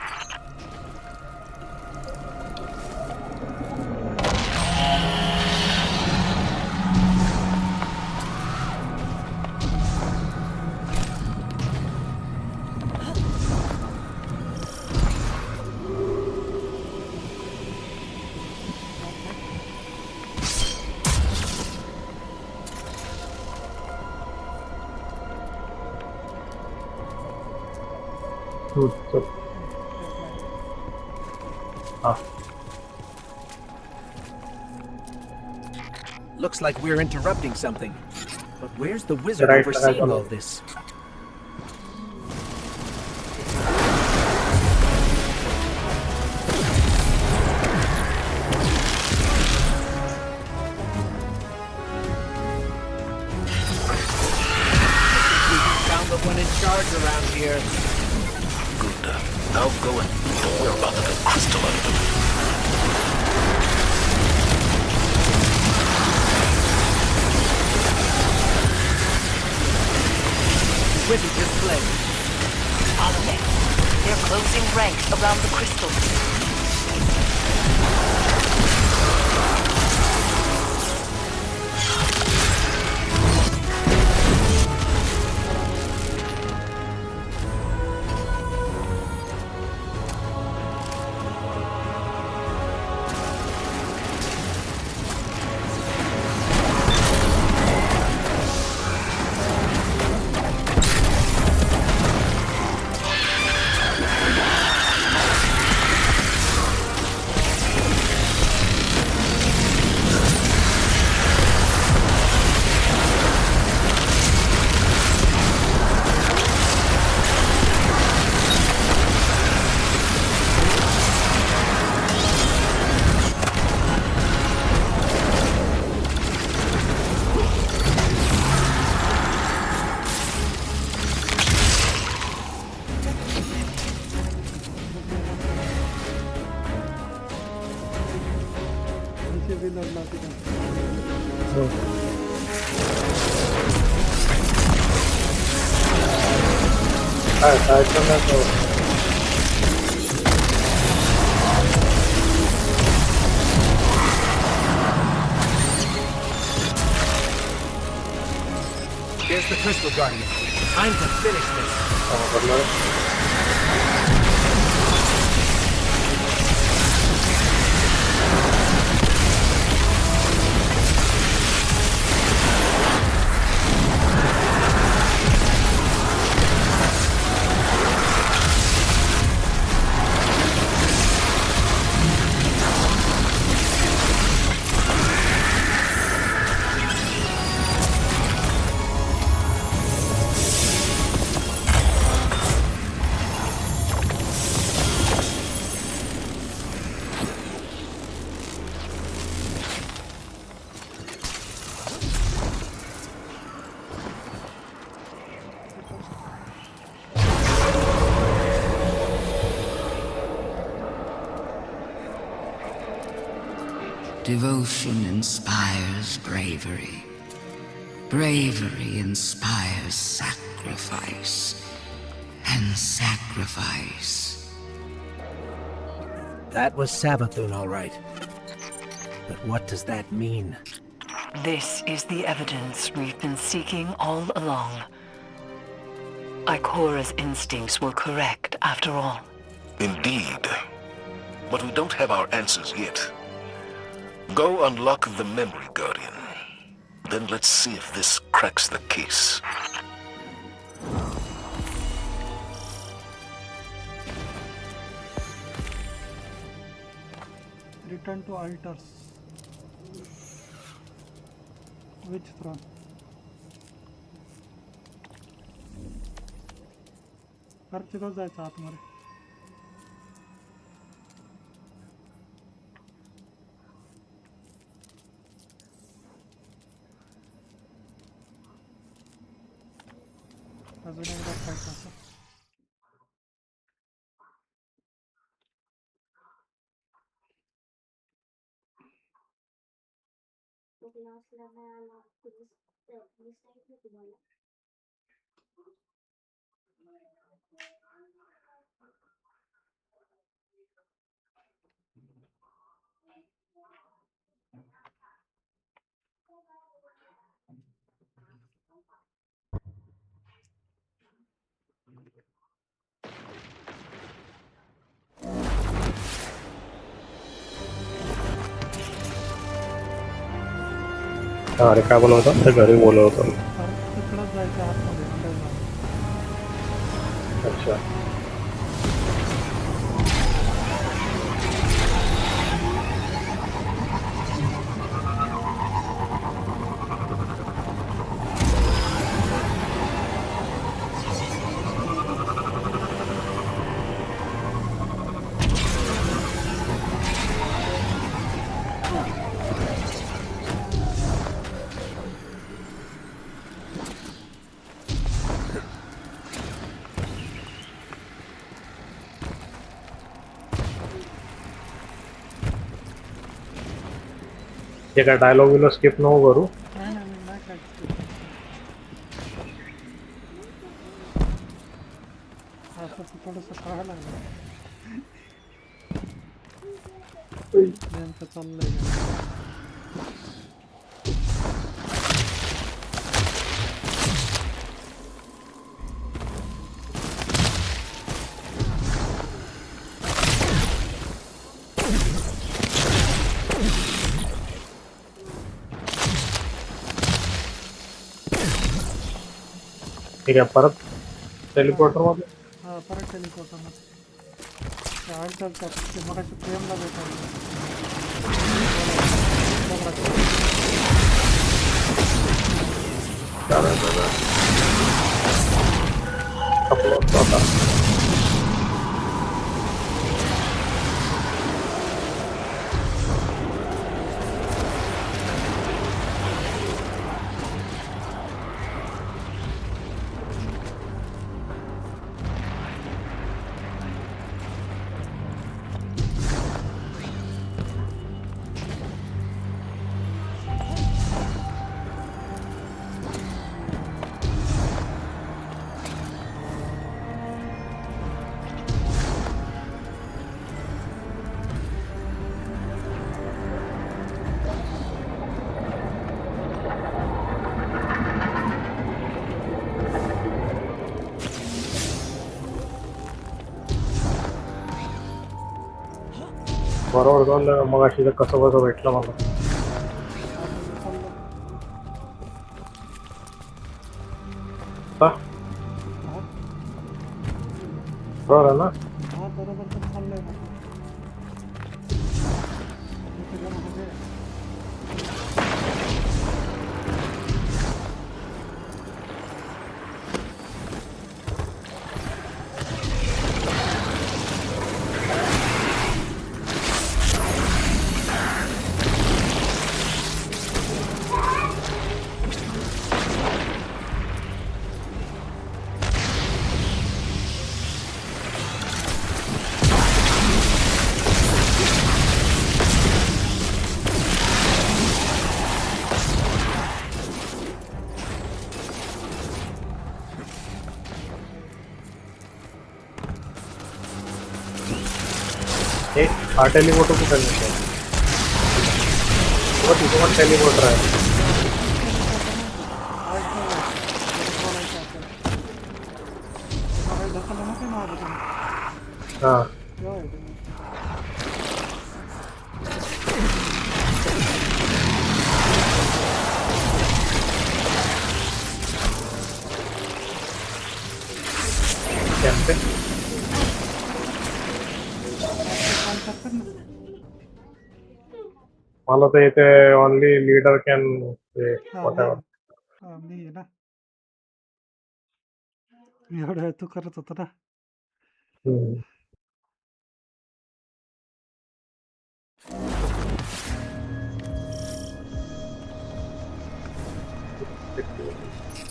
चल. हा. Looks like we're interrupting something. But where's the wizard Right, overseeing right. all this? Found the one in charge around here. Good. Now go and we're about to get crystal out of them. Wizard just fled. Follow them. They're closing ranks around the crystal. भी लड़ना सीखा. There's the Crystal Guardian. Time to finish this. Devotion inspires bravery. Bravery inspires sacrifice. And sacrifice. That was Savathun, all right. But what does that mean? This is the evidence we've been seeking all along. Ikora's instincts were correct, after all. Indeed. But we don't have our answers yet. Go unlock the memory, Guardian. Then let's see if this cracks the case. Return to altars. Which throne? खर्च जायचं आतमध्ये. अजून एकदा खायचं असं. अरे काय बोलत होता? घरी बोलत होता. तिकडंच जायचं आतमध्ये अंडरग्राउंड. अच्छा. ते काय डायलॉग विलो स्किप नको करू. नाही नाही मी नाही काढतो. असं थोडंसं कळायला लागलं. नेमकं चाललंय. ठीक आहे परत टेलिपोर्टर मध्ये. हां परत टेलिपोर्टर मध्ये आलटरचा ते मगाशी फ्रेमला भेटायला. बरोबर झालं. मग अशी कसं कसं भेटलं मला. बरोबर ना. हां बरोबर तर चाललंय ना. एक हा टेलिपोर्टर कुठे नाही तिथे पण टेलिपोर्टर आहे. हा कॅम्पेन मला तर इथे ओनली लीडर कॅन वॉटएव्हर. मी आहे ना एवढं तू करत होता ना.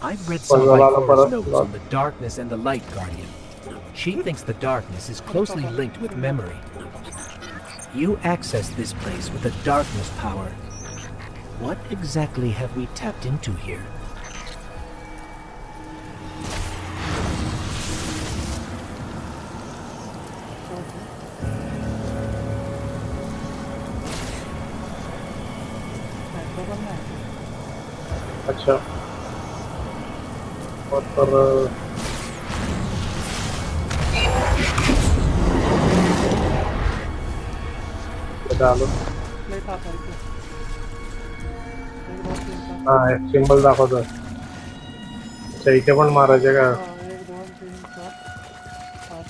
I've read some of Ikora's notes on the darkness and the light, Guardian. She thinks the darkness is closely linked with memory. You accessed this place with the darkness power. What exactly have we tapped into here? अच्छा तर आलो. हा symbol दाखवतो. अच्छा इथे पण मारायचे का? 1 2 3 4 5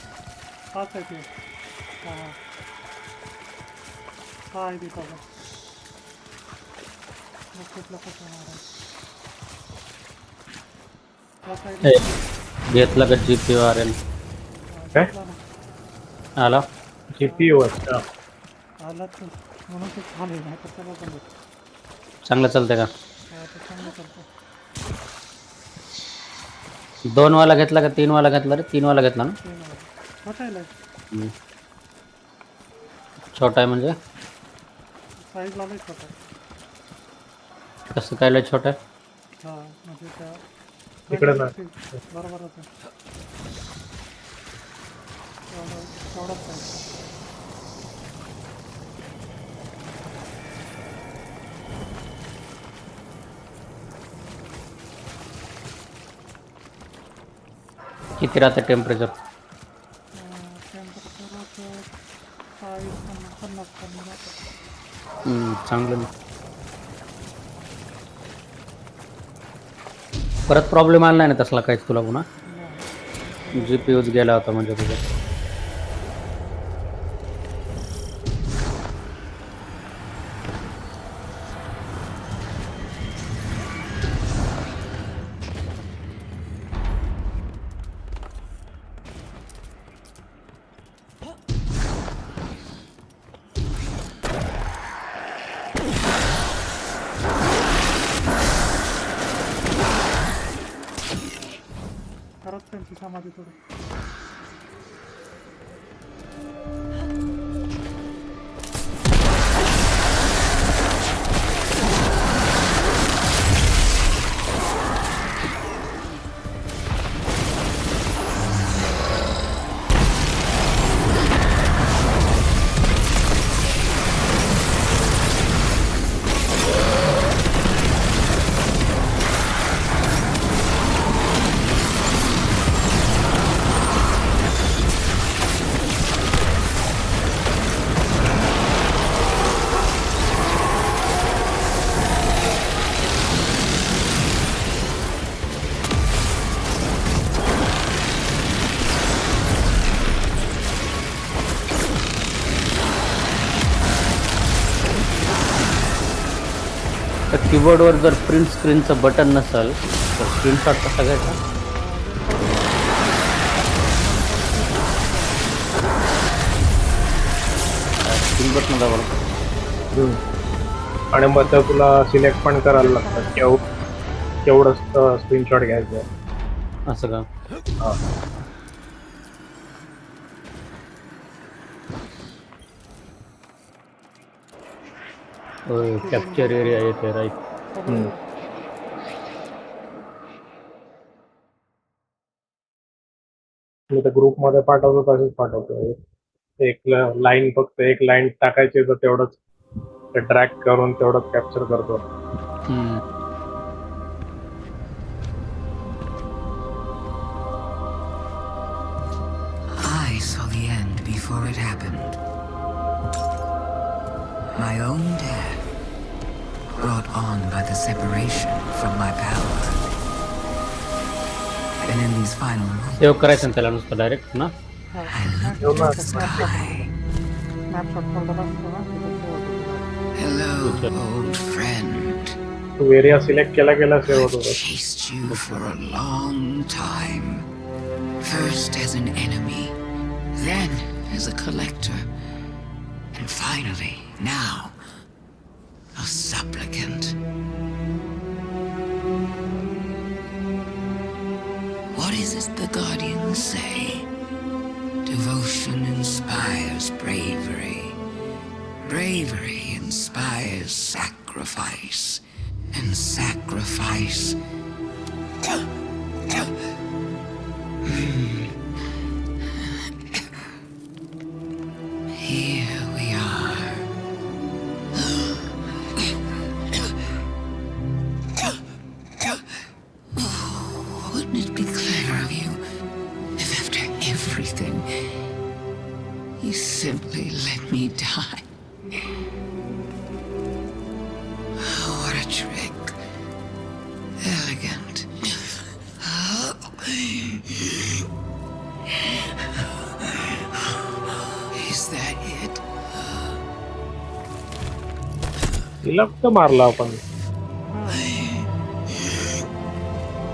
5 आहे ते. हा आहे तिथं बघ. कुठला कसं मारायचं घेतला का जीपीयू आरएल काय आला जीपीयू. अच्छा आला तर म्हणून ते छान आहे नाही तर त्याला पण चांगलं चालतंय का? चांगलं चालतं. 2 वाला घेतला का 3 वाला घेतला रे? 3 वाला घेतला ना? छोटा आहे छोटा आहे म्हणजे साईजला लय छोटा आहे. कसं काय लय छोटा आहे? हा म्हणजे त्या इकडे ना बरोबरच आहे. तेवढाच पाहिजे. किती राहते टेम्परेचर? चांगलं नाही. परत प्रॉब्लेम आला नाही ना तसला काहीच तुला पुन्हा? जीपीयूच गेला होता म्हणजे तुझा. परत त्यांची समाधी थोडी तर कीबोर्डवर जर प्रिंट स्क्रीनचं बटन नसेल तर स्क्रीनशॉट कसा घ्यायचा? स्क्रीन बटन दाबा आणि मग तर तुला सिलेक्ट पण करायला लागतं केवढं स्क्रीनशॉट घ्यायचं असं का? हा कॅप्चर एरिया येते राईट. मी तर ग्रुपमध्ये पाठवतो तसेच पाठवतो. एक लाईन फक्त एक लाईन टाकायची तर तेवढंच ते ड्रॅग करून तेवढंच कॅप्चर करतो. I saw the end before it happened. My own death, brought on by the separation from my power. And in these final moments, save करायचं ना त्याला नुसतं डायरेक्ट ना. I looked at the sky. Snapshot folder असतो ना तिथे Hello, old friend. तू area select केला सेव्ह I've होतो. chased you for a long time. First as an enemy, then as a collector, and finally, now, a supplicant. What is it the Guardians say? Devotion inspires bravery. Bravery inspires sacrifice. And sacrifice... Here we are. Wouldn't it be clever of you if after everything you simply let me die? Oh, what a trick. Elegant. Is that it? तिला कुठं मारला आपण?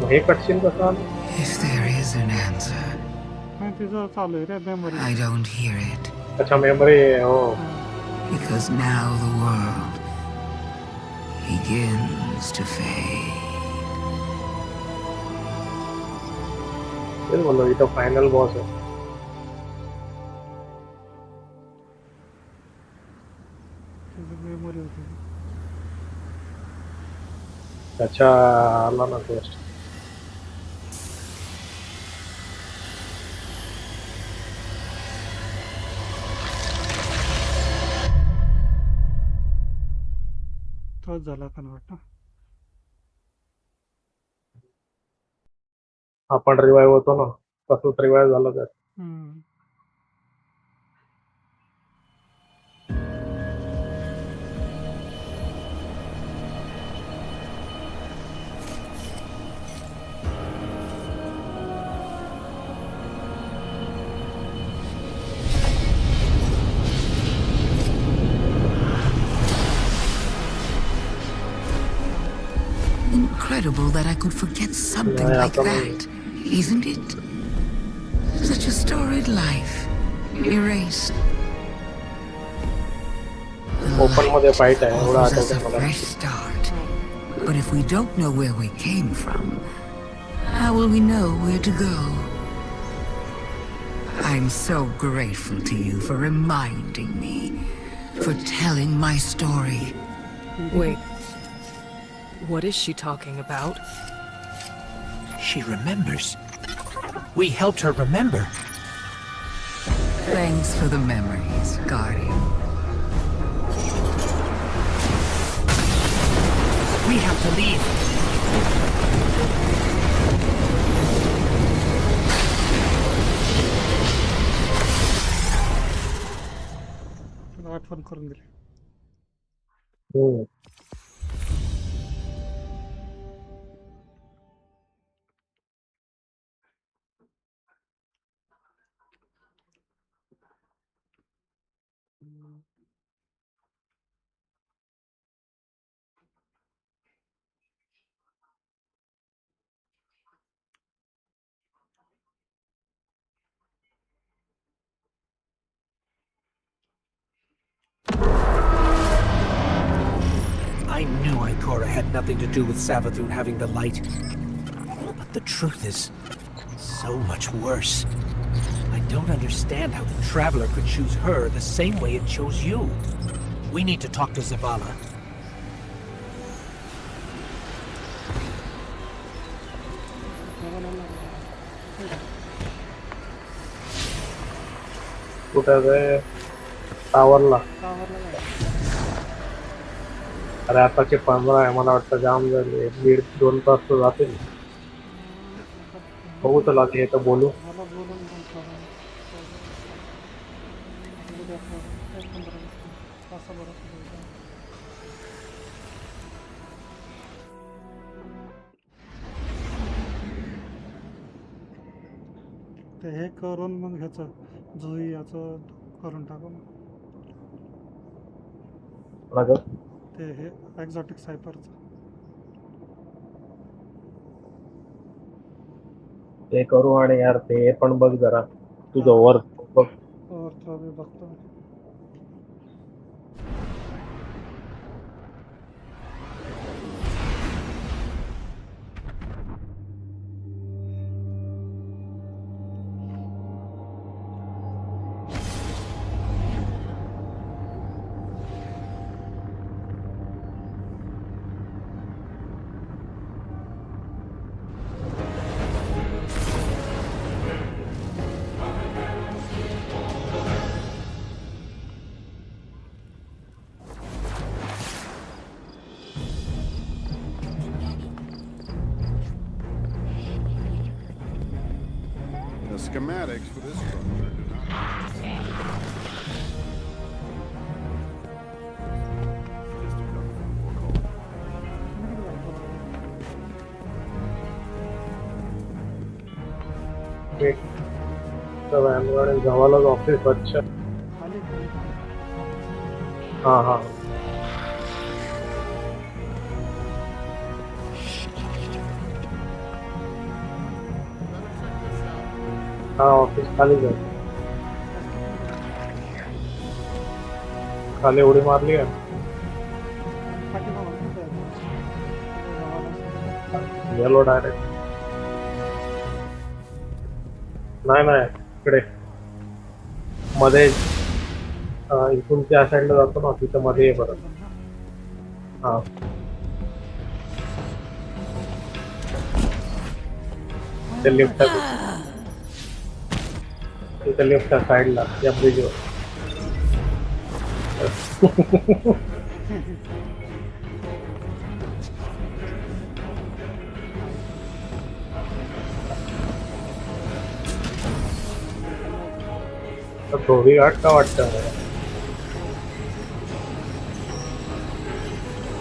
मग हे कटशील कसं आलं? If there is an answer, नाही तिचं चालू आहे रे memory I don't hear it. अच्छा मेमरी हो. Because now the world begins to fade. तेच बोललो इथं फायनल बॉस आहे. तिची मेमरी होती त्याच्या आला ना टेस्ट. तोच झाला का ना वाटतं. आपण रिवाईव्ह होतो ना तसंच रिवाईव्ह झालं तर. Incredible that I could forget something Yeah, like that, isn't it? Such a storied life, erased. Open मध्ये फाईट आहे एवढं Offers us a आठवतं मला. fresh start. But if we don't know where we came from, how will we know where to go? I'm so grateful to you for reminding me, for telling my story. Wait. What is she talking about? She remembers. We helped her remember. Thanks for the memories, Guardian. We have to leave. तुला आठवण करून दिली. I knew Ikora had nothing to do with Savathun having the light. But the truth is so much worse. I don't understand how the Traveler could choose her the same way it chose you. We need to talk to Zavala. कुठं आहे टावरला. टावरला जायचं. अरे आताचे 15 आहे, मला वाटतं जाम झाले, 1.5-2 तास तर जातील. बघू चला ते तर बोलू. मला बोलून पण करून उद्या करू. 15-20 तासाभरात बोलतो. ते हे करून मग ह्याचं जुई याचं करून टाकू मग. कोणाचं? ते हे एक्झॉटिक सायपरचं. ते करू आणि यार ते पण बघ जरा तुझं वर बघ. वरचं बी बघतो मी. The schematics for this structure do not. Just a couple more calls. एक तर व्हॅनगाडी जवळच ऑफिस. अच्छा खाली हां हां हां ऑफिस खालीच आहे. खाली उडी मारली आहे. गेलो डायरेक्ट. नाही नाही इकडे मध्ये इथून त्या साईडला जातो ना तिथं मध्ये आहे परत. हां ते लिफ्ट आहे तिथं लिफ्ट आहे साईडला या ब्रिजवर. धोबी घाट का वाटतं मला.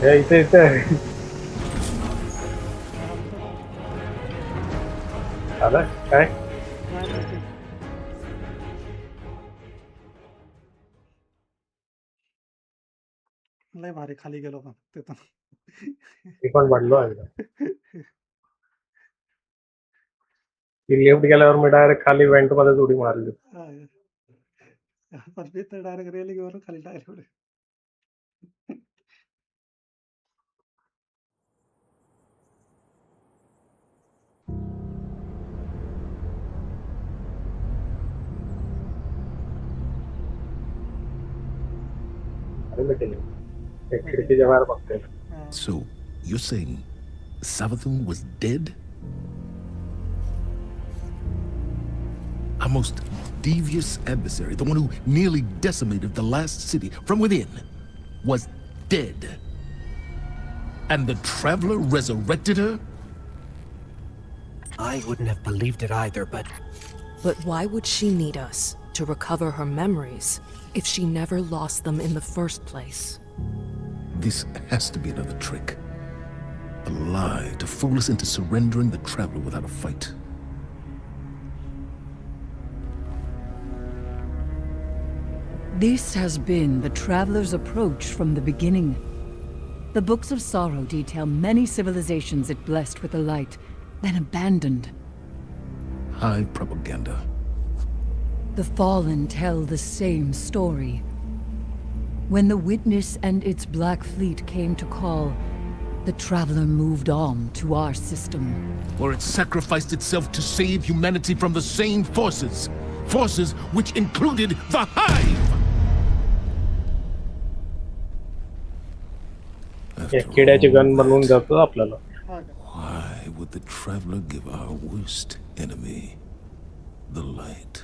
हे इथे इथे आलं काय. लय भारी खाली गेलो पण तिथून. मी पण पडलो आहे. ती लिफ्ट गेल्यावर मी डायरेक्ट खाली वेंट मध्ये उडी मारली. पण मी तर डायरेक्ट रेलिंगवरून खाली डायरेक्ट उडी. अरे भेटेल एक खिडकीच्या बाहेर बघते. So, you're saying Savathun was dead? Our most devious adversary, the one who nearly decimated the last city from within, was dead. And the Traveler resurrected her? I wouldn't have believed it either, but But why would she need us to recover her memories if she never lost them in the first place? This has to be another trick. A lie to fool us into surrendering the Traveler without a fight. This has been the Traveler's approach from the beginning. The Books of Sorrow detail many civilizations it blessed with the light, then abandoned. High propaganda. The Fallen tell the same story. When the Witness and its Black Fleet came to call, the Traveler moved on to our system. Where it sacrificed itself to save humanity from the same forces. Forces which included the Hive! एक किड्याची gun बनवून जातो आपल्याला. Why would the Traveler give our worst enemy the light?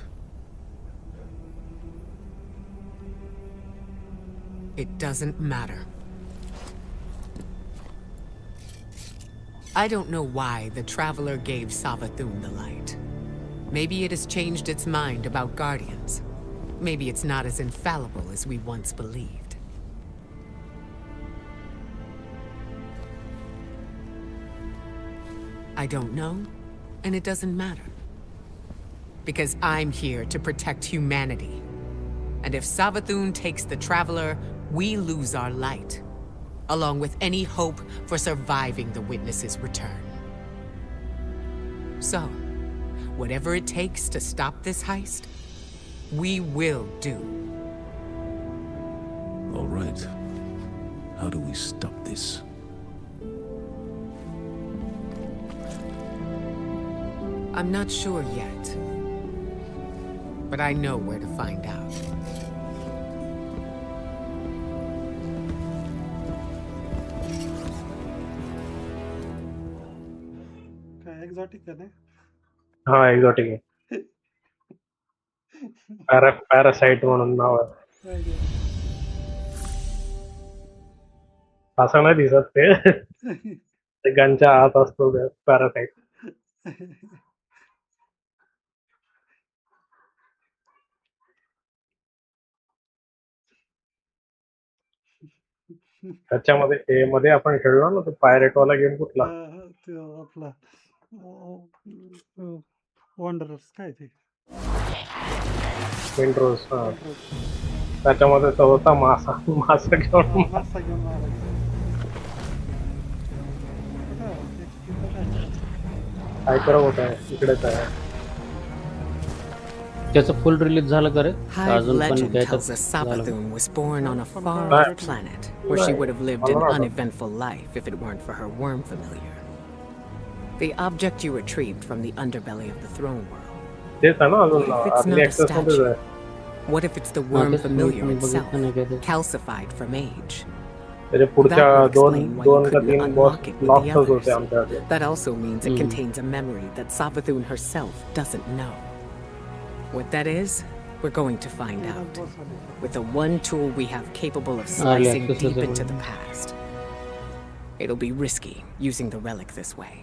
It doesn't matter. I don't know why the Traveler gave Savathun the light. Maybe it has changed its mind about Guardians. Maybe it's not as infallible as we once believed. I don't know, and it doesn't matter. Because I'm here to protect humanity. And if Savathun takes the Traveler, we lose our light, along with any hope for surviving the Witness's return. So, whatever it takes to stop this heist, we will do. All right. How do we stop this? I'm not sure yet, but I know where to find out. काय exotic आहे ना? हा exotic आहे. Parasite म्हणून नाव आहे. असं नाही दिसत ते गनच्या आत असतो पॅरासाइट. त्याच्यामध्ये ए मध्ये आपण खेळलो ना तो पायरेट वाला गेम कुठला? तो आपला वंडरर्स काय ते विंड्रोज. हा त्याच्यामध्ये तो होता मासा घेऊन मासा घेऊन काय करत होता इकडेच आहे. त्याचं फुल रिलीज झालं का रे? Hive अजून पण legend त्याच्यात tells us झालं. Savathun was born on a far-off planet where she would have lived an uneventful life if it weren't for her worm familiar. The object you retrieved from the underbelly of the throne world. तेच आहे ना अजून What if it's early not a access मध्ये statue? आहे. What if it's the worm familiar itself, calcified from age? त्याच्या पुढच्या दोन का तीन बॉस लॉक्सच होते आमच्या. That also means it contains a memory that Savathun herself doesn't know. What that is, we're going to find out. With the one tool we have capable of slicing deep into the past. It'll be risky using the relic this way,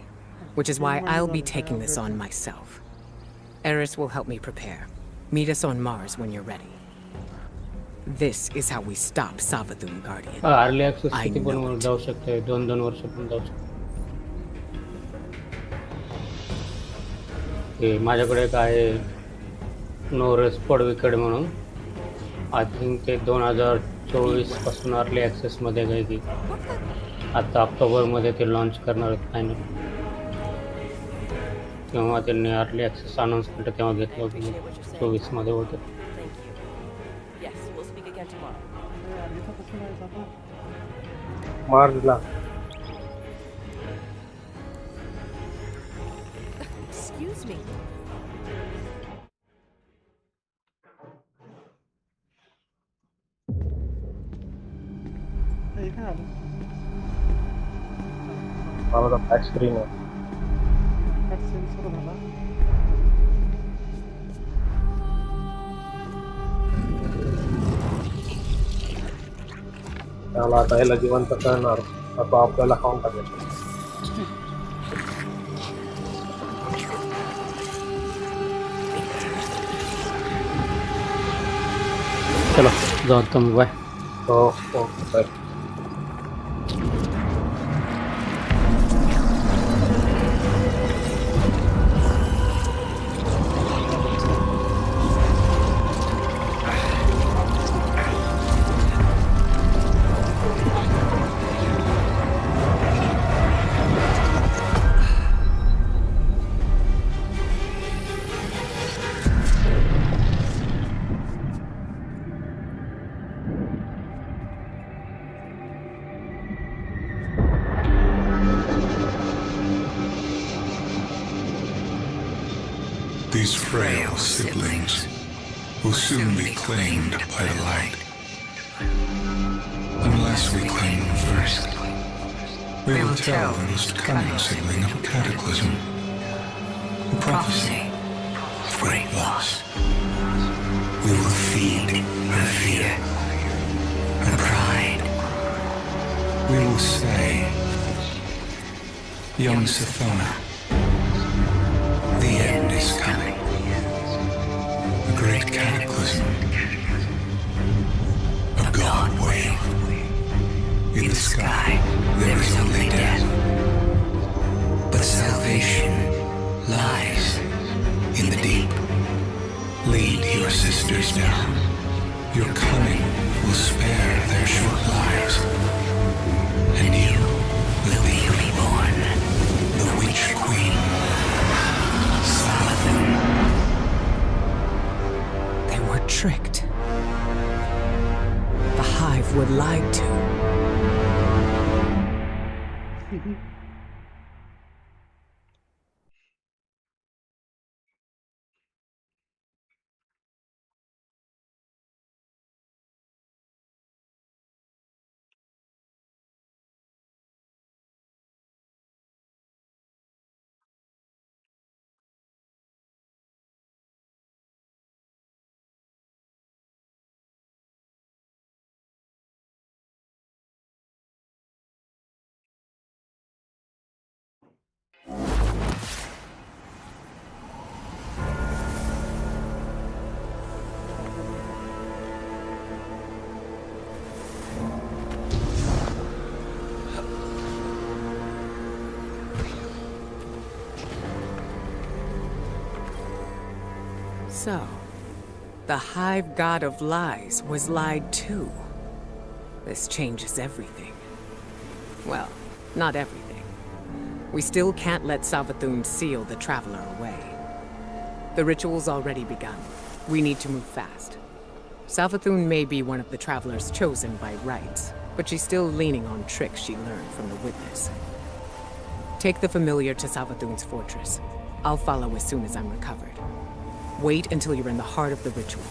which is why I'll be taking this on myself. AORUS will help me prepare. Meet us on Mars when you're ready. This is how we stop Savathun, Guardian. Early access किती पण जाऊ शकते, 2 वर्ष पण जाऊ शकते. हे माझ्याकडे एक आहे नोरेस पडवीकडे म्हणून. आय थिंक ते 2024 पासून अर्ली ॲक्सेस मध्ये आहे की आता ऑक्टोबरमध्ये ते लॉन्च करणार आहेत फायनल. तेव्हा त्यांनी अर्ली ॲक्सेस अनाऊन्समेंट तेव्हा घेतलं होतं, 24 मध्ये होतं. Marsala Excuse me. मला टच स्क्रीन आहे. त्याला आता याला जिवंत करणार तो आपल्याला खाऊन टाकेल. चलो जाऊ तुम्ही बाय. हो हो bye. These frail siblings will soon be claimed by the light. Unless we claim them first, we will tell the most cunning sibling of a cataclysm, a prophecy of great loss. We will feed her fear, her pride. Young Sathona, the end is coming. A great cataclysm. A god wave. In the sky, there is only death. But salvation lies in the deep. Lead your sisters down. Your coming will spare their short lives. And you will be reborn. The Witch Queen. Savathun. They were tricked. The Hive were lied to. So, the Hive God of Lies was lied to. This changes everything. Well, not everything. We still can't let Savathun seal the Traveler away. The ritual's already begun. We need to move fast. Savathun may be one of the Travelers chosen by rights, but she's still leaning on tricks she learned from the Witness. Take the familiar to Savathun's fortress. I'll follow as soon as I'm recovered. Wait until you're in the heart of the ritual,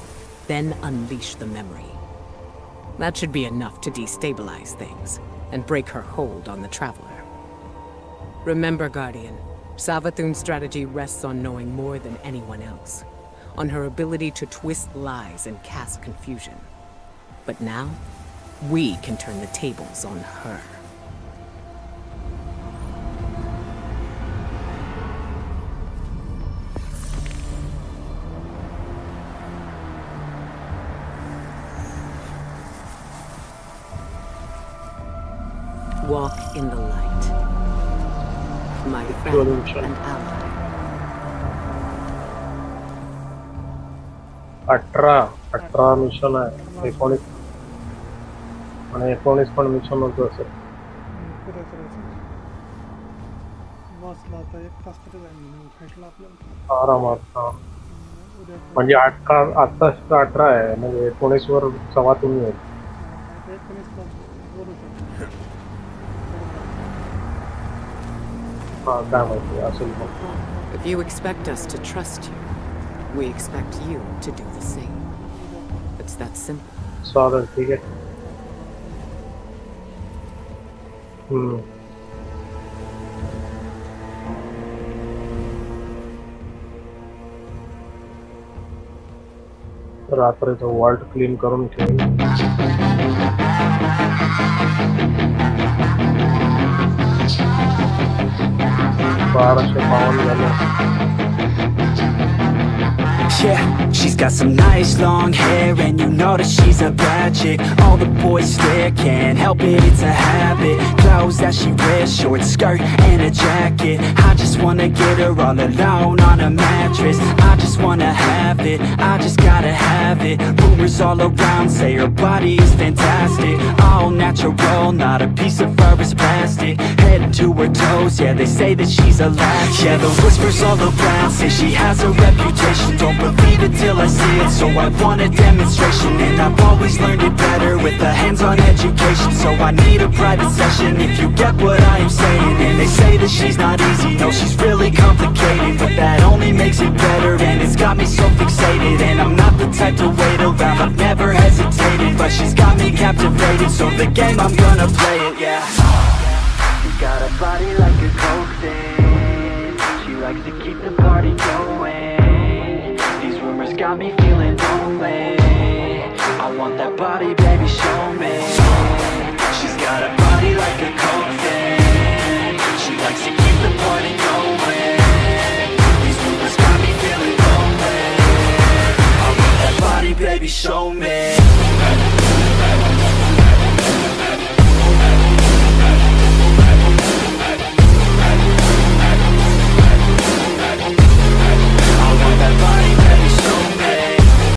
then unleash the memory. That should be enough to destabilize things, and break her hold on the Traveler. Remember, Guardian, Savathun's strategy rests on knowing more than anyone else, on her ability to twist lies and cast confusion. But now, we can turn the tables on her. Walk in the light. My friend and ally. 18 mission आहे. 19 आणि 19 पण mission होतं असेल. आरामात. हा म्हणजे 8 आता 18 आहे म्हणजे 19 वर सवातून येईल. If you expect us to trust you, we expect you to do the same. It's that simple. स्वागत ठीक है. रात्रीचं वॉल्ट क्लीन करून ठेवून. 1252 झाले. Yeah, she's got some nice long hair, and you know that she's a bad chick. All the boys stare, can't help it, it's a habit. Clothes that she wears, short skirt and a jacket. I just wanna get her all alone on a mattress. I just wanna have it, I just gotta have it. Rumors all around say her body is fantastic. All natural, not a piece of fur is plastic. Head to her toes, yeah, they say that she's a latch. Yeah, the whispers all around say she has a reputation. Don't believe it till I see it, so I want a demonstration. And I've always learned it better with a hands-on education. So I need a private session, if you get what I am saying. And they say that she's not easy, no, she's really complicated. But that only makes it better, and it's got me so fixated. And I'm not the type to wait around, I've never hesitated. But she's got me captivated, so the game, I'm gonna play it, yeah. She's got a body like a coke thing. She likes to keep the party going. Got me feeling lonely. I want that body, baby, show me. She's got a body like a coke thing. She likes to keep the baby, show me.